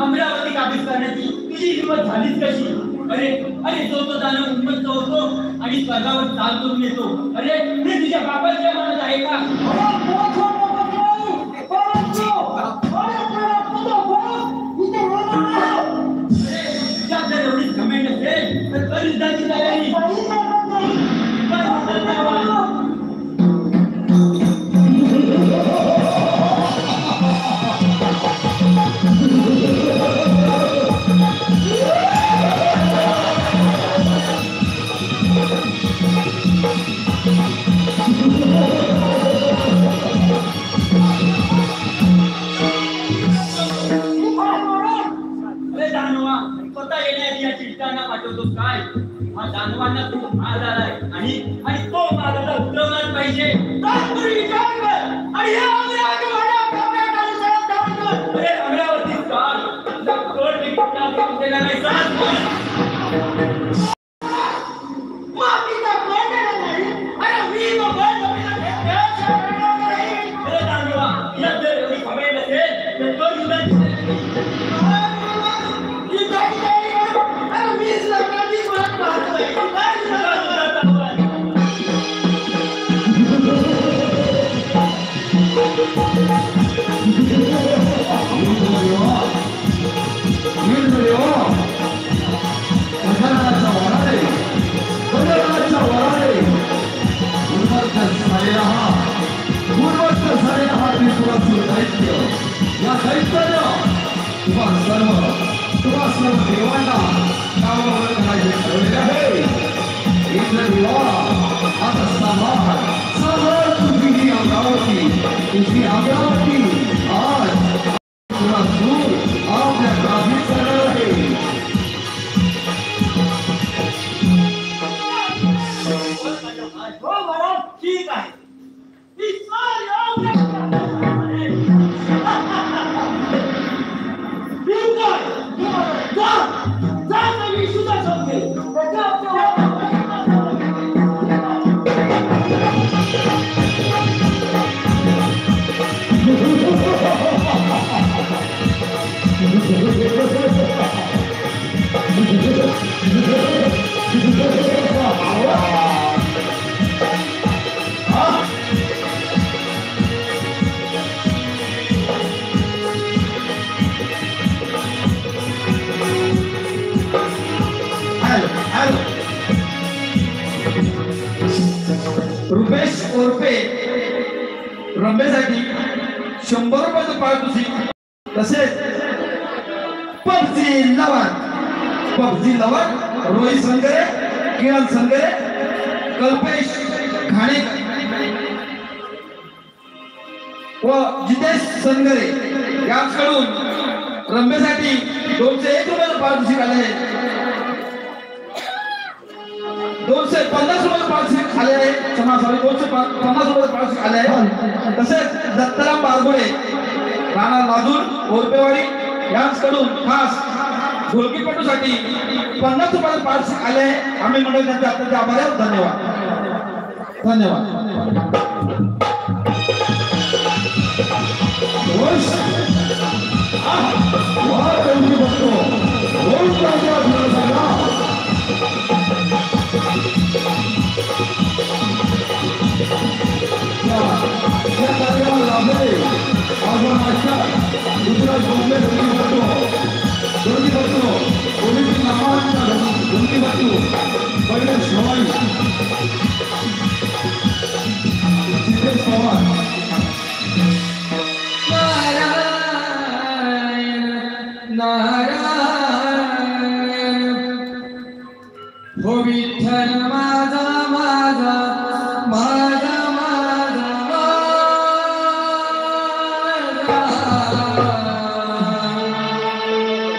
अमरावती काबीज करण्याची तुझी हिंमत झालीच कशी? अरे अरे जो तो दानव उन्मत्त होतो आणि स्वर्गावर चाल करून येतो. अरे हे तुझ्या बापाच्या मनात आहे का? एवढीच घमेंड असेल तर कर युद्धाची तयारी. काय हा दानवांना खूप माल आलाय आणि तो मालाला उतरवणार पाहिजे. अरे अमरावती माफीचा झालेला हा पूर्वस्त झालेला हा त्रिपुरासूर दैत्य या दैत्यानं तुम्हा सर्व देवांना नावावर करायचे ठरवलेले आहे. आता सांभाळ तुझी ही अमरावती तुझी अमरावती आज तुला दूर आपल्या गावी करणार आहे. हो महाराज ठीक आहे. रुपेश ओरफे रंबेसाठी 100 रुपयाचं पारितोषिक तसेच पबजी लवर रोहित संगरे किरण संगरे कल्पेश घाणे व जितेश संगरे यांच्याकडून रंबेसाठी 201 रुपयाचं पारितोषिक आले आहे. 250 रुपये पारितोषिक आले आहे. 250 रुपये पारितोषिक आले आहे. तसेच दत्ताराम बारगुडे राणा लाजूर ओरपेवाडी यांच्याकडून खास ढोलकीपटूसाठी 50 रुपये पारितोषिक आले आहे. आम्ही मंडळ त्यांचे अत्यंत आभारी आहोत. धन्यवाद धन्यवाद. हो विठ्ठल माझा माझा माझा माझा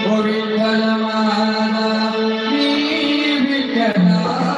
हो विठ्ठल माझा मी विठ्ठलाचा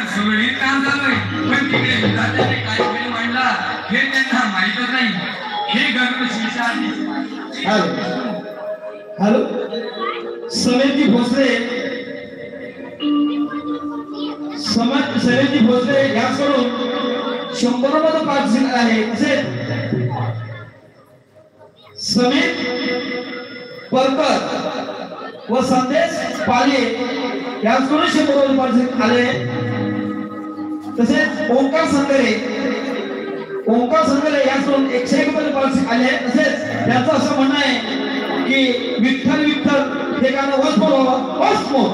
सुरळीत काम चालूय, पण तिकडे विधात्याने काय खेळ मांडला हे त्यांना माहीतच नाही. हे गरुड शिशाजी. हॅलो समेतजी भोसले, समेतजी भोसले याकडून 100 मध्ये पार्टिसिपेट आहे. तसेच समीर परकर व संदेश पाले याकडून 100 मध्ये पार्टिसिपेट आले. तसेच ओंकार संगरे याकडून 101 मध्ये पार्टिसिपेट आले. तसेच त्यांचं असं म्हणणं आहे की विठ्ठल विठ्ठल हे गाणं वच बोलावं, वच बोल.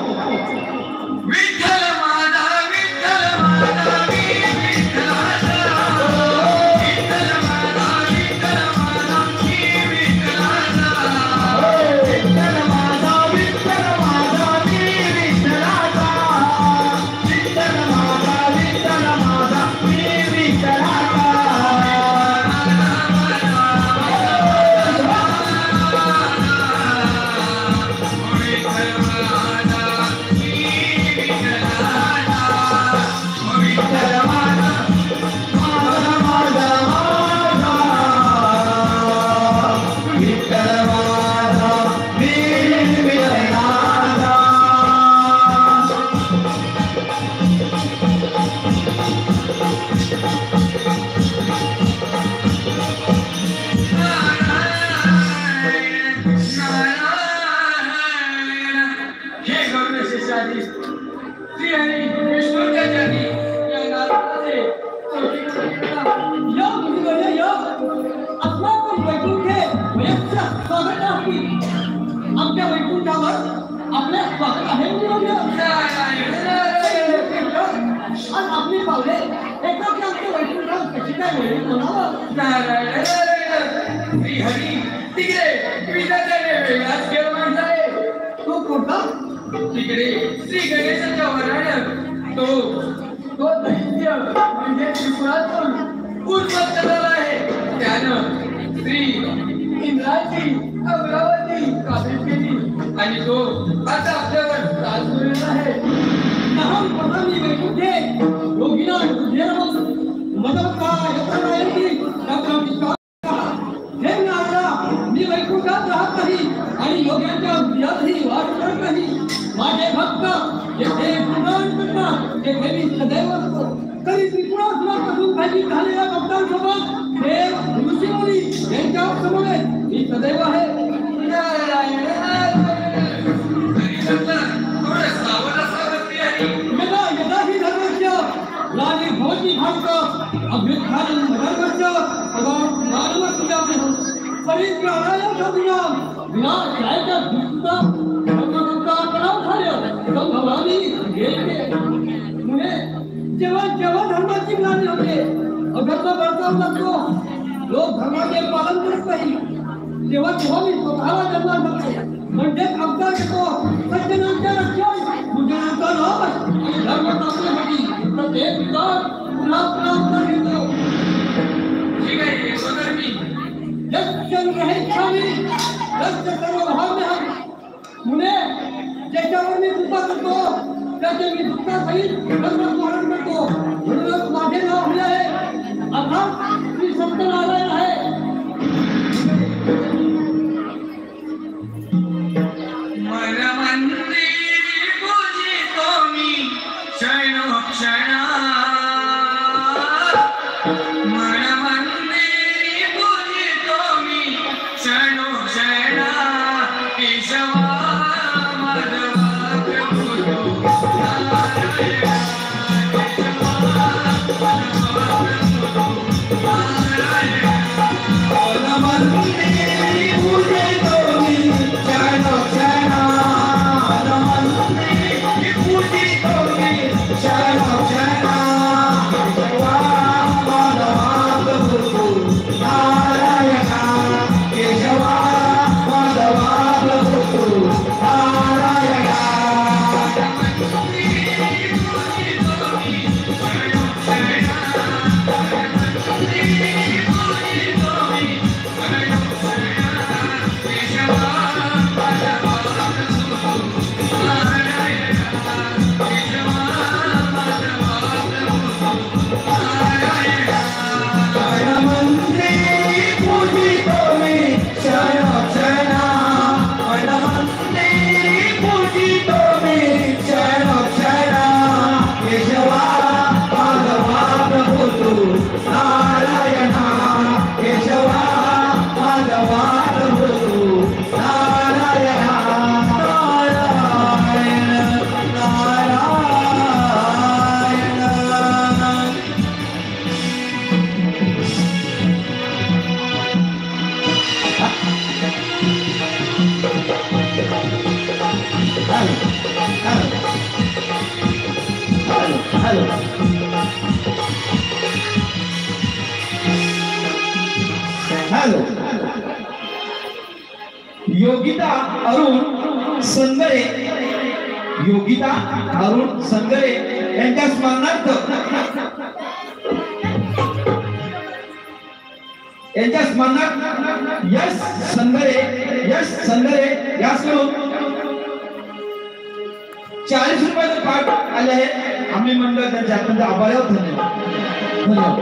विठ्ठल माझा विठ्ठल माझा आमच्या वैकुंठावर आपल्या स्वागत आहे. आज आपली पावले एकाच आमच्या वैकुंठावर कशी काय वेळी म्हणावं. हरी तिकडे विधात्याने वेगळाच खेळ मांडला आहे. तो कोणता? तिकडे श्री गणेशाच्या वराड्यात तो दैत्य म्हणजे त्रिपुरातून उर्वत झाला आहे. त्यानं श्री इंद्राची अमरावती काबीज केली आणि तो आता आपल्यावर राजगुरू आहे. नाम पदामी वैकुंठे योगिना तुझेरम मदवता यत्रायती तत्त्वविश्वास. हे नारदा, मी वैकुंठात राहत नाही आणि योग्यांच्या हृदयातही वास करत नाही. माझे भक्त जेथे गुणगान करतात तेथे मी सदैव असतो. कधी त्रिपुरासुरापासून काही झालेल्या भक्तांसोबत देव ऋषीमुनी यांच्या समोर मी सदैव आहे. यदा यदा हि धर्मस्य ग्लानिर्भवति भारत अभ्युत्थानं धर्मस्य तदा ज्ञानमस्याम्यहम्. परित्राणाय साधूनां विनाशाय च दुष्कृतां धर्मसंस्थापनार्थाय संभवामि येते. मुने जेव्हा जेव्हा धर्माची ग्लानी होते, अधर्म बळकावू लागतो, लोक धर्माचे पालन करत नाही, तेव्हा तेव्हा मी स्वतःला जन्माला जातो. म्हणजेच अवतार घेतो सज्जनांच्या रक्षण, दुर्जनांचा नाश आणि धर्म स्थापनेसाठी प्रत्येक विकार पुन्हा पुन्हा अवतार घेतो. ठीक आहे, सदर मी यक्षण रहेच्छामी यस्य सर्वभाव्यहम्. मुने ज्याच्यावर मी कृपा करतो त्याचे मी दुःखासहित धर्मस्मरण करतो. म्हणूनच माझे नाव हे आहे अर्थात श्री सत्यनारायण आहे. मन मंदिरी पूजितो मी क्षणोक्षणा. मन मंदिरी पूजितो मी क्षणोक्षणा. केशवा माधवा प्रभू नारायण. हॅलो योगिता अरुण संगरे, योगिता अरुण संगरे यांच्या स्मरणार्थ यश संगरे यासकडून 40 रुपयाचं पाठ आले आहे. आम्ही मंडळ त्यांच्या अत्यंत आभारी आहोत. धन्यवाद.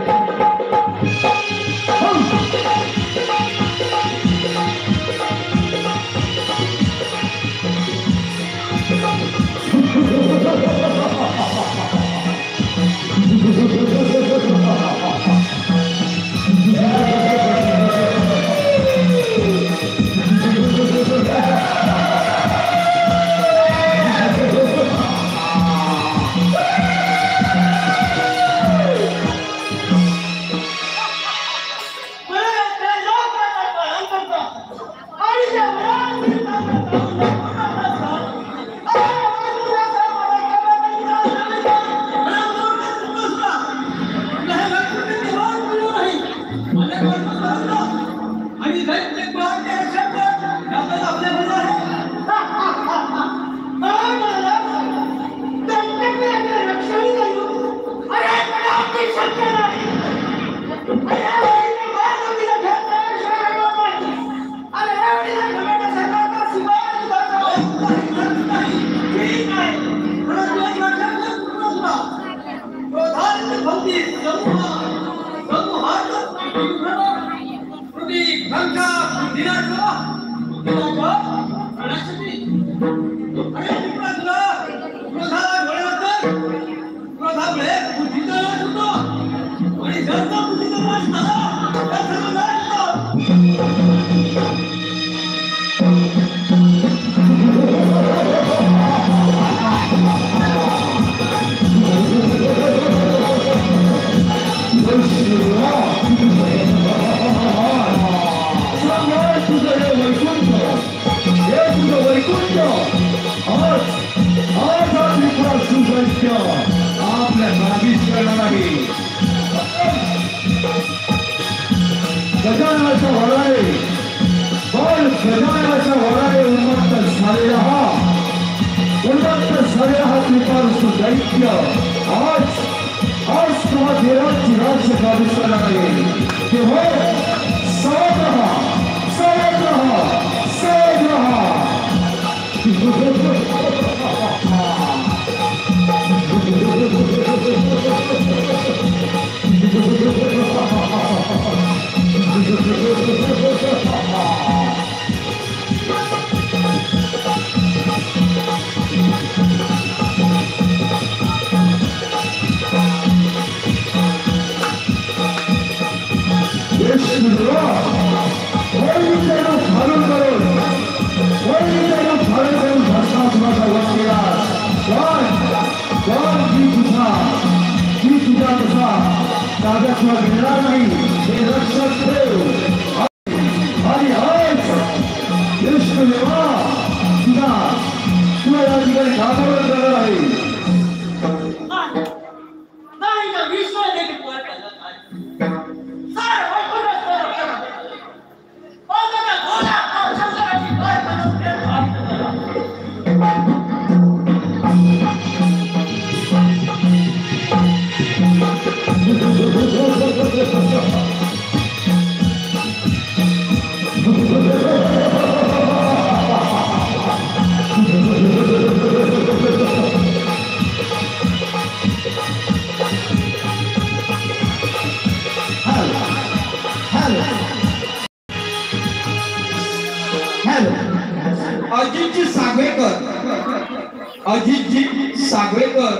अजितजी सागवेकर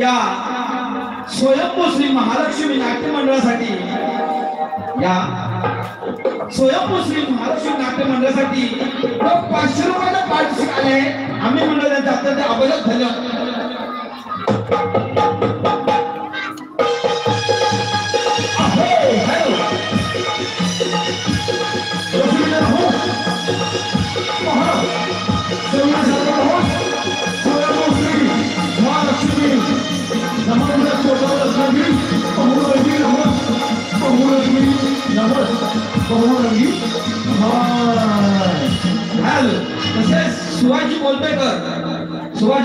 या स्वयंभू श्री महालक्ष्मी नाट्य मंडळासाठी लोक 500 रुपयाला पाठ आले. आम्ही मंडळ त्यांचा अत्यंत आभारी धन्यवाद. नमस्कार. बहुरंगी तसेच शिवाजी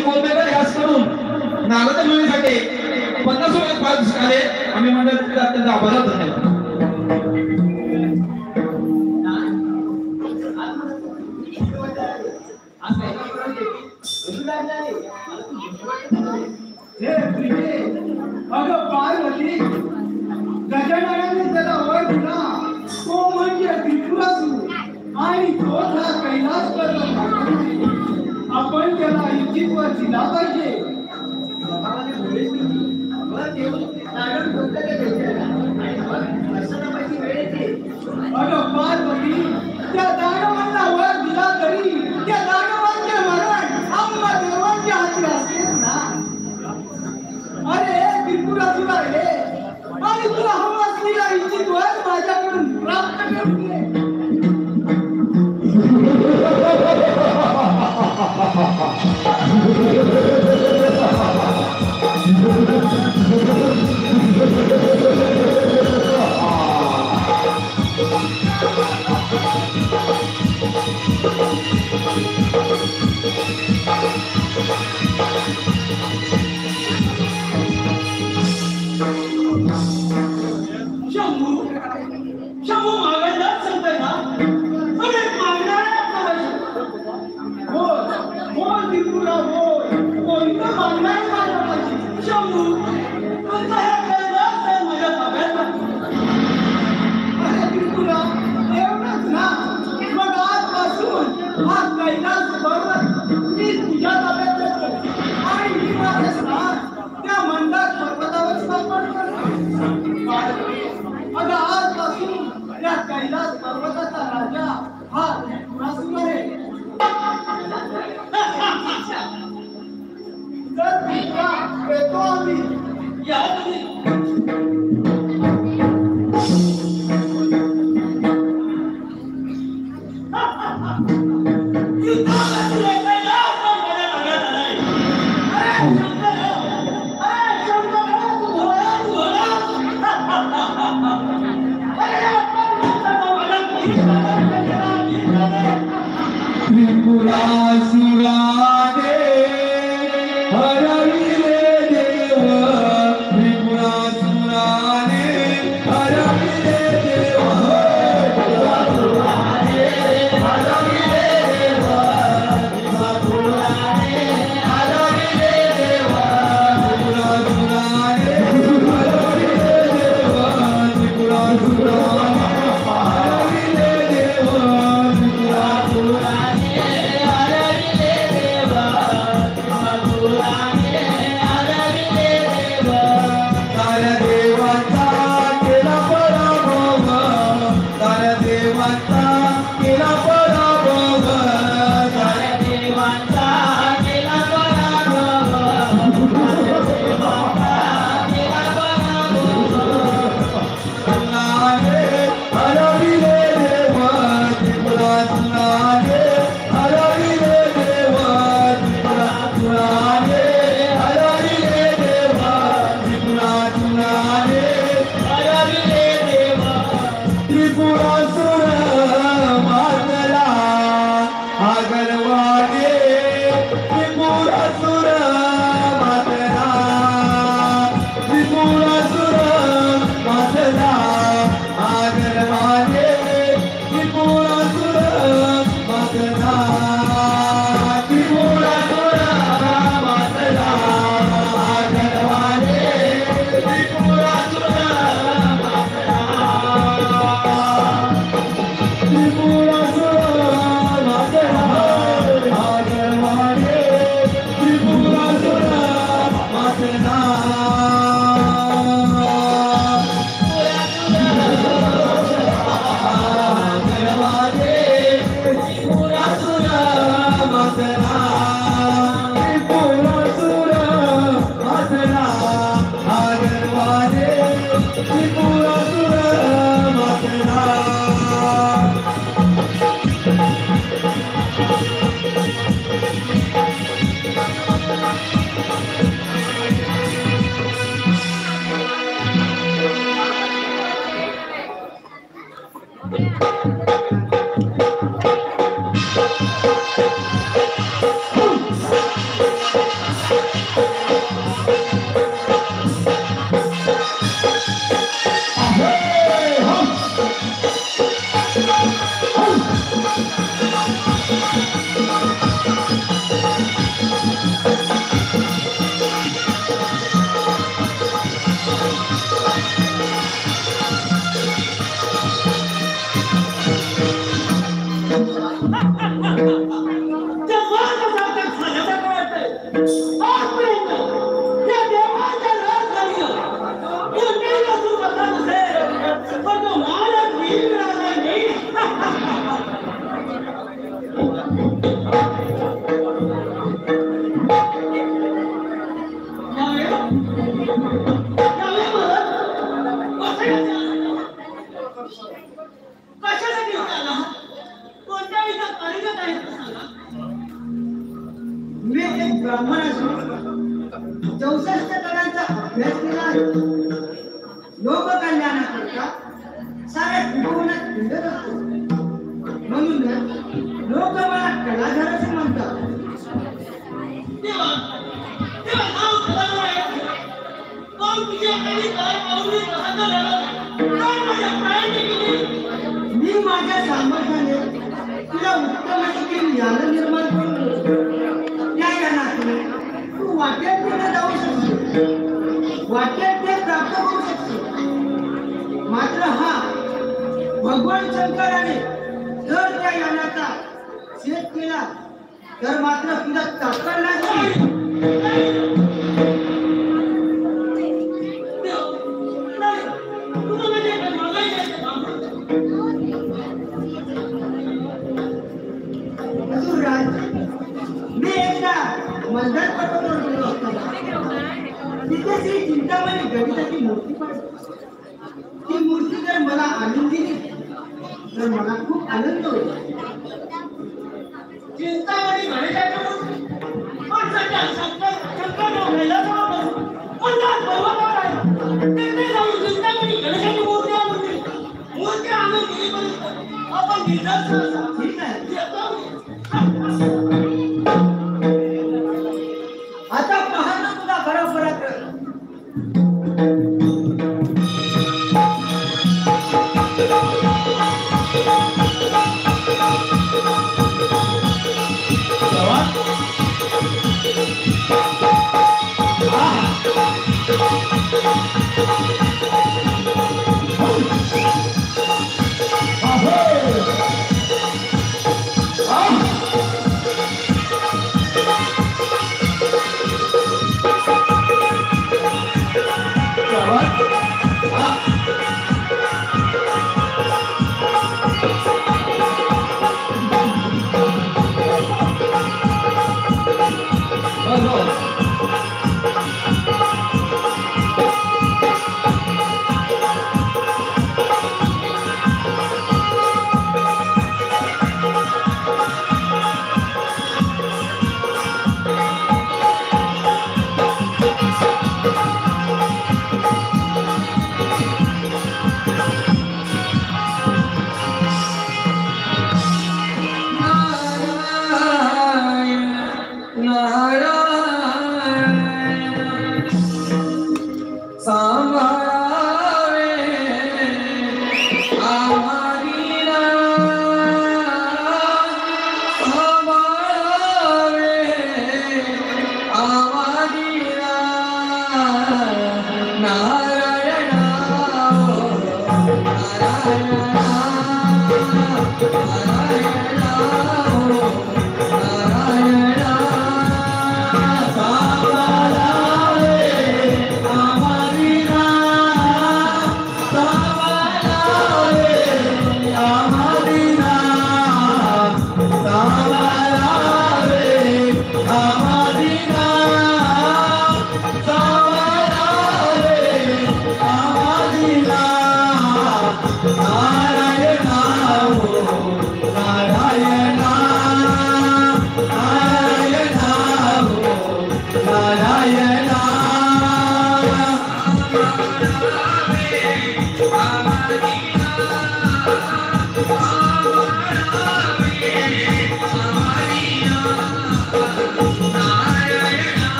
कोलपेकर याचकडून नागरिक मिळण्यासाठी 50 रुपये पारितोषिक आले. आम्ही मंडळ अत्यंत आभार. धन्यवाद. अगं पार्वती गजाननाने त्याला वर दिला तो म्हणजे त्रिपुरासुर आणि तो हा कैलास पर्वत. आपण त्याला इच्छित वर दिला पाहिजे. अगं पार्वती त्या दानवांना वर दिला तरी त्या दानवांचे मरण आम्हा देवांच्या हाती असते ना. अरे त्रिपुरासुरा रे आणि तुला हवा असलेला इच्छित वर माझ्याकडून प्राप्त करून घे. शंभू मागायलाच सांगताय ना. अरे बोल त्रिपुरा बोल. कोणतं मागणार माझ्या पाशी? शंभू तुमचा हे कैलास आहे माझ्या ताब्यात. अरे त्रिपुरा एवढंच ना. मग आजपासून हा कैलास पर्वत मी तुझ्या ताब्यात देतो आणि मी माझे स्नान त्या मंदार पर्वतावर समर्पण करतो. अगं आजपासून त्या कैलास पर्वताचा राजा हा त्रिपुरासुर आहे. जर त्रिपुरा येतो आम्ही या त्रिपुरासुराने हरविले देव. त्रिपुरासुराने हरविले देव. त्रिपुरासुराने हरविले देव. त्रिपुरासुराने हरविले देव. त्रिपुरासुराने हरविले देव. त्रिपुरासुराने हरविले देव. त्रिपुरासुराने कशासाठी होता कोणत्या विषयात कार्यरत आहे सांगा. मी एक ब्राह्मण असून 64 तळांचा अभ्यास केला आहे. लोककल्याणाकरता साऱ्या त्रिभुवनात फिरत असतो. म्हणून लोक मला कलाधार असे म्हणतात. देवा देवा नाव कलाधार आहे. कोण तुझ्या काही काय पाहुणे कसा लढला कोण माझ्या प्राणाने केली. मी माझ्या सामर्थ्याने तुला उत्तम अशी ज्ञान निर्माण करून त्या ज्ञानातून तू वाटेत पुढे जाऊ शकतो. वाटेत ते प्राप्त करू शकतो. मात्र हा भगवान शंकराने जर त्या ज्ञानाचा शेत केला तर मात्र तुला तक्रार नाही. मी एकदा मंदार पर्वतावर गेलो असताना तिथे श्री चिंतामणी गणिताची मूर्ती पाहिली. ती मूर्ती जर मला आणून दिली तर मला खूप आनंद होईल. चिंतामणी गणिताची मूर्ती पण सध्या शंकर व्हायला जवळ मंदार पर्वतावर आहे. तिथे जाऊन चिंतामणी गणिताची मूर्ती आणून मूर्ती आणून दिलीपर्यंत आपण निदर्शन ठीक आहे. आता पहा ना तुला बरोबर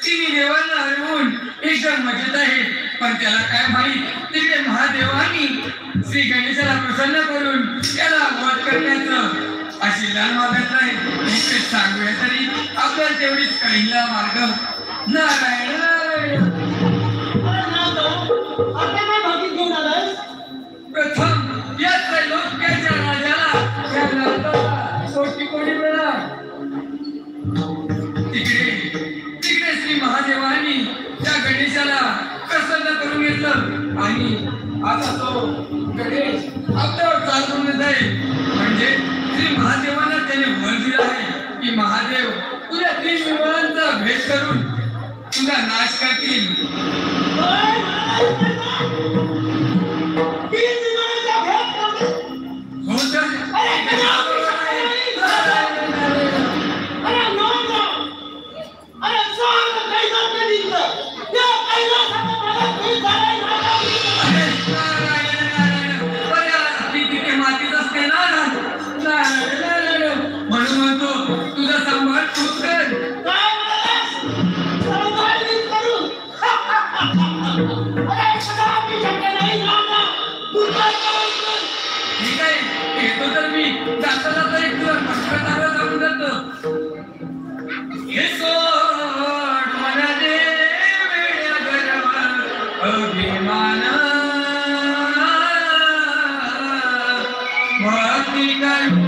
तिने देवांना हरवून एकदम मजेत आहे. पण त्याला काय माहित तिकडे महादेवांनी श्री गणेशाला प्रसन्न करून त्याला वध करण्याचं आशीर्वाद मागत नाही. इकडे सांगूया तरी आपल्याला तेवढीच कळीला मार्ग. नारायण नारायण. प्रथम या त्रैलोक्याच्या राजाला कोटी कोटी प्रणाम. तिकडे श्री महादेवांनी त्या गणेशाला प्रसन्न करून घेतलं आणि आता तो गणेश आपल्यावर चालून जाईल. म्हणजे श्री महादेवांना त्याने वर दिला आहे की महादेव तुझ्या 3 विमानांचा भेद करून तुझा नाश करतील. हो तर मातीच असते ना. म्हणून म्हणतो तुझा सांभाळ तूच कर. ठीक आहे येतो तर मी जाता जाता एक तुला मंत्र सांगून जातो. हे सोड मला दे वेड्या गर्व अभिमान भक्ती करून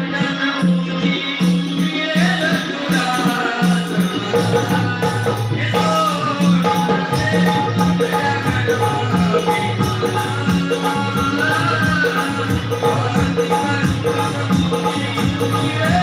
Yeah.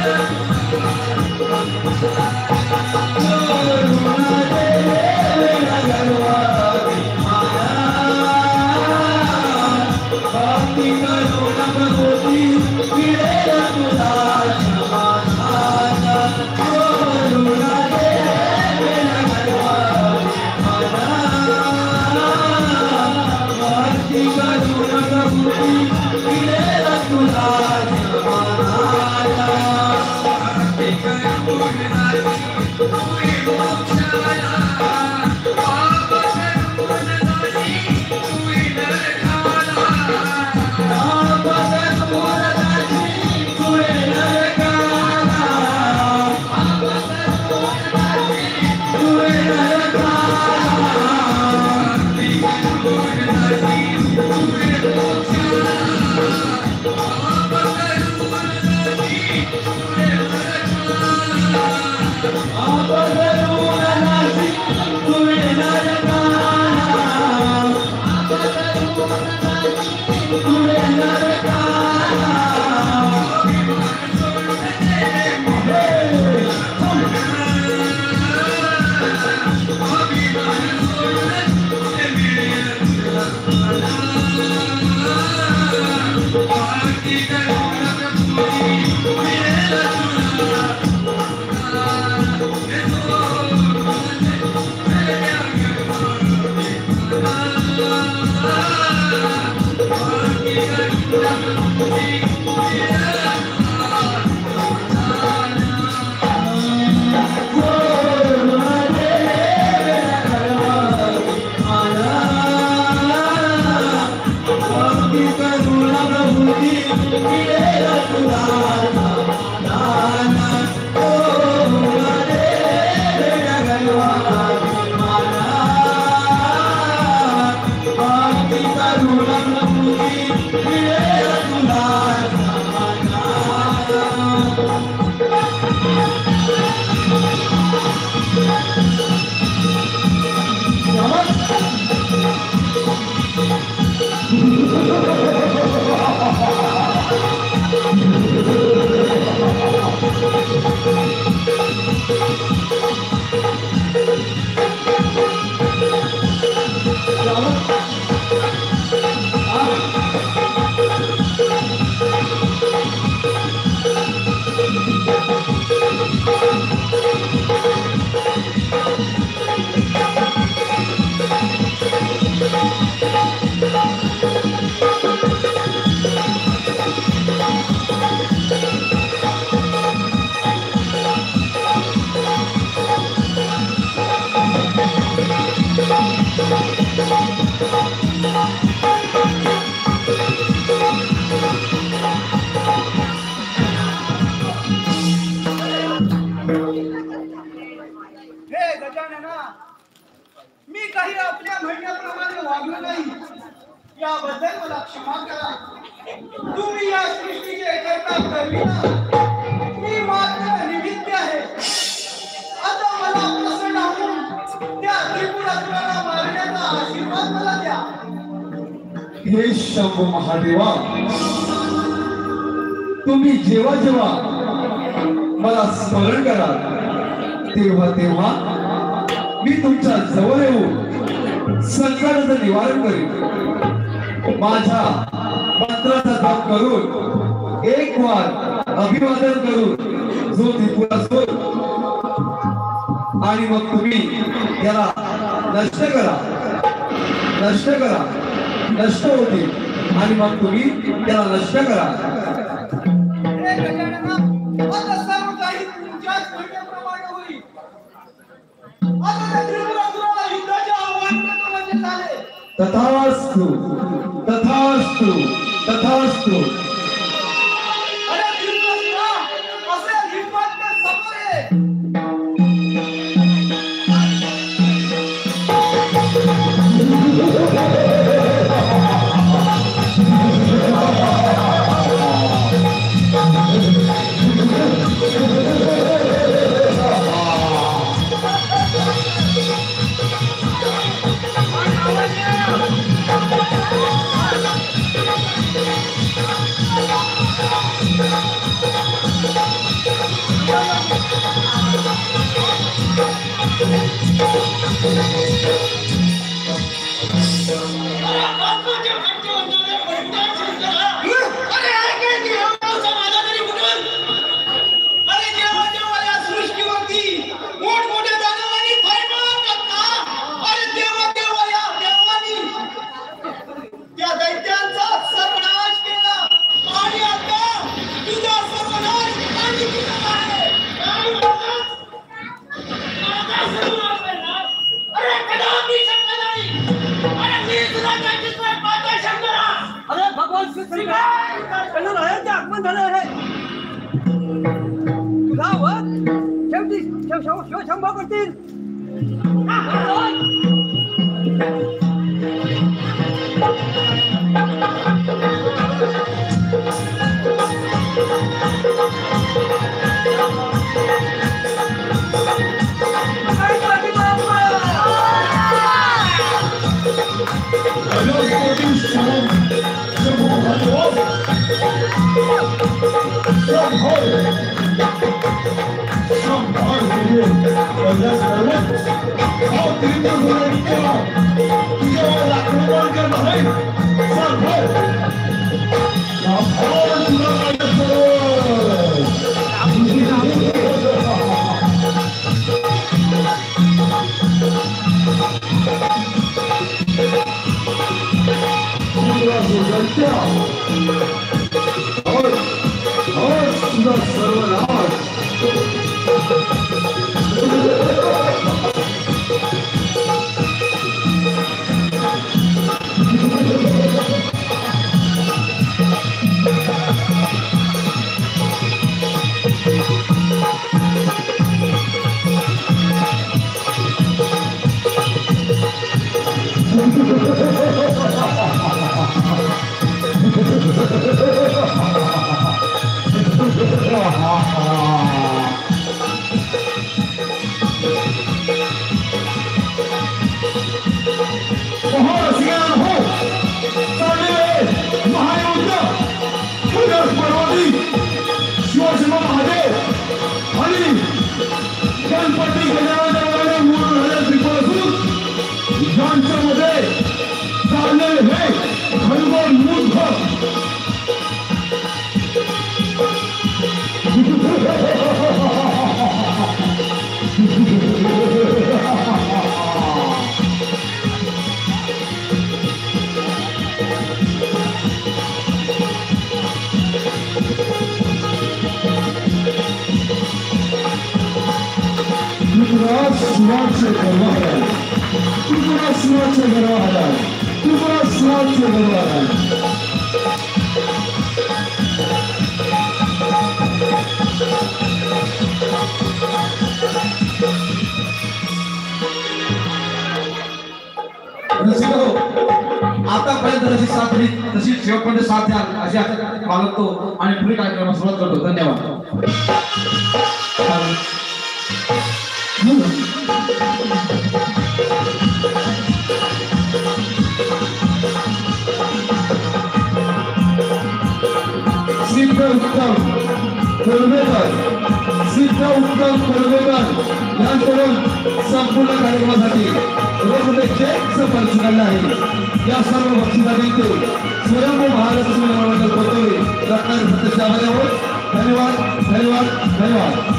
हे गजानना, मी काही आपल्या म्हणण्याप्रमाणे वागलो नाही याबद्दल मला क्षमा करा. तुम्ही या सृष्टीचे करता करविना, मी मात्र निमित्त आहे. आता मला प्रसन्न होऊन त्या त्रिपुरासुराला मारण्याचा आशीर्वाद मला द्या. हे शंभू महादेवा, तुम्ही जेव्हा जेव्हा मला स्मरण कराल तेव्हा तेव्हा मी तुमच्या जवळ येऊन संकटाचं निवारण करीन. माझ्या मंत्राचा जप करून एक वार अभिवादन करून जो त्रिपुरासुर आणि मग तुम्ही याला नष्ट करा, नष्ट करा, नष्ट होतील आणि मग तुम्ही त्याला नष्ट करा. हे गजानना, आता सर्व काही तुमच्याच म्हणण्याप्रमाणे होईल. आता त्या त्रिपुरासुराला युद्धाचे आव्हान करतो म्हणजे झाले. तथास्तु, तथास्तु, तथास्तु. अरे त्रिपुरासुरा, असे हिम्मत में समोर ये. शंभा करतील. रसिको आतापर्यंत जशी साथ दिली तशी शेवटपर्यंत साथ द्याल अशी आता बाळगतो आणि पुढील कार्यक्रमाला सुरुवात करतो. धन्यवाद. सिद्ध उत्तम कोल्हेकर यांच्याकडून संपूर्ण कार्यक्रमासाठी रोज चेक सफल स्वीकारला आहे. या सर्व बक्षिसासाठी ते स्वयंभू महाराष्ट्र मंडळ कोतोळे रत्नागिरी सत्तेचे आभारी आहोत. धन्यवाद धन्यवाद धन्यवाद.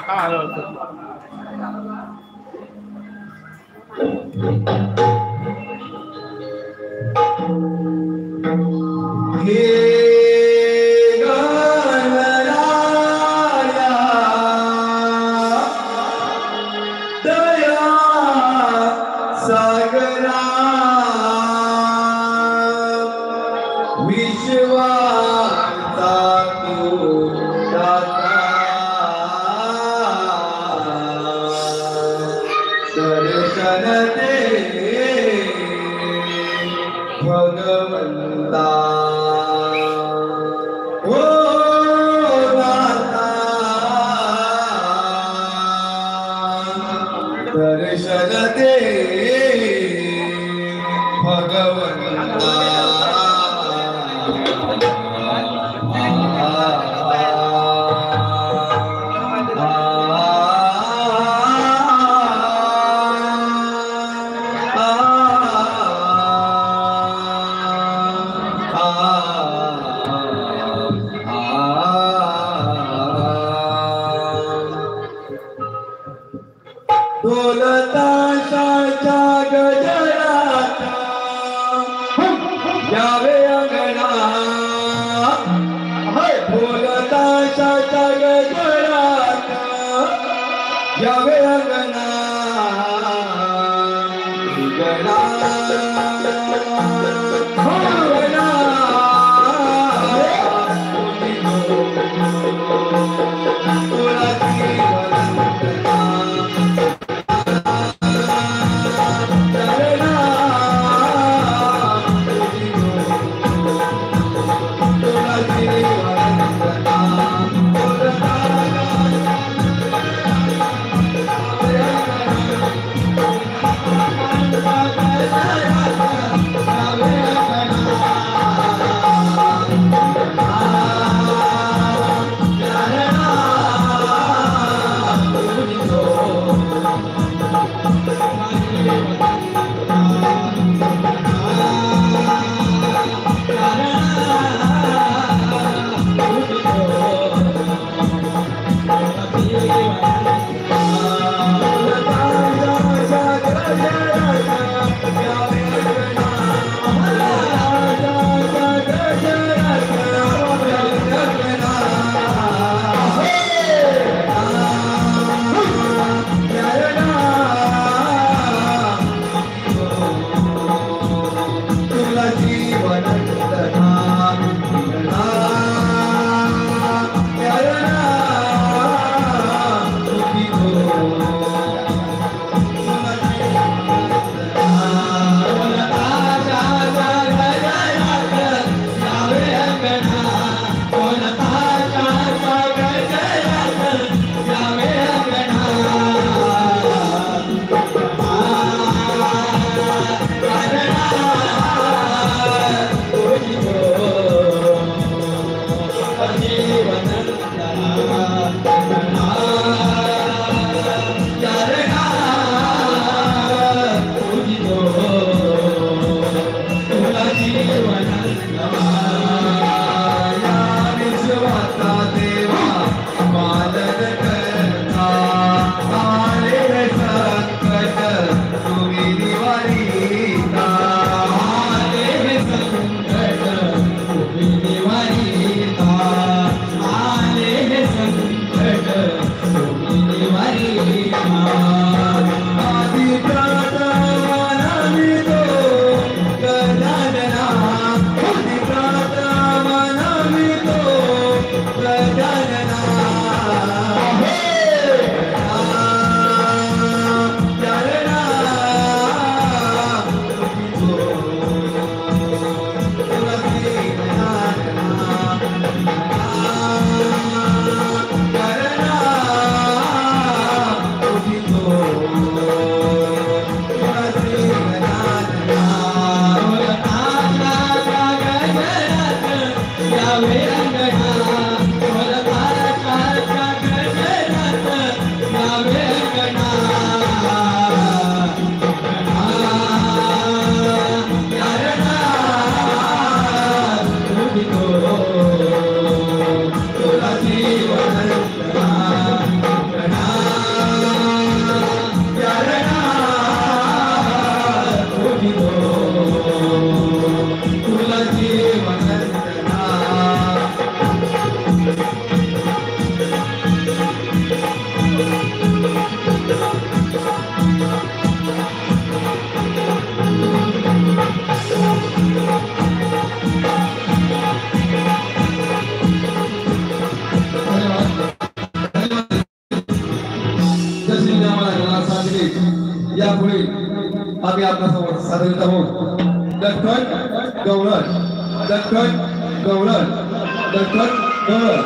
Hare आम्ही आपल्यासमोर सादर करीत आहोत. दत्तन गवळण, दत्तन गवळण, दत्तन गवळण.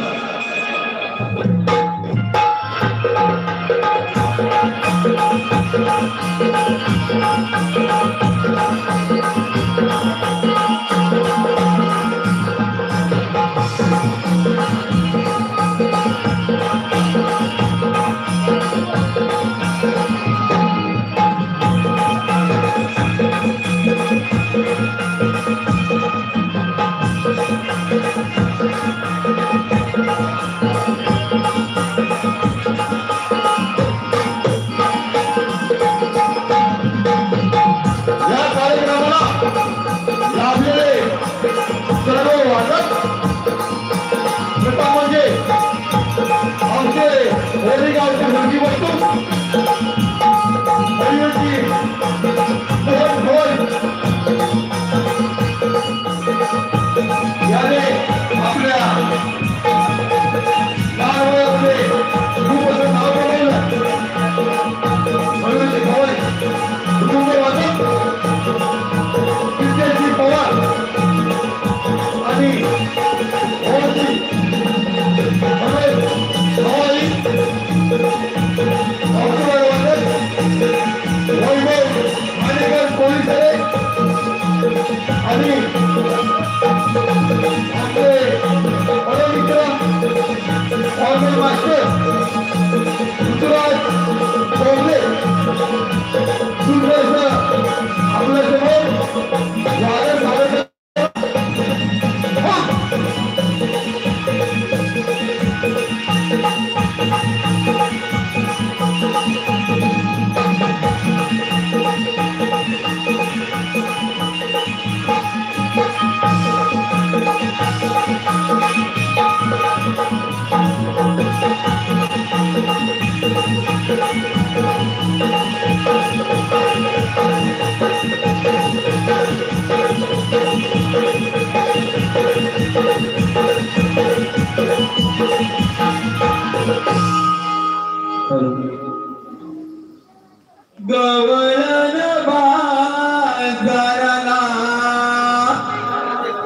गवळण बाजाराला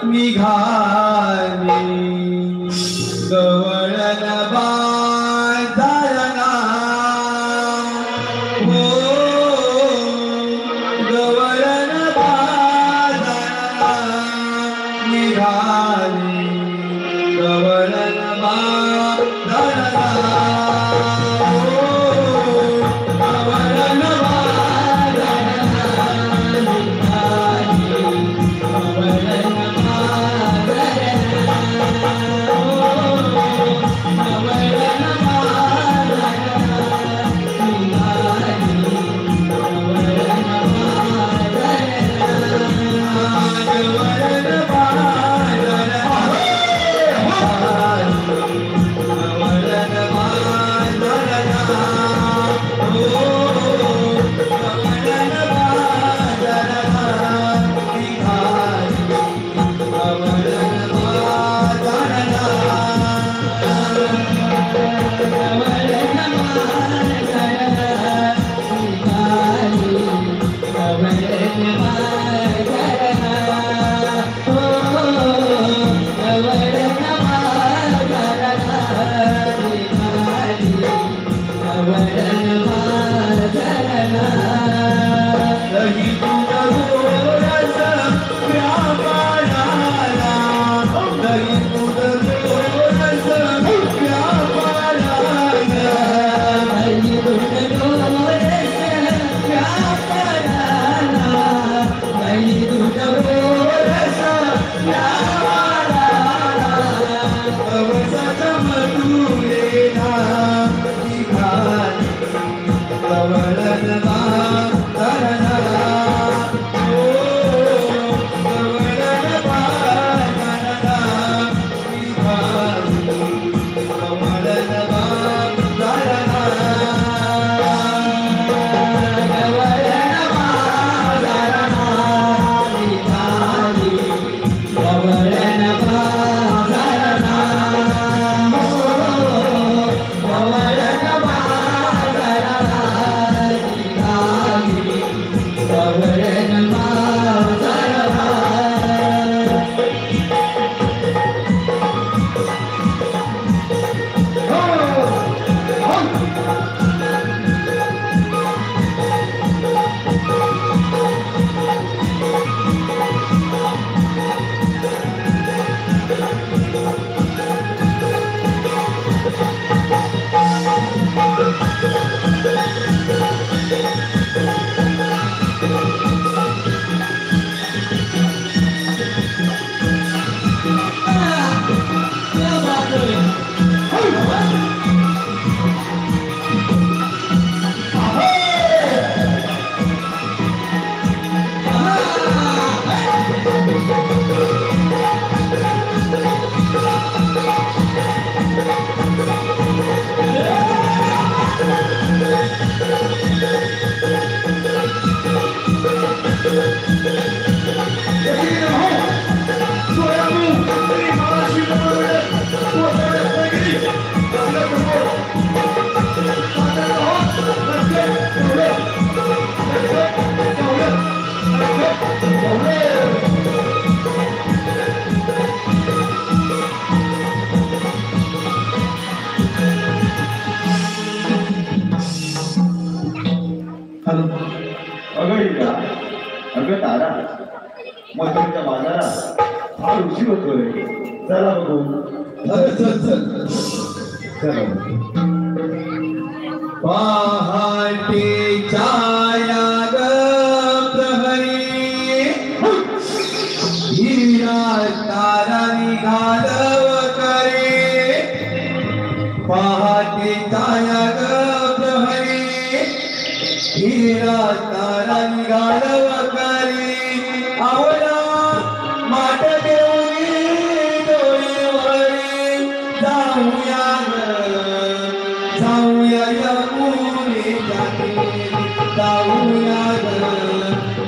निघाली, गवळण बाजाराला हो, गवळण बाजाराला निघाली, गवळण बाजाराला गवळण अगं तारा मथुरेच्या बाजारात फार उशीर होतोय. चला बघू. चल चल चल. पहाटे छाया ग प्रहरी हिरा तारा निघालव करे. पहाटे छाया ग प्रहरी हिरा तारा निघालव करे. आवडा माट देऊनी डोळेवरी जाऊया जाऊया यमुने जाते. जाऊया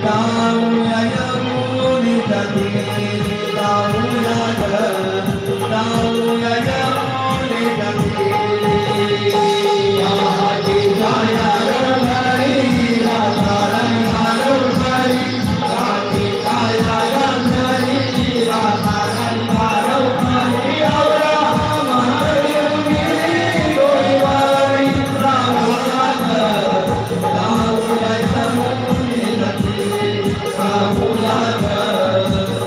जाऊया यमुने जाते. जाऊया जाऊया यमुने जाते. पहाटे छाया ग प्रहरी तारा निघालव करे. पहाटे छाया ग प्रहरी तारा निघालव करे. आवडा माट देऊनी डोळेवरी जाऊया जाऊया यमुने जाते. जाऊया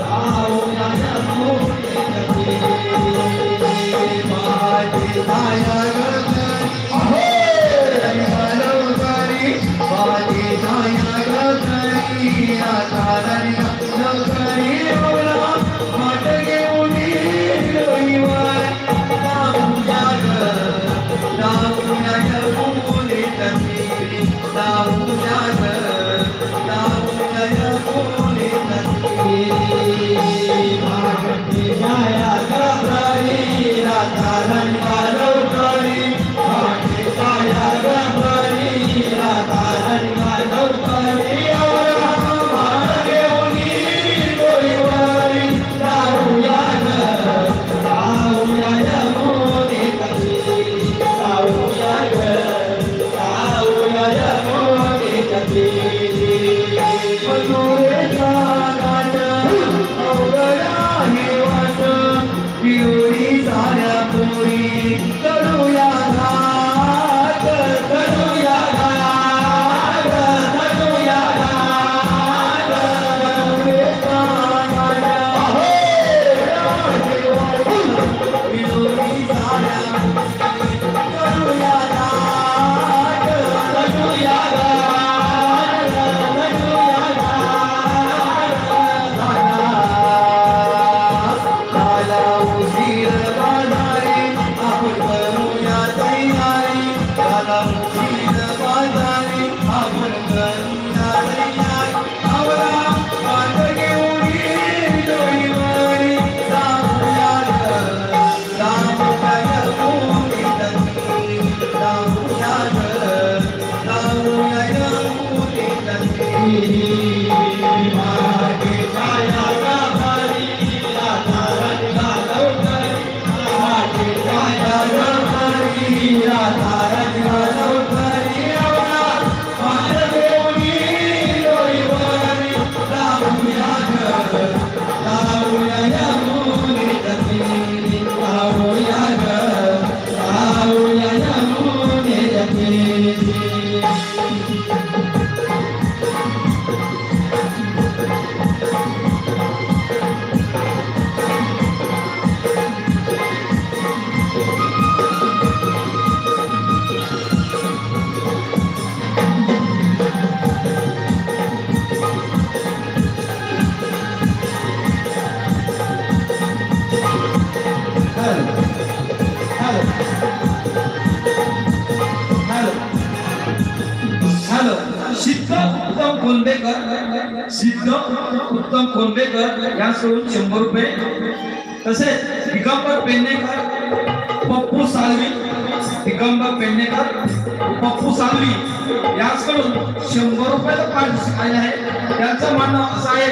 जाऊया यमुने जाते. पहाटे छाया ग निघालव करे. पहाटे छाया ग प्रहरी तारा निघालव करे. आवडा माट देऊनी डोळेवरी जाऊया जाऊया यमुने जाते. जाऊया जाऊया यमुने जाते. पहाटे छाया ग प्रहरी तारा निघालव करे. पहाटे छाया ग प्रहरी तारा निघालव करे. आवडा माट देऊनी डोळेवरी जाऊया जाऊया यमुने जाते. जाऊया जाऊया यमुने जाते. मथुरेचा घाट अवघडा हे वाट. पिवळी साऱ्या पोरी करूया घाट. करूया घाट. करूया घाट. मथुरेचा घाट पिवळी साऱ्या करूया घाट. करूया घाट. करूया झाला उशीर बाजारी आपण करूया तयारी. झाला उशीर बाजारी आपण करूया तयारी. आवडा माट घेऊनी डोळेवरी जाऊया जाऊया यमुने जाते. जाऊया जाऊया यमुने जाते. पहाटे छाया ग प्रहरी तारा निघालव करे. पहाटे छाया ग प्रहरी तारा निघालव करे. आवडा माट देऊनी डोळेवरी जाऊया जाऊया यमुने जाते. जाऊया जाऊया यमुने जाते. हॅलो सिद्ध उत्तम कोंडेकर. सिद्ध उत्तम कोंडेकर याकडून 100 रुपये. तसेच दिगंबर पेडणेकर पप्पू साळवी. दिगंबर पेडणेकर पप्पू साळवी याकडून 100 रुपयाचं पारितोषिक आले आहे. त्यांचं म्हणणं असं आहे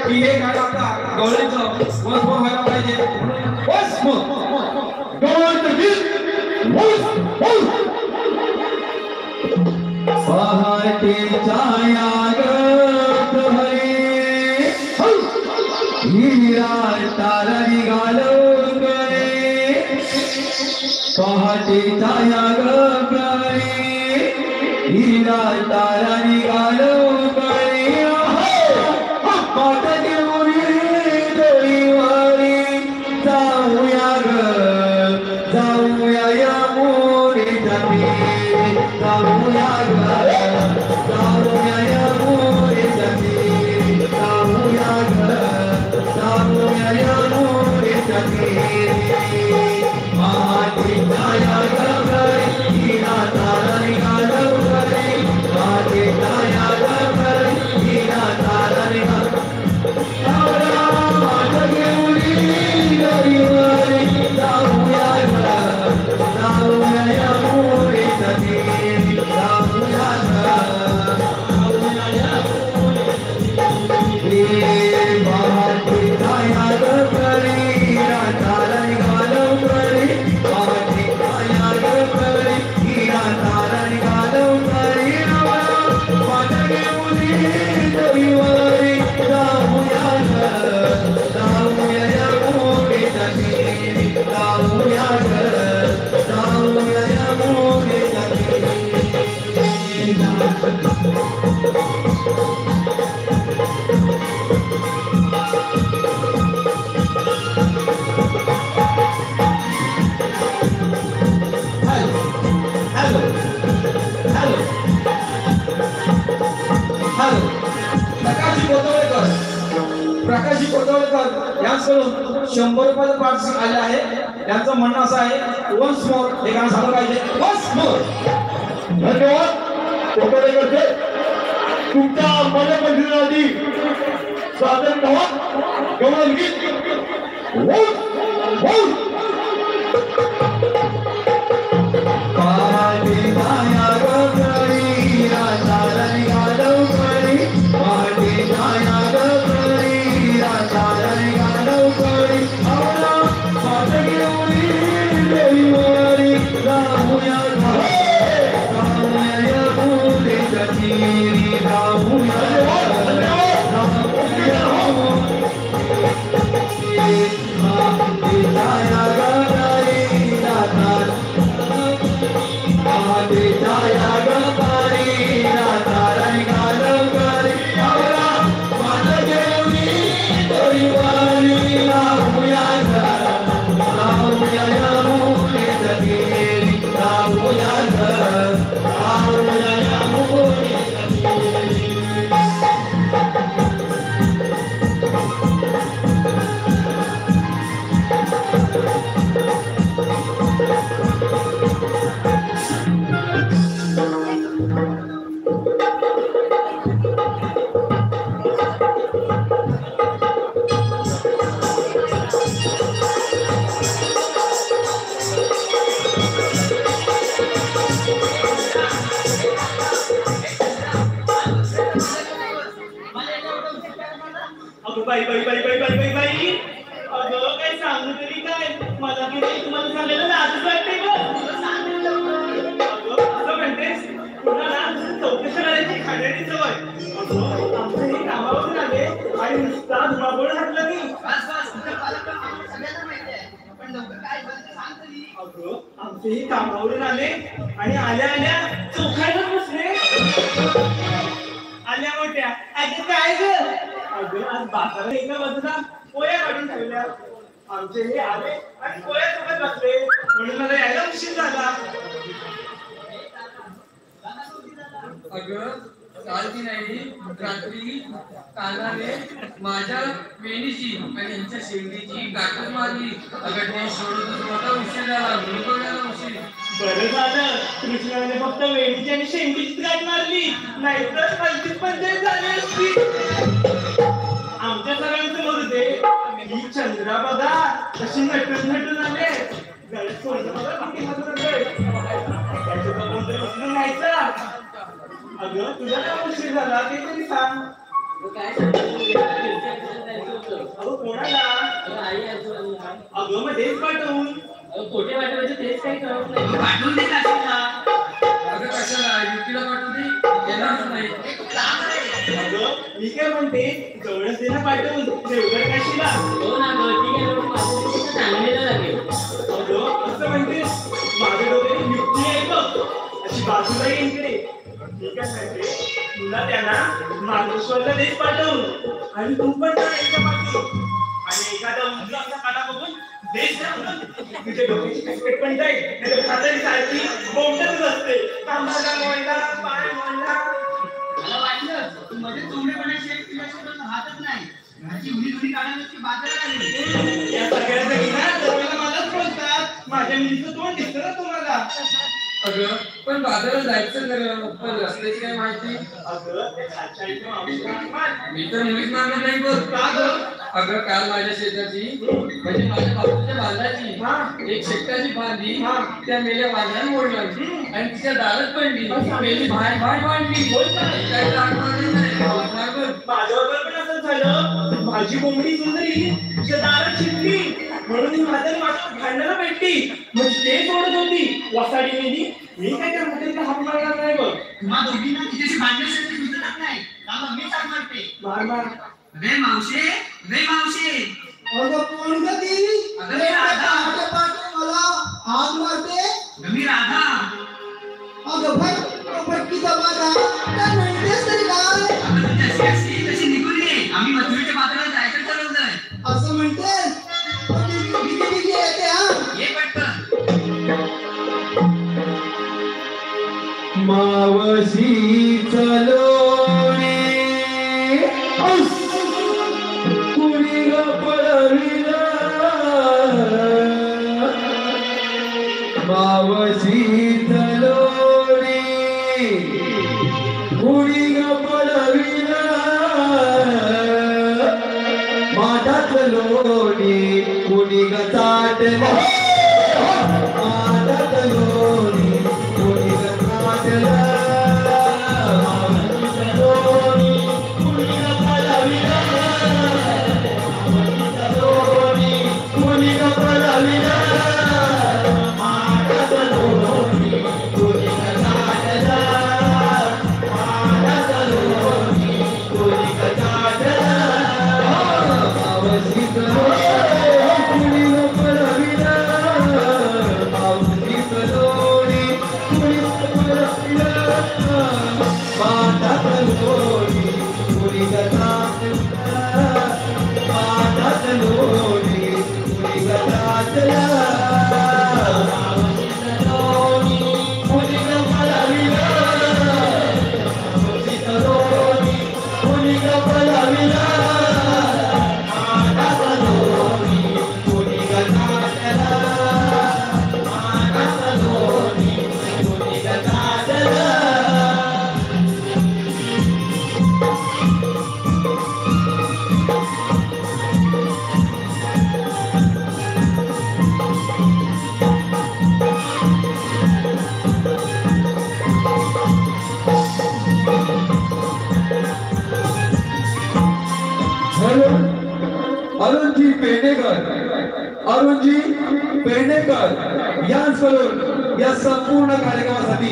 की हे गाणं आता डोळ्याचं वसभर व्हायला पाहिजे. पहाटे छाया ग प्रहरी हिरा तारा निघालव करे. पहाटे छाया ग प्रहरी हिरा तारा निघालव करे. प्रकाशजी कोतवळकर यांच्याकडून 100 रुपयाचं पारितोषिक आले आहे. यांचं म्हणणं असं आहे वन्स मोर हे गाणं झालं पाहिजे. Once more. धन्यवाद कोतवळकरचे. तुमच्या मनमंदिरासाठी सादर गावात गवळण गीत बाई बाई बाई बाई बाई बाई बाई अगं काय सांगू तरी काय मला की नाही तुम्हाला सांगायला लाजच वाटते गं. अगं असं म्हणतेस कुणाला चौकशी करायची खाण्याची सवय. अगं आमचं हे कामावरून आले आणि नुसता धुमाकूळ घातलं की अगं आमचे हे कामावरून आले आणि आल्या आल्या चोखायला बसले. आल्या मोठ्या अगं काय ग. अगं आज बाजारात एका बाजूला पोळ्या काढून ठेवल्या. आमचे हे आले आणि पोळ्या सोबत बसले म्हणून मला यायला उशीर झाला. अगं काल की नाही रात्री कानाने माझ्या वेणीची आणि यांच्या शेंडीची गाठच मारली. अगं ते सोडून मोठा उशीर झाला म्हणून उशीर. बरं झालं कृष्णाने फक्त वेणीची आणि शेंडीचीच गाठ मारली नाहीतर पंचवीस पंचायत झाली असती. आमच्या सगळ्यांचं मरू दे. ही चंद्रा बघा कशी नटून नटून आले. गळ्यात सोडलं बघा किती मधून उचलून न्यायचा. अगं तुझा काय उशीर झाला ते तरी सांग. अगं कोणाला. अगं मग तेच पाठवून खोटे वाटवायचे तेच काही कळत नाही. पाठवून देत असेल ना. अगं कशाला युतीला पाठवून दे येणारच नाही. अगं मी काय म्हणते जवळच दे ना पाठवून देवघर काशीला. हो ना गं ठीक आहे चांगलेलं लागेल. अगं असं म्हणतेस माझ्या डोक्यात युक्ती आहे बघ अशी बाजूला येईन इकडे. ठीक आहे सांगते तुला त्यांना मार्गेश्वरला देश पाठवून आणि तू पण जायच्या पाठी आणि एखादा उंचला असा काटा बघून देश तुझ्या डोक्याची कटकट पण जाईल नाही तर खातारी सारखी बोंबट माझा मोडला पाय मोडला. मला वाटलं तू मध्ये चोंबडेपणाची एक तुझ्यासोबत राहतच नाही. घरची उडी उडी काढायची बाजारात आली. या सगळ्याचं घेणार दरवेळेला मलाच बोलतात. माझ्या मुलीचं तोंड दिसतं ना तुम्हाला. अगं पण बाजारात जायचं खरं, पण रस्त्याची काय माहिती? अगं ते खालच्या इथं मावशी मी तर मुलीच मारणार नाही बघ. का गं? अगं काल माझ्या शेताची म्हणजे माझ्या बाजूच्या बांधाची एक शेताची बांधली त्या मेल्या वाघाने मोडला आणि तिच्या दारात पडली. मेली भाय भाय मांडली. काय माझ्याबरोबर पण असंच झालं. माझी कोंबडी सुंदरी तिच्या दारात शिरली म्हणून मी म्हातारी माझ्या भांडायला भेटली. मग ते सोडत होती वसाडी मेली. मी काय त्या म्हातारीला हात मारणार नाही बघ. तुम्हा दोघींना तिच्याशी भांडण्यासाठी सुचत नाही. त्याला मी हात मारते. मार मार. रे मावशे, रे मावशे. अगं कोण ग ती? अगं मी राधा. मला हात मारते. अगं मी राधा. अगं भाई पटकीचा बाधा काय म्हणतेस तरी काय? अगं तू जशी असती तशी निघून ये. आम्ही मथुरेच्या बाजारात जायचं ठरवलंय. असं म्हणतेस? किती येते हा? ये पटकन. मावशी चलोणे कुणी ग पळविला. मावशी चलोणे कुणी ग पळविला. माझा चलोणे कुणी ग चाटला. माझा चलोणे कुणी ग चाटला. अरुणजी पेडणेकर यांकडून या संपूर्ण कार्यक्रमासाठी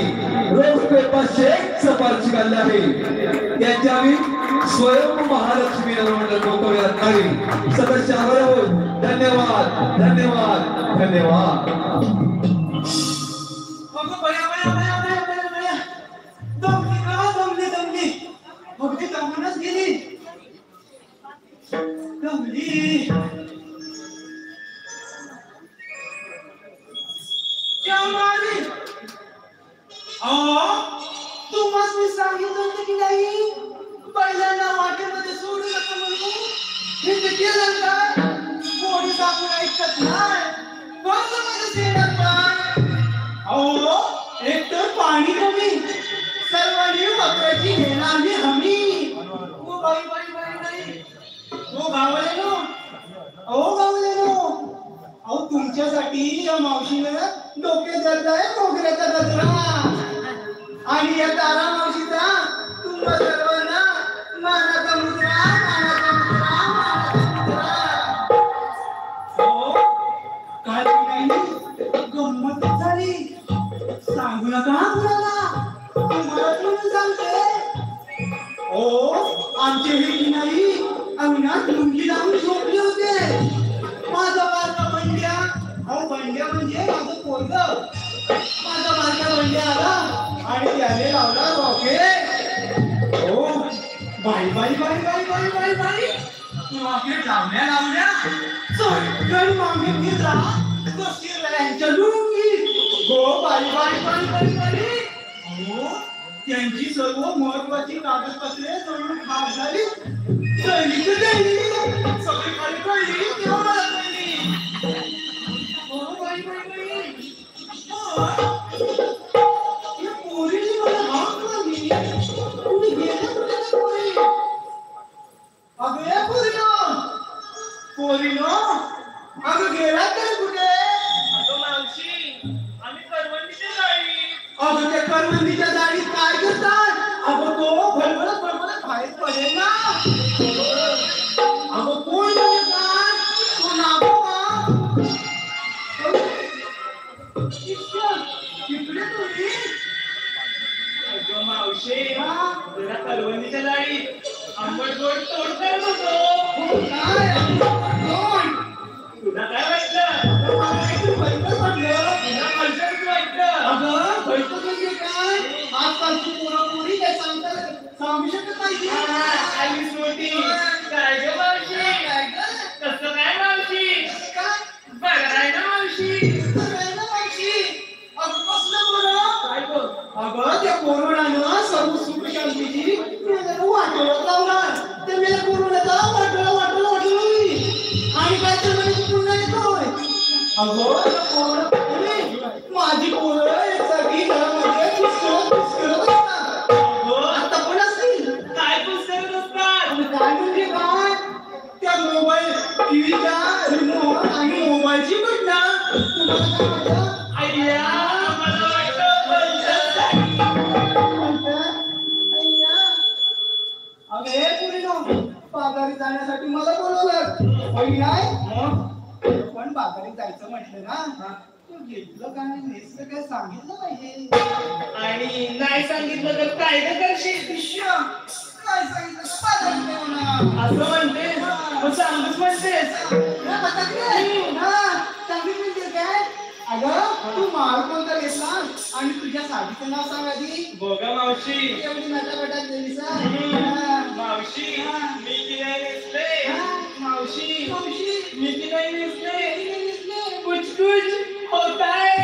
रोख रुपये 501 सफारशी काढली आहे. त्यांची आम्ही स्वयं महालक्ष्मी नवमंडळ कोकण रत्नागिरी सदस्य आभार आहोत. धन्यवाद धन्यवाद धन्यवाद. अगदी दमूनच गेली. दमली. तू मस्त मी सांगितलं होतं की नाही पहिल्यांदा वाटेमध्ये सोडू नका म्हणून. हे ते केलं का? पोलीस आपण ऐकत नाही. एक तर पाणी कमी सर्वांनी पत्राची घेणारी हमी. ओ बाई बाई बाई बाई. ओ गावलेलो. ओ गावलेलो. अहो तुमच्यासाठी या मावशीनं डोके धरलाय मोगऱ्याचा गजरा. आणि या तारा मावशीचा तुम्हा सर्वांना मानाचा मुद्रा मानाचा मुद्रा मानाचा मुद्रा. हो काय नाही गंमत झाली. सांगू नका कुणाला. तुम्हाला कोण सांगते? ओ आमचे हे नाही अंगणात लुंगी लावून झोपले होते. माझा बारका बंड्या. अहो बंड्या म्हणजे माझं पोरगं. माझा बारका बंड्या आला आणि त्याने लावला रॉकेट. ओ बाई बाई बाई बाई बाई बाई बाई. रॉकेट लावल्या सगळी मागे फिरला. तो शिरला यांच्या लुंगी. गो बाई बाई बाई बाई बाई. त्यांची सर्व महत्वाची कागदपत्रे जळून खाक झाली. जळली तर जळली, सगळी खाली कळली तेव्हा मला कळली. हो बाई बाई बाई, या पोरीने मला हाक मारली. कुठे गेल्या कुठे त्या पोरी? अगं या पोरीनो, अगं गेला तर कुठे? अगं मावशी, आम्ही करवंदीच्या जाळी. अगं त्या करवंदीच्या जाळीत काय करतात? अगं तो भलभलत भलभलत बाहेर पडेल ना. अगं कोण म्हणजे काय? तो नागोबा. इकडे तुम्ही? अगं मावशी, जरा करवंदीच्या जाळीत आंबट गोड तोड करत होतो. काय तुला काय वाटलं? अगं म्हणजे काय? आजकालची पोरं काय सांगतात सांगू शकत नाही. आलीस मोठी काय ग मावशी? कसं काय मावशी? बरं आहे ना मावशी? अगं कसलं बरं? काय बघ? अगं त्या कोरोनानं सर्व सुख शांतीची वाटोळं लावला. त्या मेल्या कोरोनाचा वाटोळं आणि काय तर म्हणजे पुन्हा येतोय. अगं माझी पोरं सगळी घरामध्ये पुस्तकं असतात. आता पण असतील. काय पुस्तकं असतात? काय म्हणजे काय? त्या मोबाईल टीव्हीच्या रिमोट आणि मोबाईलची बटणं. तुम्हाला काय वाटतं? आय्या मला वाटतं अगं हे पुरीनो, बाजारी जाण्यासाठी मला बोलवलं. पण बाजारी जायचं म्हटलं ना, तू घेतलं काय नेसलं काय सांगितलं पाहिजे. आणि नाही सांगितलं तर काय करशील? काय सांगितलं बाजारी जाऊ ना असं म्हणतेस? सांगूच म्हणतेस? सांगित म्हणते काय? अगं तू माल कोणता घेतला आणि तुझ्या साडीचं नाव सांग आधी. बघा मावशी, एवढी नटापटात गेली मावशी. मी की नाही नेसले मावशी, मी की नाही नेसले. कुछ कुछ होता है.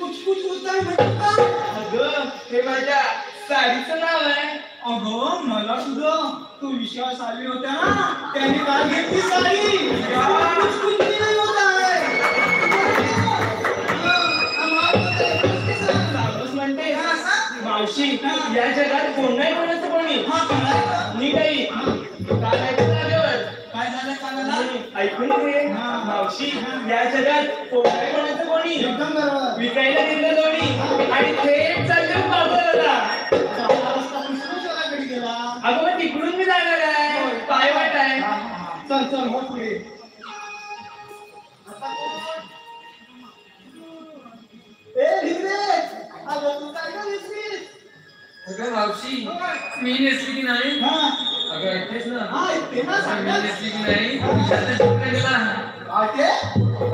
कुछ कुछ होता है म्हणजे काय? अगं हे माझ्या साडीचं नाव आहे. अगं मला सुद्धा तू विश्वास आली होता ना, त्याने काय घेतली साडी. कुछ कुछ नाही होता है. म्हणते मावशी, या जगात कोण नाही कोणाचं कोणी. मी काही काय झालं कानाला ऐकून घे मावशी. या जगात कोण नाही कोणाचं कोणी. एकदम बरोबर. विकायला दिलं दोन्ही आणि थेट चालले बाजाराला. अगं मग तिकडून मी जाणार आहे. काय वाट आहे? चल चल हो पुढे. अगं मावशी, मी नेसली की नाही? अगं ऐकतेस ना? मी नेसली की नाही? तुझ्या जिंकला गेला. अगं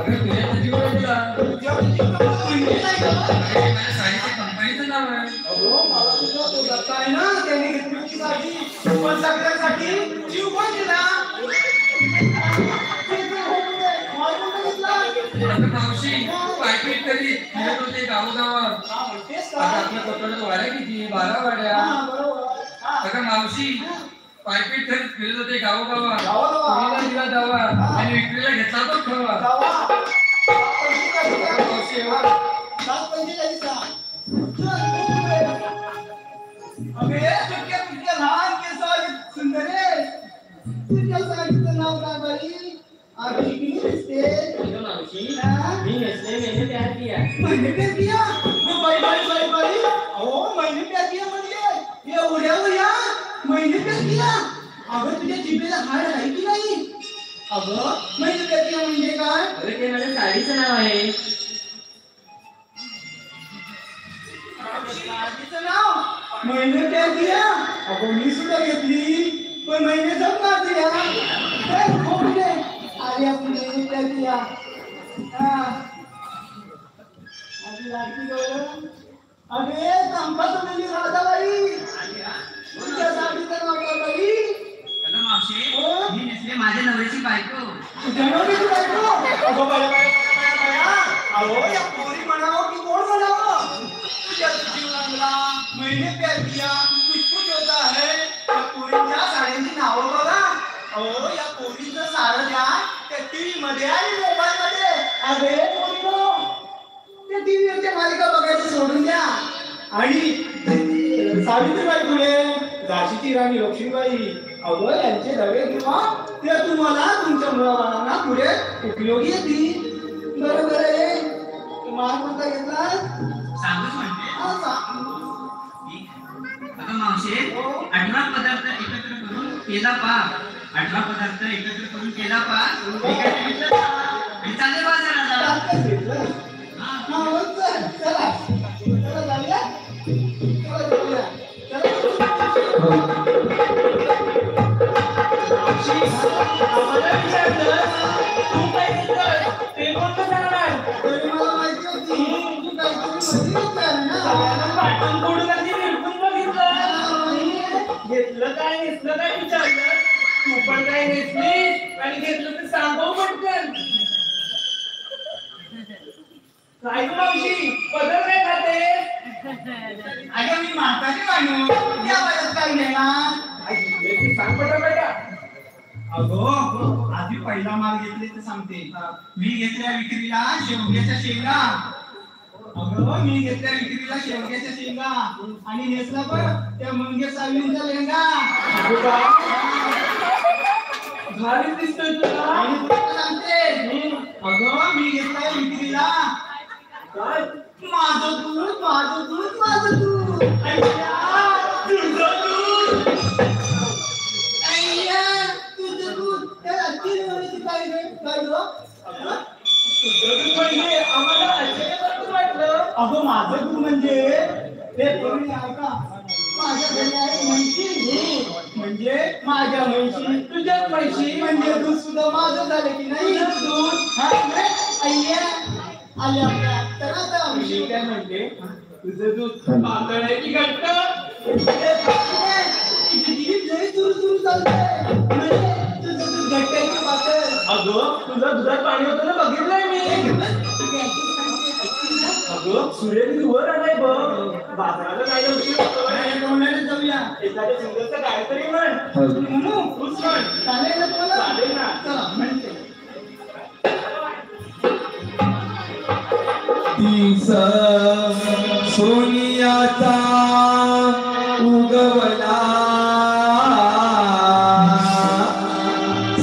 तुझ्या जिंकला गेला. माझ्या साडीच्या कंपनीचं नाव आहे. मला सुद्धा तो दत्ता आहे ना, त्याने घेतली साडी. पण सगळ्यांसाठी जीव पण दिला. मावशी, पायपीट तरी फिरत होते गावोगावात. आपल्या कोकणात वाड्या किती? 12 वाड्या. अगं मावशी, पायपीट फिरत होते गावोगावात. कोणीला दिला दावा आणि विक्रीला घेतला तो खवा. मावशी लहान केस सुंदर तुझ्या साडीचं नाव काय बाई? मैंने प्यार किया. मैंने प्यार किया? बाई बाई बाई बाई, अहो मैंने प्यार किया म्हणजे एवढ्या मैंने प्यार किया. अगं तुझ्या जिभेला हाड आहे की नाही? अगं मैंने प्यार किया म्हणजे काय? अरे ते माझ्या साडीचं नाव आहे. साडीचं नाव मैंने प्यार किया. अगं मी सुद्धा घेतली पण मैंने जब मार दिया. अरे आपण मैंने प्यार किया. अरे संपत म्हणजे राधाबाई. तुझ्या साडीचं नाव काय बाई? मावशी, मी नेसले माझ्या नवऱ्याची बायको. तुझ्या नवऱ्याची बायको? अगं बाया बाया बाया बाया, अहो या पोरी म्हणावं की कोण म्हणावं? तुझ्या जीवनाला महिने प्यार दिया कुछ होता है. या पोरींच्या साड्यांची नावं बघा. अहो या पोरींचं सारं द्या त्या टीव्ही मध्ये आणि मोबाईल मध्ये. अरे पोरीनो, त्या टीव्हीवरच्या मालिका बघायचं सोडून द्या आणि सावित्रीबाई फुले, झाशीची राणी लक्ष्मीबाई, अगं यांचे डबे किंवा ते तुम्हाला तुमच्या मुलाबाळांना पुढे उपयोगी येतील. बरोबर आहे. माल कोणता घेतला? सांगूच म्हणते अगं मावशे, 18 पदार्थ एकत्र करून केला पाक. 18 पदार्थ एकत्र करून केला पाक आणि चालले बाजाराला. चला जाऊया. घेतलं काय नेसलं काय विचारलं. तू पण काय नेसलीस आणि घेतलं तर सांगव पटकन. काय तू मावशी पदर काय खाते? अगं मी म्हातारी माणूस, या वयात काय घेणार? सांग पटा. अगो आधी पहिला माल घेतले तर सांगते. मी घेतल्या विक्रीला शेवग्याच्या शेंगा. अगं मी घेतल्या विक्रीला शेवग्याच्या शेंगा आणि नेसला पण त्या मंगेश सावलींचा लेंगा. भारी दिसतोय तुला. आणि तुला सांगते, अगं मी घेतलाय विक्रीला काय? माझं दूध माझं दूध माझं दूध. तुझं दूध. तुझं दूध त्याला 3 वर्षाची काय गं? म्हणजे आम्हाला आश्चर्य वाटलं. अगो माझं दूध म्हणजे ते पूर्वी ऐका, माझ्या घरी आहे म्हैशी, म्हणजे माझ्या म्हैशी तुझ्या म्हैशी म्हणजे दूध सुद्धा माझं झालं की नाही दूध. अय्या आले आपल्या तर आता मी काय म्हणते, तुझं दूध पातळ आहे की घट्ट? तुझी जीभ लई सुरू चालते. तुझं दूध घट्ट आहे की पातळ? अगं तुझं दुधात पाणी होतं ना, बघितलंय मी. अगं सूर्यनी वर आलाय बघ. बाजाराला काय जाऊया. एखाद्या सुंदरचं काहीतरी म्हण. तूच म्हण. चालेल ना तुम्हाला? चालेल ना. चला म्हणते. तीस सोनियाचा उगवला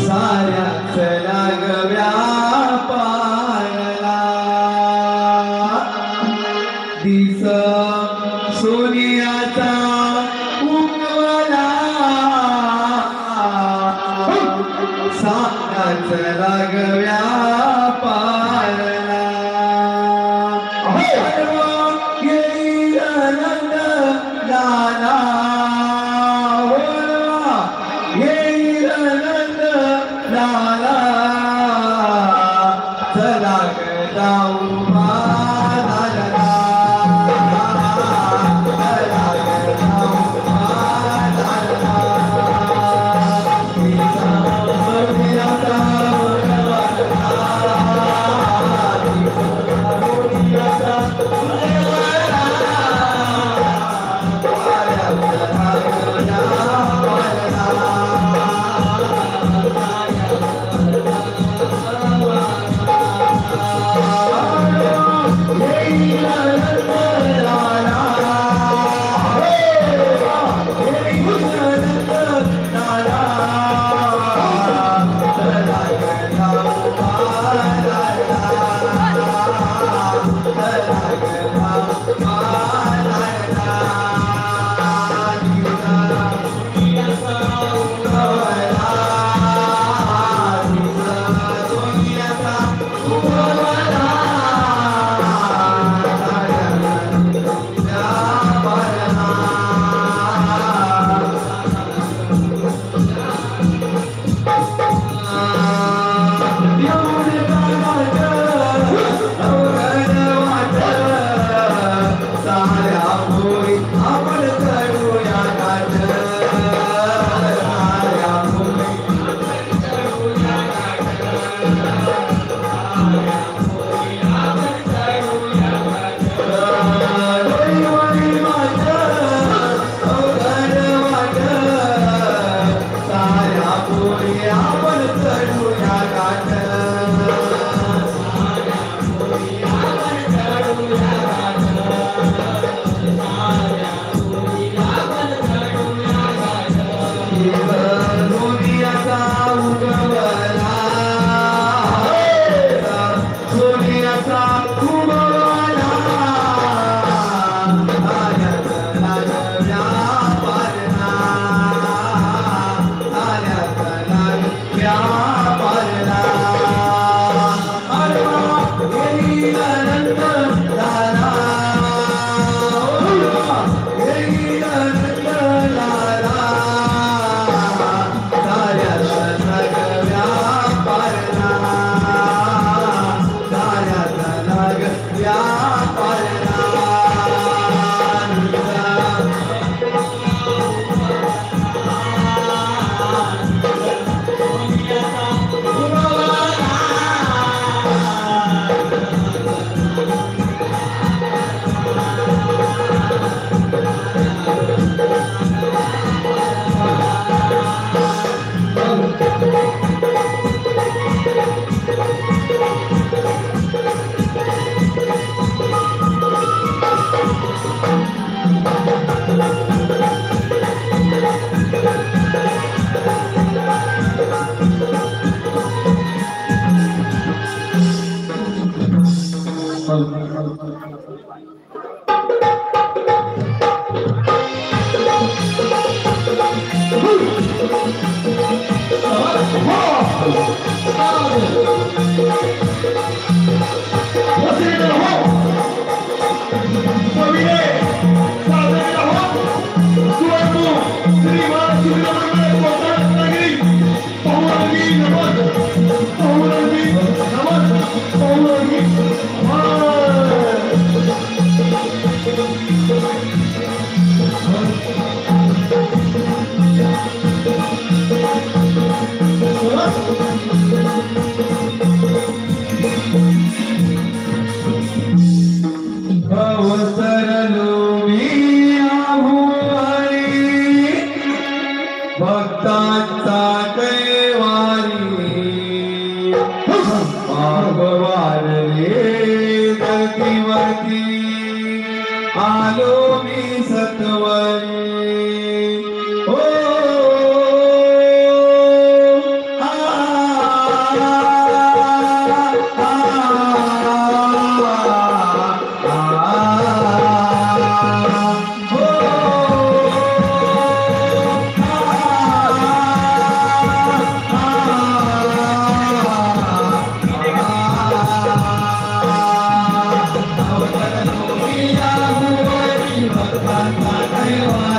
साऱ्याच लागव्या पारला. तीस सोनियाचा उगवला साऱ्याच लागव्या पारला.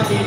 Bye.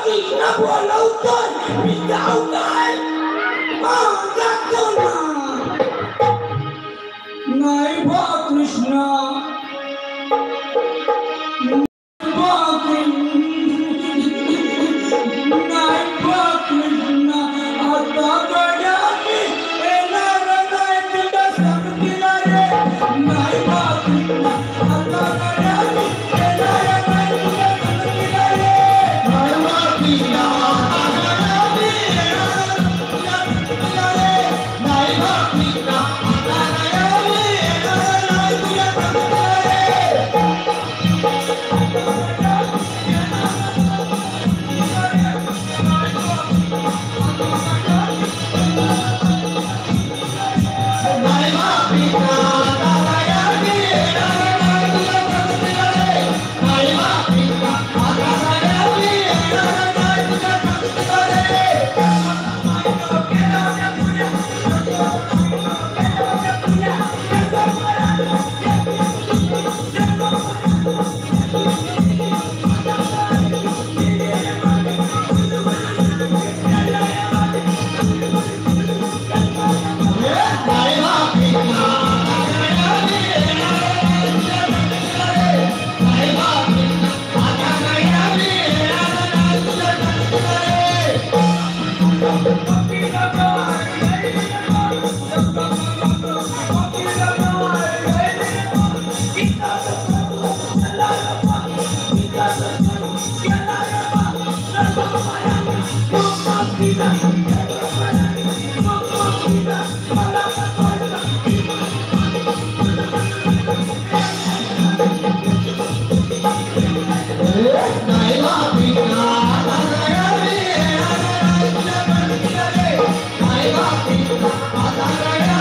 कृष्ण बोलवतोय मी जाऊ काय जातो ना नाही बा कृष्ण Bye.